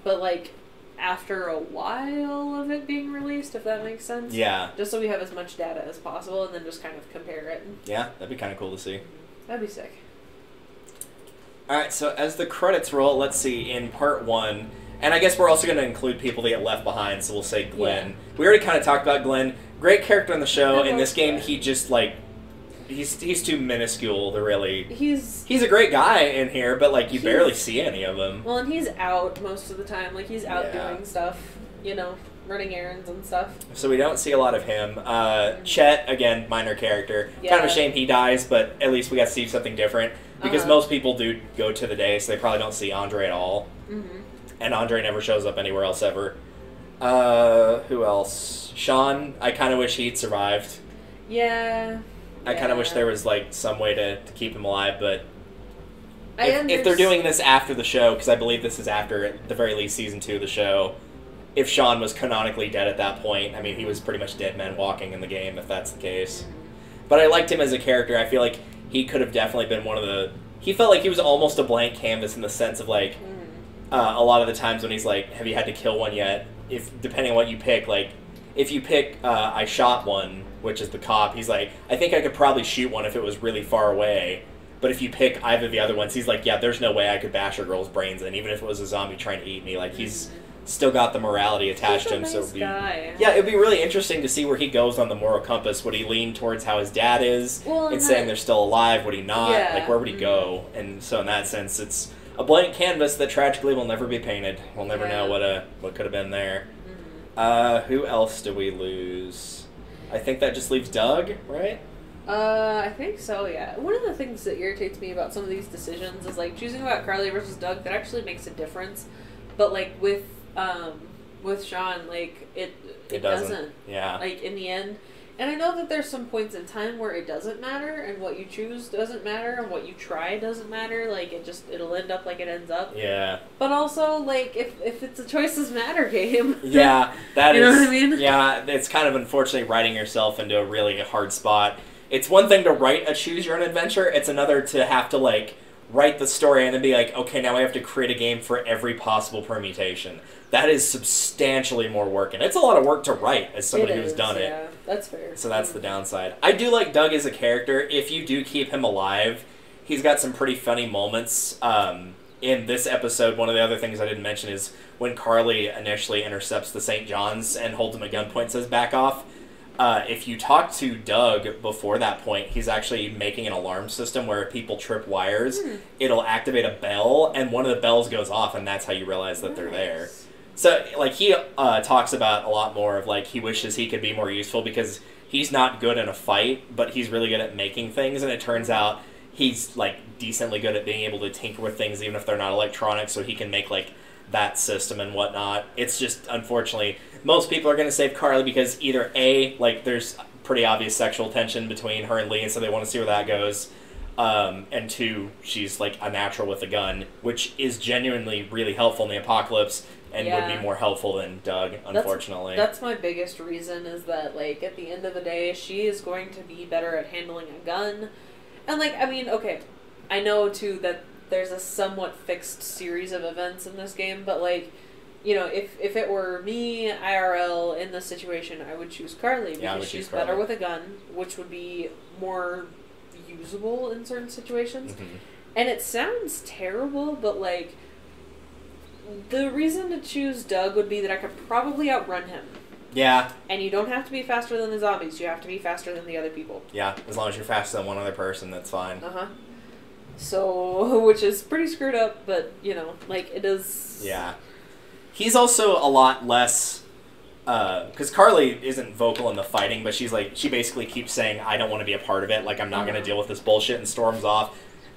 But like after a while of it being released, if that makes sense. Yeah. Just so we have as much data as possible, and then just kind of compare it. Yeah, that'd be kind of cool to see. That'd be sick. Alright, so as the credits roll, let's see, in part 1, and I guess we're also going to include people that get left behind, so we'll say Glenn. Yeah. We already kind of talked about Glenn. Great character in the show. Yeah, In this game, he just, like, he's too minuscule to really... He's a great guy in here, but, like, you barely see any of him. Well, and he's out most of the time. Like, he's out Yeah. doing stuff, you know, running errands and stuff. So we don't see a lot of him. Chet, again, minor character. Yeah. Kind of a shame he dies, but at least we got to see something different. Because most people do go to the day, so they probably don't see Andre at all. And Andre never shows up anywhere else ever. Who else? Sean, I kind of wish he'd survived. Yeah. I kind of wish there was, like, some way to keep him alive, but... I If they're doing this after the show, because I believe this is after, at the very least, Season 2 of the show, if Sean was canonically dead at that point, I mean, he was pretty much dead man walking in the game, if that's the case. But I liked him as a character. I feel like he could have definitely been one of the... He felt like he was almost a blank canvas in the sense of, like, a lot of the times when he's like, have you had to kill one yet? Depending on what you pick, like, if you pick I shot one, which is the cop, he's like, I think I could probably shoot one if it was really far away. But if you pick either of the other ones, he's like, yeah, there's no way I could bash a girl's brains in, even if it was a zombie trying to eat me. Like, he's still got the morality attached to him. Nice So it'd be, guy. yeah, it'd be really interesting to see where he goes on the moral compass. Would he lean towards how his dad is and saying they're still alive? Would he not? Yeah. Like, where would he go? And so in that sense, it's a blank canvas that tragically will never be painted. We'll never know what could have been there. Who else do we lose? I think that just leaves Doug, right? I think so, yeah. One of the things that irritates me about some of these decisions is, like, choosing about Carly versus Doug, that actually makes a difference. But, like, with Sean, like, it doesn't. Yeah. Like, in the end. And I know that there's some points in time where it doesn't matter, and what you choose doesn't matter, and what you try doesn't matter. Like, it'll end up like it ends up. Yeah. But also, like, if it's a choices matter game. Yeah, that you is. know what I mean? Yeah, it's kind of unfortunately writing yourself into a really hard spot. It's one thing to write a choose your own adventure. It's another to have to, like, write the story and then be like, okay, now I have to create a game for every possible permutation. That is substantially more work, and it's a lot of work to write as somebody who's done it. Yeah, that's fair. So that's the downside. I do like Doug as a character. If you do keep him alive, he's got some pretty funny moments. In this episode, one of the other things I didn't mention is when Carly initially intercepts the St. John's and holds him at gunpoint and says, back off. If you talk to Doug before that point, he's actually making an alarm system where if people trip wires, it'll activate a bell, and one of the bells goes off, and that's how you realize that they're there. So, like, he talks about a lot more of, like, he wishes he could be more useful because he's not good in a fight, but he's really good at making things, and it turns out he's, like, decently good at being able to tinker with things even if they're not electronic, so he can make, like, that system and whatnot. It's just, unfortunately, most people are going to save Carly because either A, like, there's pretty obvious sexual tension between her and Lee, and so they want to see where that goes, and two, she's, like, a natural with a gun, which is genuinely really helpful in the apocalypse and would be more helpful than Doug, unfortunately. That's my biggest reason, is that, like, at the end of the day, she is going to be better at handling a gun. And, like, I mean, okay, I know, too, that there's a somewhat fixed series of events in this game, but, like, you know, if it were me, IRL, in this situation, I would choose Carly, because she's better with a gun, which would be more usable in certain situations. And it sounds terrible, but, like, the reason to choose Doug would be that I could probably outrun him. Yeah. And you don't have to be faster than the zombies, you have to be faster than the other people. Yeah, as long as you're faster than one other person, that's fine. So, which is pretty screwed up, but, you know, like, it is... Yeah. He's also a lot less... because Carly isn't vocal in the fighting, but she's like, she basically keeps saying, I don't want to be a part of it, like, I'm not going to deal with this bullshit, and storms off.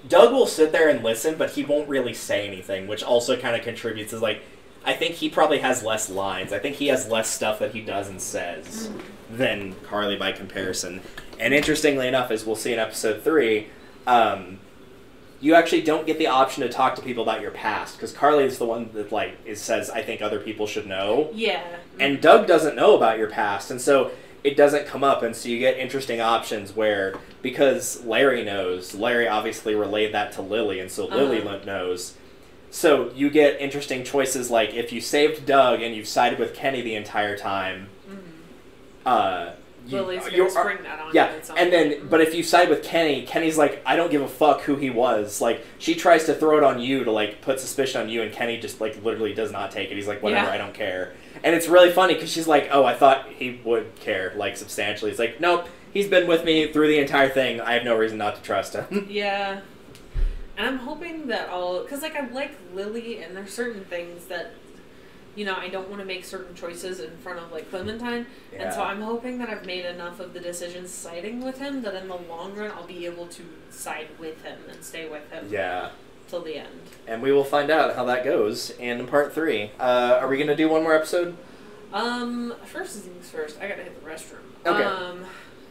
Doug will sit there and listen, but he won't really say anything, which also kind of contributes, is like, I think he probably has less lines. I think he has less stuff that he does and says than Carly by comparison. And interestingly enough, as we'll see in episode 3, you actually don't get the option to talk to people about your past, because Carly is the one that, like, says, I think other people should know. Yeah. And Doug doesn't know about your past, and so it doesn't come up, and so you get interesting options where, because Larry knows, Larry obviously relayed that to Lily, and so Lily knows. So you get interesting choices, like if you saved Doug and you've sided with Kenny the entire time, Lily's gonna spring that on yeah, you. and then, but if you side with Kenny, Kenny's like, I don't give a fuck who he was. Like, she tries to throw it on you to, like, put suspicion on you, and Kenny just, like, literally does not take it. He's like, whatever, I don't care. And it's really funny, because she's like, oh, I thought he would care, like, substantially. It's like, nope, he's been with me through the entire thing. I have no reason not to trust him. Yeah. And I'm hoping that because, like, I like Lily, and there's certain things that, you know, I don't want to make certain choices in front of, like, Clementine. Yeah. And so I'm hoping that I've made enough of the decisions siding with him that in the long run I'll be able to side with him and stay with him. Yeah. Till the end. And we will find out how that goes in part 3. Are we going to do one more episode? First things first, I gotta hit the restroom. Okay.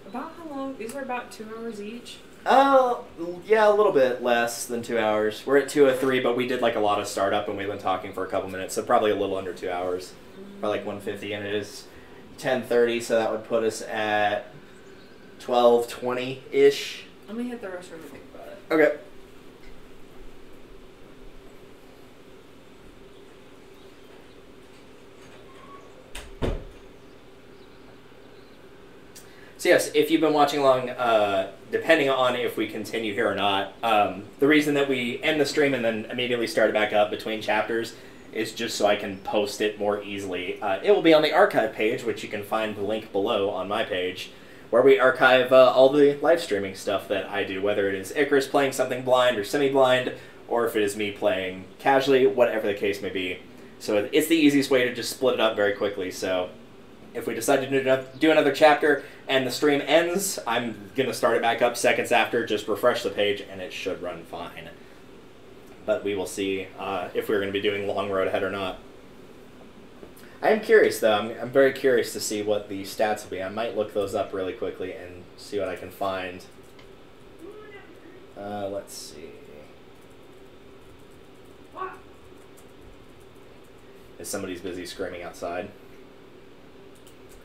About how long? These are about 2 hours each? Oh, yeah, a little bit less than 2 hours. We're at 2:03, but we did, like, a lot of startup, and we've been talking for a couple minutes, so probably a little under 2 hours. Probably like 150, and it is 10:30, so that would put us at 12:20-ish. Let me hit the restroom and think about it. Okay. So yes, if you've been watching along, depending on if we continue here or not, the reason that we end the stream and then immediately start it back up between chapters is just so I can post it more easily. It will be on the archive page, which you can find the link below on my page, where we archive all the live streaming stuff that I do, whether it is Icarus playing something blind or semi-blind, or if it is me playing casually, whatever the case may be. So it's the easiest way to just split it up very quickly. So if we decide to do another chapter and the stream ends, I'm going to start it back up seconds after, just refresh the page, and it should run fine. But we will see if we're going to be doing Long Road Ahead or not. I am curious, though. I'm very curious to see what the stats will be. I might look those up really quickly and see what I can find. Let's see. If somebody's busy screaming outside.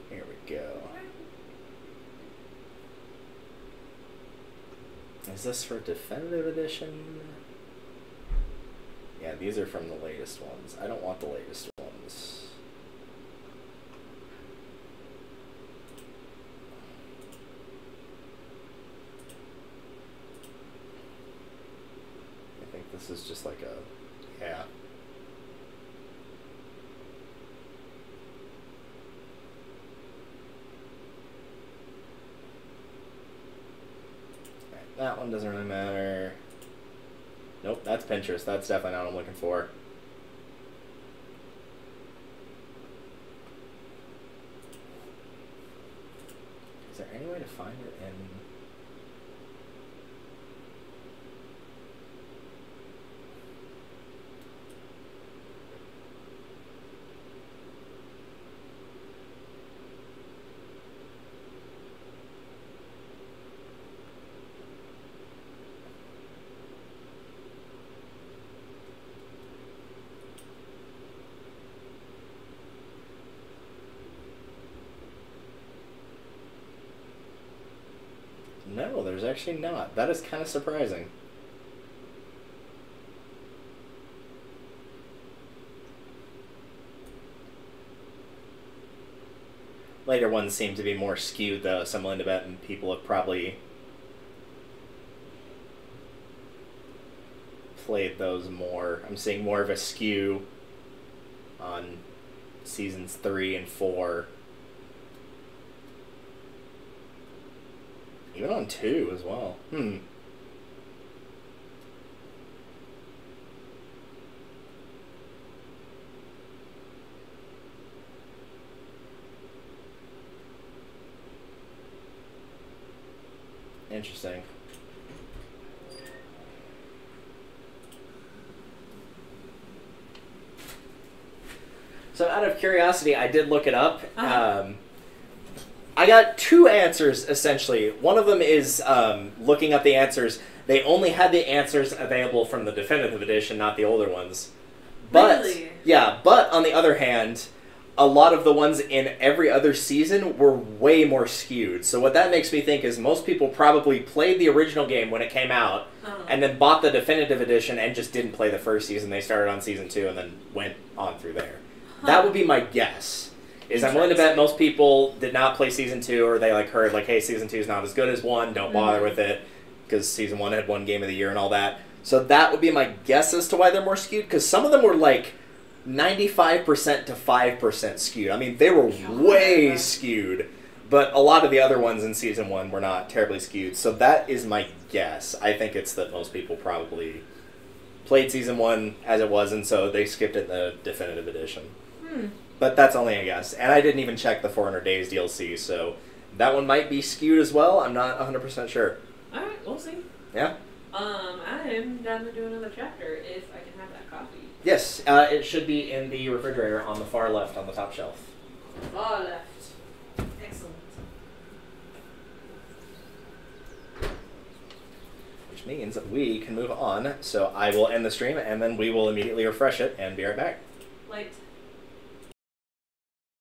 Here we go. Is this for Definitive Edition? Yeah, these are from the latest ones. I don't want the latest ones. I think this is just like a... yeah. That one doesn't really matter. Nope, that's Pinterest. That's definitely not what I'm looking for. Is there any way to find it in... No, there's actually not. That is kind of surprising. Later ones seem to be more skewed, though. Some willing to bet, and people have probably played those more. I'm seeing more of a skew on seasons 3 and 4. Even on 2 as well. Interesting. So out of curiosity, I did look it up. I got 2 answers, essentially. One of them is looking up the answers. They only had the answers available from the Definitive Edition, not the older ones. But, really? Yeah, but on the other hand, a lot of the ones in every other season were way more skewed. So what that makes me think is most people probably played the original game when it came out, and then bought the Definitive Edition and just didn't play the first season. They started on season 2 and then went on through there. That would be my guess. I'm willing to bet most people did not play season 2, or they heard hey, season 2 is not as good as 1. Don't bother with it because season 1 had 1 game of the year and all that. So that would be my guess as to why they're more skewed. Because some of them were 95% to 5% skewed. I mean, they were way skewed, but a lot of the other ones in season 1 were not terribly skewed. So that is my guess. I think it's that most people probably played season 1 as it was, and so they skipped it in the Definitive Edition. But that's only a guess. And I didn't even check the 400 Days DLC, so that one might be skewed as well. I'm not 100% sure. Alright, we'll see. Yeah? I'm down to do another chapter if I can have that coffee. Yes, it should be in the refrigerator on the far left on the top shelf. Far left. Excellent. Which means that we can move on. So I will end the stream, and then we will immediately refresh it and be right back. Light.